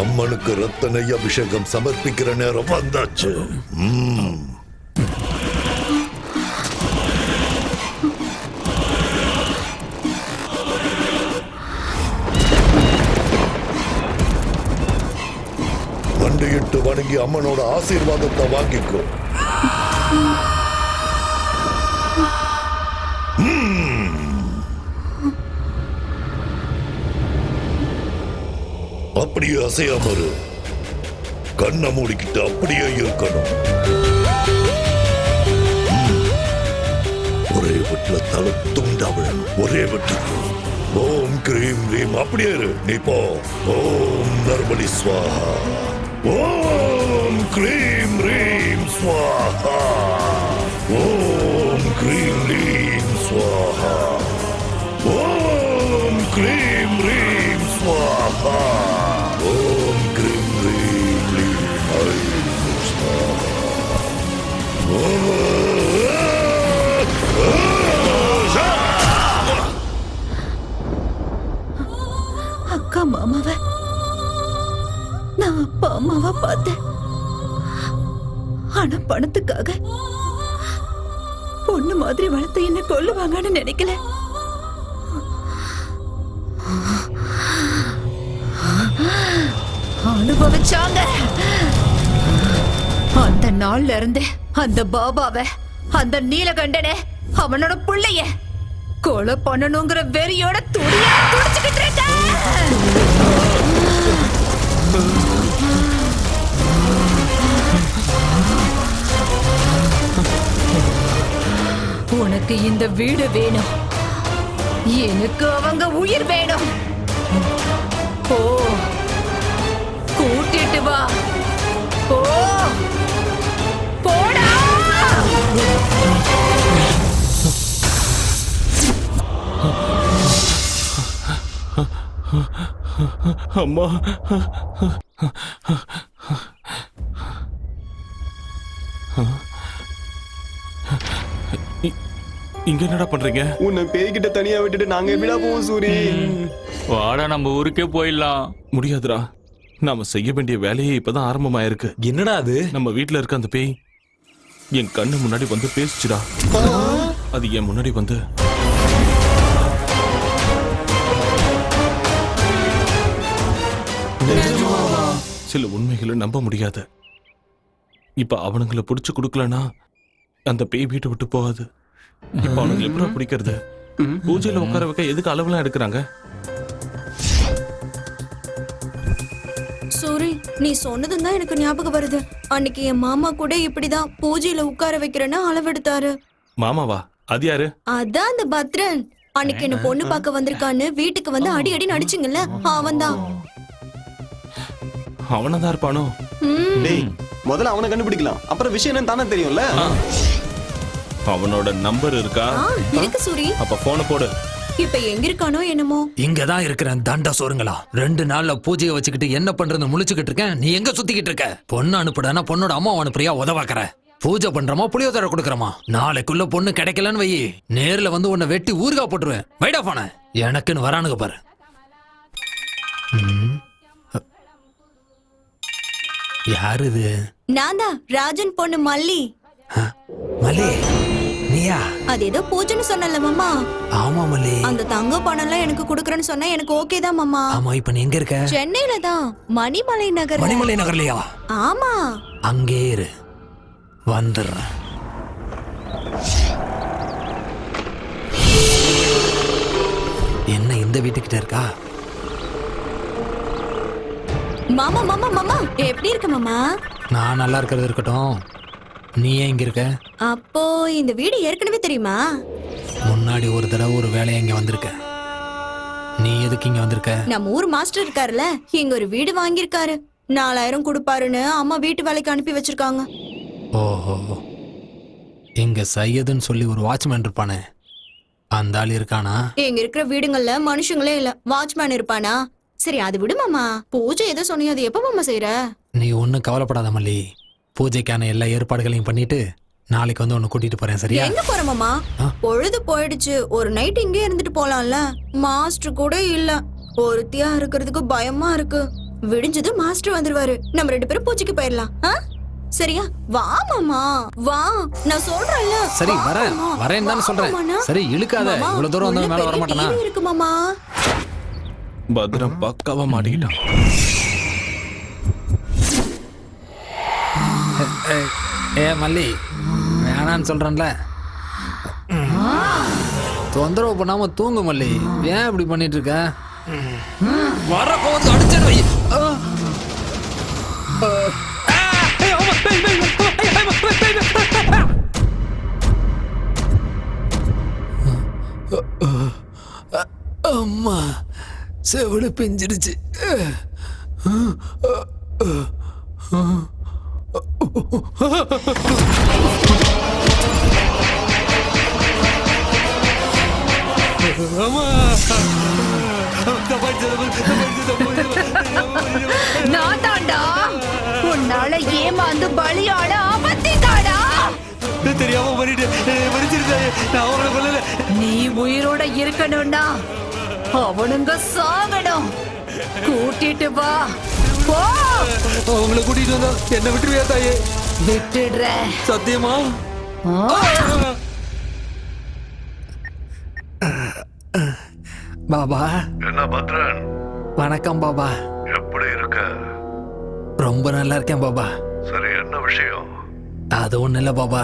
அம்மனுக்கு ரத்த நெய் அபிஷேகம் சமர்ப்பிக்கிற நேரம் வந்தாச்சு. வண்டியிட்டு வணங்கி அம்மனோட ஆசீர்வாதத்தை வாங்கிக்கோ. அப்படியே அசையாம இரு. கண்ணை மூடிக்கிட்டு அப்படியே இருக்கணும். ஒரே வெட்டுல தலை துண்டாவிடணும். ஒரே வெட்டுக்கு ஓம் கிரீம் ரீம் அப்படியே இரு. நீ போ. ஓம் நர்மலி ஸ்வாஹா. ஓம் கிரீம் ரீம் ஸ்வாஹா. ஓம் கிரீம் ரீம் ஸ்வாஹா. ஓம் கிரீம் ரீம் ஸ்வாஹா. ஓம் கிரீம் ரீம் ரீம் ஐம் ஸ்வாஹா. அக்கா மாமாவை நான் அப்பா அம்மாவா பார்த்தேன். ஆனா பணத்துக்காக பொண்ணு மாதிரி வளர்த்து என்ன கொல்லுவாங்கன்னு நினைக்கல. அனுபவிச்சாங்க. அந்த நாள்ல இருந்து அந்த பாபாவை, அந்த நீலகண்டனை, அவனோட பிள்ளைய கொலை பண்ணணுங்கிற வெறியோட துடிச்சுக்கிட்டு இருக்க. உனக்கு இந்த வீடு வேணும், எனக்கு அவங்க உயிர் வேணும். ஓ, கூட்டிட்டு வா. ஓ, போடா. அம்மா, இங்க என்னடா பண்றீங்க? உன்னை பேய்கிட்ட தனியா விட்டுட்டு நாங்க எப்படிடா போவோம் சூரி? வாடா நம்ம ஊருக்கே போயிடலாம். முடியாதுடா, நாம செய்ய வேண்டிய வேலையே இப்பதான் ஆரம்பமாயிருக்கு. என்னடா அது? நம்ம வீட்டுல இருக்க அந்த பேய் என் கண்ணு முன்னாடி வந்து பேசிச்சுடா. அது என் முன்னாடி வந்து சில உண்மைகளை நம்ப முடியாது. இப்ப அவனுங்களை பிடிச்சு கொடுக்கலனா அந்த பேய் வீட்டை விட்டு போகாது. இப்ப அவனுங்களை எப்படி பிடிக்கிறது? பூஜையில உட்கார வைக்க எதுக்கு அளவுலாம் எடுக்கிறாங்க? சூரி, நீ சொன்னதும் தான் எனக்கு ஞாபகம் வருது. அன்னைக்கு என் மாமா கூட இப்படிதான் பூஜையில உட்கார வைக்கிறேன்னு அளவெடுத்தாரு. மாமாவா? அது யாரு? அதான் அந்த பத்ரன். அன்னைக்கு என்ன பொண்ணு பார்க்க வந்திருக்கான்னு வீட்டுக்கு வந்து அடி அடி நடிச்சுங்கல்ல, அவன்தான். அவனதான் இருப்பானோ? டேய், முதல்ல அவனை கண்டுபிடிக்கலாம், அப்புறம் விஷயம் என்னன்னு தானே தெரியும்ல. அவனோட நம்பர் இருக்கா? இருக்கு சூரி. அப்ப போன போடு. இப்ப எங்க இருக்கானோ என்னமோ. இங்கதான் இருக்கிறேன் தண்ட சோறுங்களா. 2 நாள்ல பூஜையை வச்சுக்கிட்டு என்ன பண்றதுன்னு முழிச்சுக்கிட்டு இருக்கேன். நீ எங்க சுத்திக்கிட்டு இருக்க? பொண்ணு அனுப்புடனா பொண்ணோட அம்மா அனுப்புறியா? உதவாக்கற. பூஜை பண்றமா புளியோதரை கொடுக்கறமா? நாளைக்குள்ள பொண்ணு கிடைக்கலன்னு வை, நேர்ல வந்து உன்னை வெட்டி ஊறுகா போட்டுருவேன். வைடா போன. எனக்குன்னு வரானுங்க பாரு. யாரு இது? நான் தான் ராஜன் பொண்ணு மல்லி. மல்லி, நீயா? அது ஏதோ பூஜைன்னு சொன்னல மாமா. ஆமா மல்லி. அந்த தங்க பணம் எல்லாம் எனக்கு குடுக்கறேன்னு சொன்னா எனக்கு ஓகே தான் மாமா. ஆமா, இப்ப நீ எங்க இருக்க? சென்னையில தான், மணிமலை நகர். மணிமலை நகர்லயா? ஆமா. அங்கே இரு, வந்துடுறேன். என்ன இந்த வீட்டுக்கிட்ட இருக்கா? மாமா மாமா மாமா, எப்படி இருக்க மாமா? நான் நல்லா இருக்கிறது இருக்கட்டும், நீ ஏன் இங்க இருக்க? அப்போ இந்த வீடு ஏற்கனவே தெரியுமா? முன்னாடி ஒரு தடவை ஒரு வேலையா இங்க வந்திருக்க. நீ எதுக்கு இங்க வந்திருக்க? நம்ம ஊர் மாஸ்டர் இருக்காருல்ல, இங்க ஒரு வீடு வாங்கியிருக்காரு. 4000 கொடுப்பாருன்னு அம்மா வீட்டு வேலைக்கு அனுப்பி வச்சிருக்காங்க. ஓஹோ, இங்க சையதுன்னு சொல்லி ஒரு வாட்ச்மேன் இருப்பானே, அந்த ஆள் இருக்கானா? இங்க இருக்கிற வீடுங்கள்ல மனுஷங்களே இல்ல, வாட்ச்மேன் இருப்பானா? சரி அது விடு மாமா. பூஜை ஏதோ சொன்னியோ, அது எப்ப மாமா செய்யற? நீ ஒன்னும் கவலைப்படாத மல்லி. பூஜைக்கான எல்லா ஏற்பாடுகளையும் பண்ணிட்டு நாளைக்கு வந்து உன்னை கூட்டிட்டு போறேன், சரியா? எங்க போற மாமா? பொழுது போயிடுச்சு, ஒரு நைட் இங்கே இருந்துட்டு போலாம்ல. மாஸ்டர் கூட இல்ல, ஒருத்தியா இருக்கிறதுக்கு பயமா இருக்கு. விடிஞ்சது மாஸ்டர் வந்துருவாரு, நம்ம 2 பேரும் பூஜைக்கு போயிடலாம். சரியா? வா மாமா வா, நான் சொல்றேன்ல. சரி வரேன் தான் சொல்றேன். சரி இழுக்காத, இவ்வளவு தூரம் வந்து மேல வர மாட்டேனா? இருக்கு மாமா. பத்ரம் பக்காவா மாட்டிக்கிட்டான். ஏ மல்லி, வேணான்னு சொல்றேன்ல. தொந்தரவு பண்ணாம தூங்கு மல்லி. ஏன் இப்படி பண்ணிட்டு இருக்க? வர கோவத்துக்கு அடிச்சிடு வை. அம்மா செவிடு பிஞ்சிருச்சு. நான் தாண்டா உன்னால ஏமாந்து பலியாட அவத்திதாடா. தெரியாம நீ உயிரோட இருக்கணும்னா அவனுங்க சாகணும். கூட்டிட்டு வா போ. அவங்களை கூட்டிட்டு வந்தா என்ன விட்டுருவியா தாயே? விட்டுடுறேன். சத்தியமா? பாபா. என்ன பத்ரன்? வணக்கம் பாபா. எப்படி இருக்க? ரொம்ப நல்லா இருக்கேன் பாபா. சரி, என்ன விஷயம்? அது ஒண்ணு இல்ல பாபா,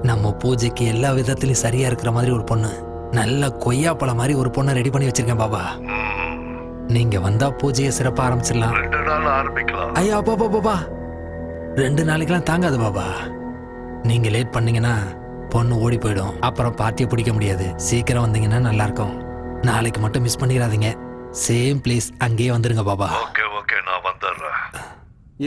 நம்ம பூஜைக்கு எல்லா விதத்திலயும் சரியா இருக்கிற மாதிரி ஒரு பொண்ணு, நல்ல கொய்யாப்பழம் மாதிரி ஒரு பொண்ணை ரெடி பண்ணி வச்சிருக்கேன் பாபா. நீங்க வந்தா பூஜையை சிறப்பா ஆரம்பிச்சிடலாம். 2 நாள் ஆரம்பிக்கலாம். ஐயா பாபா பாபா, 2 நாளைக்கெல்லாம் தாங்காது பாபா. நீங்க லேட் பண்ணீங்கன்னா பொண்ணு ஓடி போயிடும், அப்புறம் பார்ட்டியை பிடிக்க முடியாது. சீக்கிரம் வந்தீங்கன்னா நல்லா இருக்கும். நாளைக்கு மட்டும் மிஸ் பண்ணிடாதீங்க. சேம் பிளேஸ் அங்கேயே வந்துருங்க பாபா. ஓகே ஓகே, நான் வந்துடுறேன்.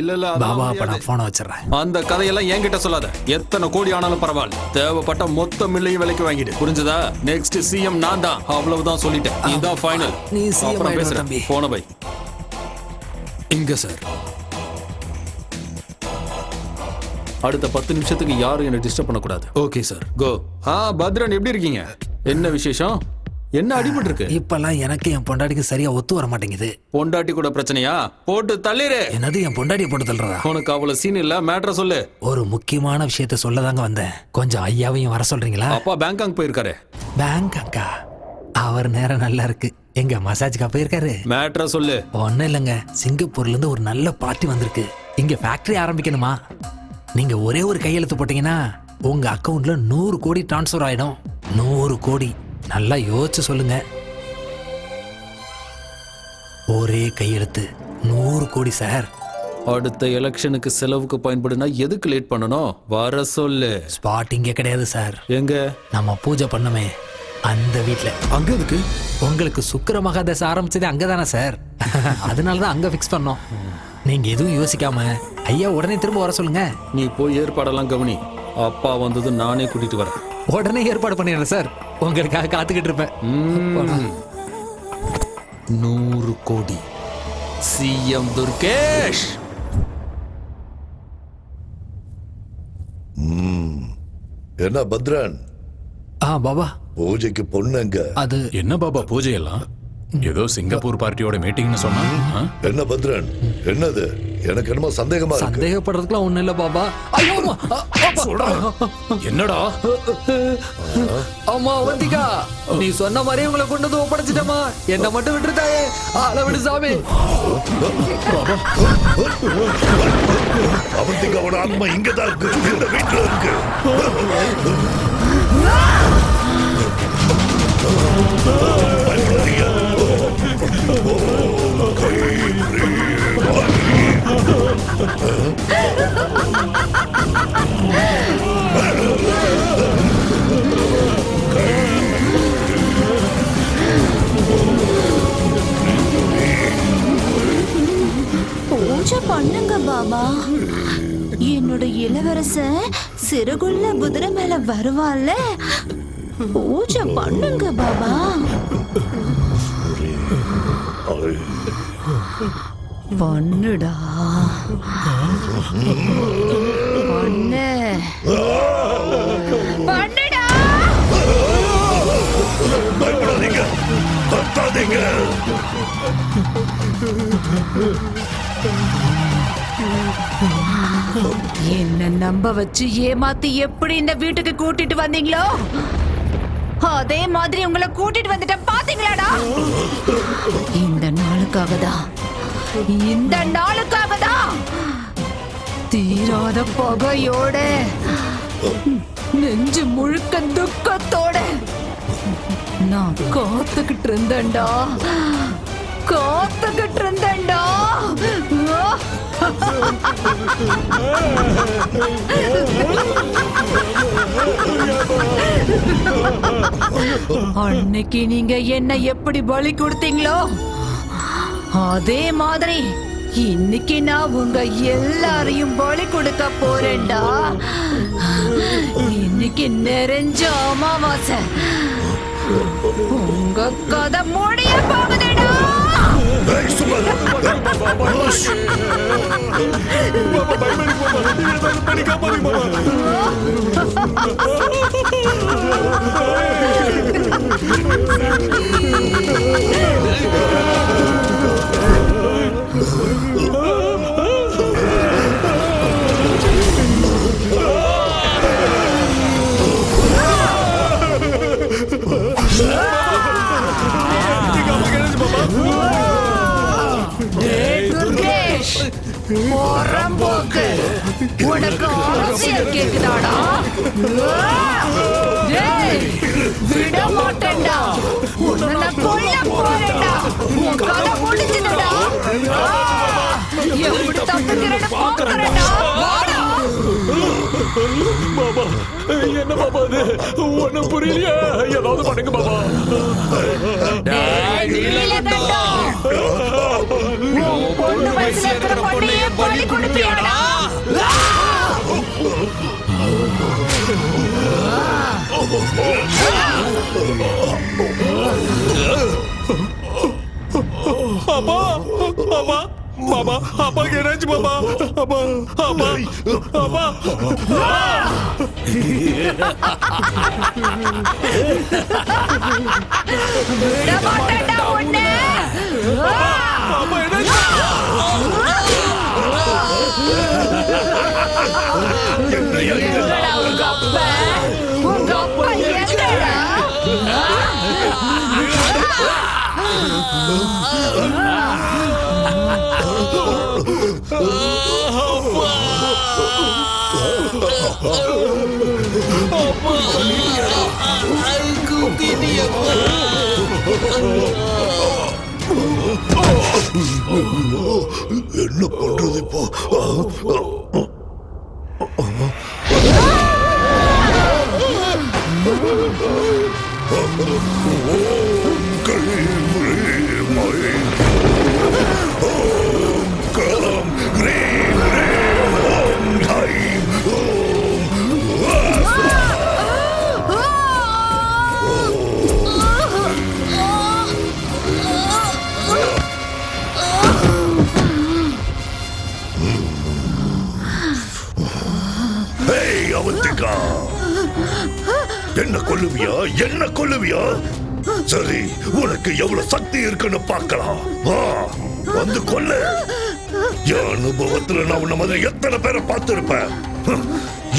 இல்ல பாபா, அப்ப நான் போனை வச்சிடறேன். அந்த கதையெல்லாம் என்கிட்ட சொல்லாத. எத்தனை கோடி ஆனாலும் பரவாயில்ல, தேவைப்பட்ட மொத்த மில்லையும் விலைக்கு வாங்கிடு. புரிஞ்சதா? நெக்ஸ்ட் சிஎம் நான் தான், அவ்வளவுதான் சொல்லிட்டேன். இதுதான் ஃபைனல். நீ சிஎம் அப்புறம் ஆயிடுவ பேசுறேன். தம்பி. போன பை. இங்க சார். அடுத்த 10 நிமிஷத்துக்கு யாரும் என்ன டிஸ்டர்ப் பண்ணக்கூடாது. Okay sir. கோ. பத்ரன் எப்படி இருக்கீங்க? என்ன விசேஷம்? என்ன அடிபட்டு இருக்கு? இப்பெல்லாம் எனக்கு என் பொண்டாட்டிக்கு சரியா ஒத்து வர மாட்டேங்குது. பொண்டாட்டி கூட பிரச்சனையா? போட்டு தள்ளிரு. என்னது என் பொண்டாட்டியை போட்டு தள்ளுறதா? உனக்கு அவ்வளவு சீன் இல்ல, மேட்டரை சொல்லு. ஒரு முக்கியமான விஷயத்த சொல்லதாங்க வந்தேன். கொஞ்சம் ஐயாவையும் வர சொல்றீங்களா? அப்பா பேங்காக் போயிருக்காரு. பேங்காக்கா? அவர் நேரம் நல்லா இருக்கு. எங்க மசாஜ்க்கா போயிருக்காரு? மேட்டரை சொல்லு. ஒன்னும் இல்லைங்க, சிங்கப்பூர்ல இருந்து ஒரு நல்ல பார்ட்டி வந்திருக்கு. இங்க ஃபேக்டரி ஆரம்பிக்கணுமா? நீங்க ஒரே ஒரு கையெழுத்து போட்டீங்கன்னா உங்க அக்கவுண்ட்ல 100 கோடி டிரான்ஸ்ஃபர் ஆயிடும். 100 கோடி. நல்லா யோசிச்சு சொல்லுங்க. ஒரே கையெழுத்து 100 கோடி சார். அடுத்த எலெக்ஷனுக்கு செலவுக்கு பயன்படுனா எதுக்கு லேட் பண்ணணும்? வர சொல்லு. ஸ்பாட் இங்க கிடையாது சார். எங்க? நம்ம பூஜை பண்ணமே அந்த வீட்ல. அங்க இருக்கு. உங்களுக்கு சுக்கிர மகாதசை ஆரம்பிச்சது அங்கதானே சார்? அதனாலதான் அங்க ஃபிக்ஸ் பண்ணோம். நீங்க எதுவும் யோசிக்காம ஐயா உடனே திரும்ப வர சொல்லுங்க. நீ போய் ஏற்பாடெல்லாம் கவனி. அப்பா வந்தது நானே கூட்டிட்டு வரேன். உடனே ஏற்பாடு பண்ணிடுறேன் சார். உங்களுக்காக காத்துக்கிட்டு இருப்பேன். 100 கோடி. சிஎம் துர்கேஷ். என்ன பத்ரன்? பாபா, பூஜைக்கு பொண்ணுங்க. அது என்ன பாபா பூஜை எல்லாம்? ஏதோ சிங்கப்பூர் பார்ட்டியோட மீட்டிங்னு சொன்னாங்க. என்ன பத்ரன், என்னது? எனக்கு என்னமோ சந்தேகமா இருக்கு. சந்தேகப்படுறதுக்குலாம் ஒண்ணு இல்ல பாபா. ஐயோ என்னடா? அம்மா அவந்திகா, நீ சொன்ன மாதிரி உங்களை கொண்டு வந்து ஒப்படைச்சிட்டமா. என்ன மட்டும் விட்டுருத்தாயே. ஆள விடு சாமி. அவந்திகாவோட ஆத்மா இங்கதான் இருக்கு, இந்த வீட்டுல இருக்கு. பூஜை பண்ணுங்க பாபா. என்னோட இளவரசன் சிறுகுள்ள குதிரை மேல வருவான்ல, பூஜை பண்ணுங்க பாபா. பண்ணுடா, பண்ணு, பண்ணுடா. பயப்படாதீங்க, கத்தாதீங்க. என்ன நம்ப வச்சு ஏமாத்தி எப்படி இந்த வீட்டுக்கு கூட்டிட்டு வந்தீங்களோ அதே மாதிரி உங்களை கூட்டிட்டு வந்துட்டேன். பாத்தீங்களாடா? இந்த நாளுக்காக தான், இந்த நாளுக்காக தான் தீராத பகையோட, நெஞ்சு முழுக்க துக்கத்தோட நான் காத்துக்கிட்டு இருந்தேன்டா. காத்துக்கிட்டு இருந்தேன்டா. அன்னைக்கு நீங்க என்ன எப்படி பலி கொடுத்தீங்களோ அதே மாதிரி இன்னைக்கு நான் உங்க எல்லாரையும் பலி கொடுக்க போறேன்டா. இன்னைக்கு நிறைஞ்ச அமாவாசை. உங்க கதை முடிய போகுதுடா. துர்கேஷ், போறம்போக்கு, உனக்கு அரசியல் கேக்குதாடா? டேய், விட மாட்டேன்டா. உன்னை கொல்ல போறேன்டா. உன் கதை முடிஞ்சுதுடா. எப்படி தப்பிக்கிறேன்னு பாக்குறேன்டா. வாடா. பாபா, என்ன பாபா அது? ஒண்ணும் புரியலையா? ஏதாவது பண்ணுங்க பாபா. பொண்ணு வயசுல இருக்கிற பொண்ணையே பலி கொடுத்தியாடா? அப்பா, அப்பா, பாபா, அப்பா என்னாச்சு பாபா? அப்பா, அப்பா, அப்பா. விட மாட்டேன்டா உன்னை. அப்பா என்னாச்சு? எங்கடா உங்க அப்பா? உங்க அப்பா எங்கடா? என்ன பண்றது இப்போ? அவந்திகா, என்ன கொல்லுவியா? என்ன கொல்லுவியா? சரி, உனக்கு எவ்வளவு சக்தி இருக்குன்னு பார்க்கலாம். வந்து கொல்லு. என் அனுபவத்துல நான் உன்ன மாதிரி எத்தனை பேரை பார்த்திருப்பேன்.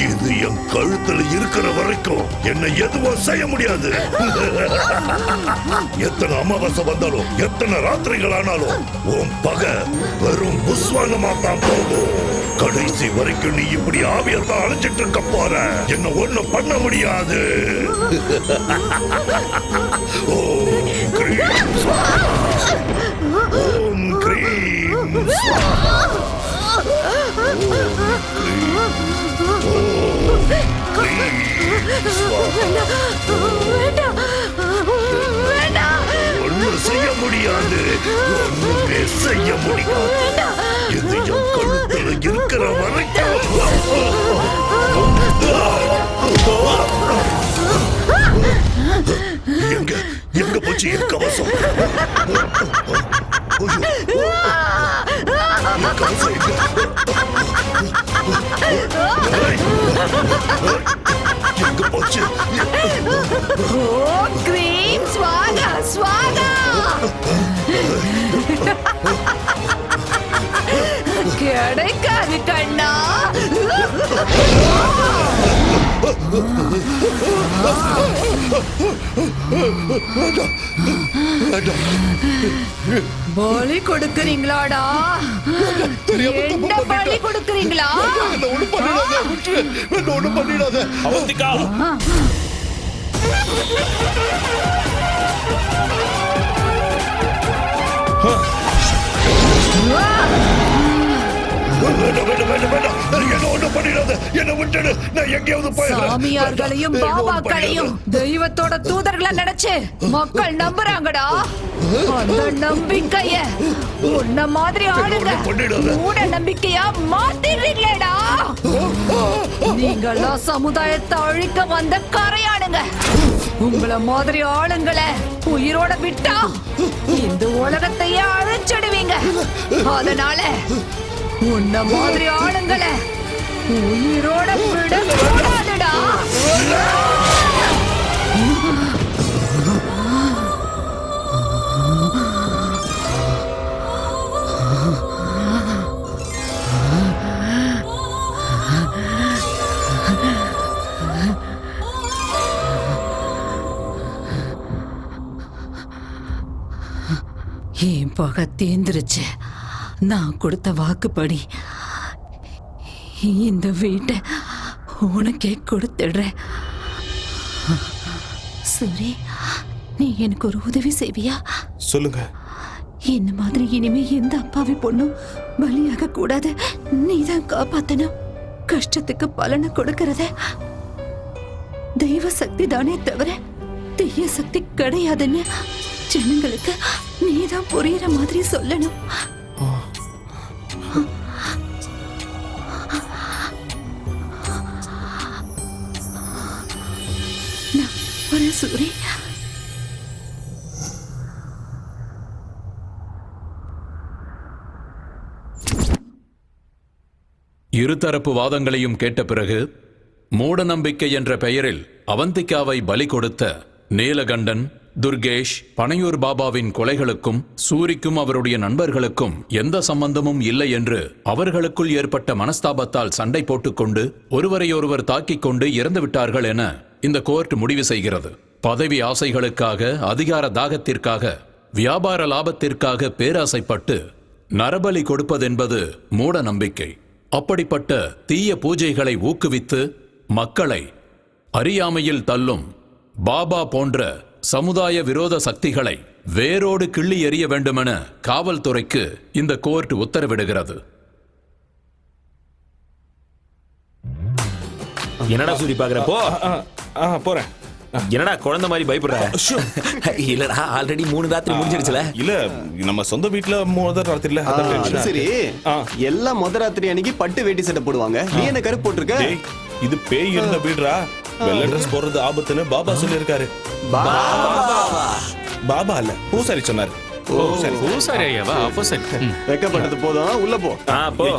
இது என் கழுத்துல இருக்கிற வரைக்கும் என்ன எதுவும் செய்ய முடியாது. எத்தனை அமாவாசை வந்தாலும் எத்தனை ராத்திரிகள் ஆனாலும் உன் பகை வெறும் புஸ்வானமா தான் போகும். கடைசி வரைக்கும் நீ இப்படி ஆவியத்தான் அழைச்சிட்டு இருக்க போற. என்ன ஒண்ணும் பண்ண முடியாது. ஓம் கிரீம் ஸ்வாஹா. ஓம் கிரீம் ஸ்வாஹா. ஒன்னும் செய்ய முடியாது. ஒண்ணுமே செய்ய முடியாது. இது என் கழுத்துல இருக்கிற வரைக்கும். எங்க எங்க போச்சு என் கவசம்? என் கவசம் எங்க? எங்க போச்சு? ஓம் கிரீம் ஸ்வாகா ஸ்வாகா. கிடைக்காது கண்ணா. பலி கொடுக்கறீங்களாடா? என்ன பலி கொடுக்கறீங்களா? ஒண்ணும் பண்ணிடாத அவந்திகா. என்ன ஒண்ணும் பண்ணிடாத, என்ன விட்டுடு, நான் எங்கேயாவது போயிடுறேன். சாமியார்களையும் பாபாக்களையும் தெய்வத்தோட தூதர்களை நினைச்சு மக்கள் நம்புறாங்கடா. அந்த நம்பிக்கைய உன்ன மாதிரி ஆளுங்க மூட நம்பிக்கையா மாத்திடுறீங்களேடா. நீங்களா சமுதாயத்தை அழிக்க வந்த கரையானுங்க. உங்கள மாதிரி ஆளுங்களை உயிரோட விட்டா இந்த உலகத்தையே அழிச்சிடுவீங்க. அதனால உன்ன மாதிரி ஆளுங்களை உயிரோட விட கூடாதுடா. என் பகை தேர்ந்துருச்சு. நான் கொடுத்த வாக்குப்படி இந்த வீட்டை உனக்கே கொடுத்துடுறேன். சரி, நீ எனக்கு ஒரு உதவி செய்வியா? சொல்லுங்க. என்ன மாதிரி இனிமே எந்த அப்பாவி பொண்ணும் பலியாக கூடாது. நீதான் காப்பாத்தணும். கஷ்டத்துக்கு பலனை கொடுக்கறத தெய்வ சக்தி தானே தவிர தீய சக்தி கிடையாதுன்னு ஜனங்களுக்கு நீதான் புரியுற மாதிரி சொல்லணும். ஒரு சூரி, இருதரப்பு வாதங்களையும் கேட்ட பிறகு மூட நம்பிக்கை என்ற பெயரில் அவந்திகாவை பலி கொடுத்த நீலகண்டன், துர்கேஷ், பனையூர் பாபாவின் கொலைகளுக்கும் சூரிக்கும் அவருடைய நண்பர்களுக்கும் எந்த சம்பந்தமும் இல்லை என்று அவர்களுக்குள் ஏற்பட்ட மனஸ்தாபத்தால் சண்டை போட்டுக்கொண்டு ஒருவரையொருவர் தாக்கிக் கொண்டு இறந்து விட்டார்கள் என இந்த கோர்ட் முடிவு செய்கிறது. பதவி ஆசைகளுக்காக, அதிகார தாகத்திற்காக, வியாபார லாபத்திற்காக பேராசைப்பட்டு நரபலி கொடுப்பதென்பது மூட நம்பிக்கை. அப்படிப்பட்ட தீய பூஜைகளை ஊக்குவித்து மக்களை அறியாமையில் தள்ளும் பாபா போன்ற சமுதாய விரோத சக்திகளை வேரோடு கிள்ளி எறிய வேண்டுமென காவல்துறைக்கு இந்த கோர்ட் உத்தரவிடுகிறது. என்னடா சூரி பாக்குறப்போ போறேன். என்னடா குழந்தை மாதிரி பயப்படுற? இல்லடா, ஆல்ரெடி 3 ராத்திரி முடிஞ்சிருச்சுல. இல்ல, நம்ம சொந்த வீட்டுல முதல் ராத்திரில. அது சரி, எல்லாம் முதல் ராத்திரி அன்னைக்கு பட்டு வேட்டி சட்டை போடுவாங்க. நீ என்ன கருப்பு போட்டிருக்க? இது பேய் இருந்த வீடுடா. வெள்ளை ட்ரெஸ் போடுறது ஆபத்துன்னு பாபா சொல்லி இருக்காரு. பாபா இல்ல, பூசாரி சொன்னாரு. பூசாரி ஐயாவா? அப்போ சரி, வெக்கப்பட்டது போதும், உள்ள போ.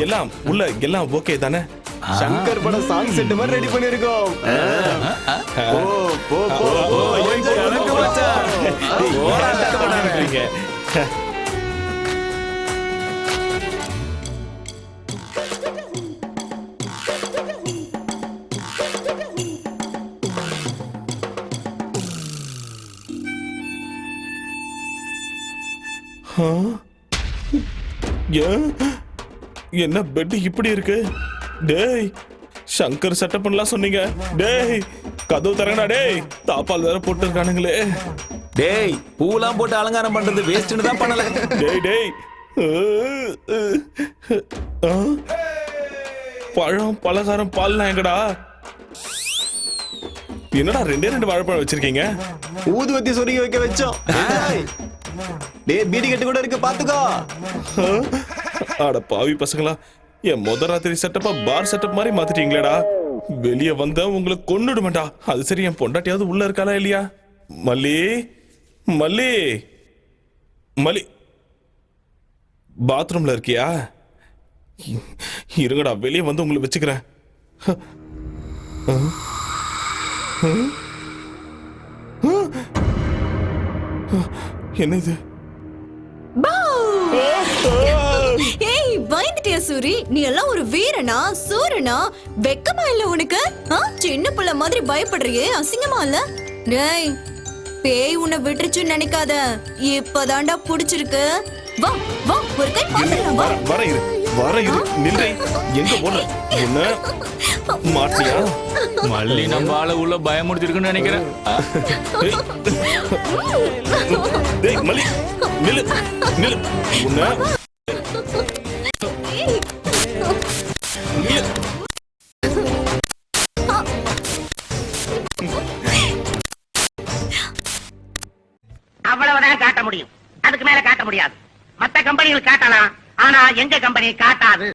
எல்லாம் உள்ள, எல்லாம் ஓகே தானே? சங்கர் பட சாங் செட் மாதிரி ரெடி பண்ணிருக்கோம். போ போ போ. என்ன பெட் இப்படி இருக்கு? டேய், சங்கர் செட்டப் பண்ணலாம் சொன்னீங்க. டேய், கதவு தரங்கடா. டேய், தாப்பால் வேற போட்டு இருக்கானுங்களே. டேய், பூலாம் போட்டு அலங்காரம் பண்றது வேஸ்ட்னு தான் பண்ணல. டேய் டேய், பழம், பலகாரம், பால்லாம் எங்கடா? என்னடா 2 வாழைப்பழம் வச்சிருக்கீங்க? ஊதுவத்தி சொருகி வைக்க வச்சோம். டேய், பீடி கட்டு கூட இருக்கு, பாத்துக்கோ. அட பாவி பசங்களா, என் முதல் ராத்திரி செட்டப்பா பார் செட்டப் மாதிரி மாத்திட்டீங்களேடா. வெளியே வந்த உங்களை கொன்னுடுமேடா. அது சரி, என் பொண்டாட்டியாவது உள்ள இருக்காளா இல்லையா? மல்லி, மல்லி, மல்லி, பாத்ரூம்ல இருக்கியா? இருங்கடா, வெளியே வந்து உங்களை வச்சுக்கிறேன். என்ன இது? ஏய், பயந்துட்டியா சூரி? நீ எல்லாம் ஒரு வீரனா, சூரனா? வெக்கமா இல்ல உனக்கு? சின்ன புள்ள மாதிரி பயப்படுறியே, அசிங்கமா இல்ல? டேய், பேய் உன்னை விட்டுருச்சுன்னு நினைக்காத. இப்பதான்டா புடிச்சிருக்கு. வா வா, ஒரு கை பாத்துறலாம். வா, வர இரு, வர இரு. நில்லை, எங்க போன? என்ன மாட்டியா? மல்லி நம்ம ஆள உள்ள பயமுறுத்திருக்குன்னு நினைக்கிறேன். டேய் மல்லி, நில்லு நில்லு. உன்ன முடியும். அதுக்கு மேல காட்ட முடியாது. மத்த கம்பெனிகள் காட்டலாம், ஆனா எங்க கம்பெனி காட்டாது.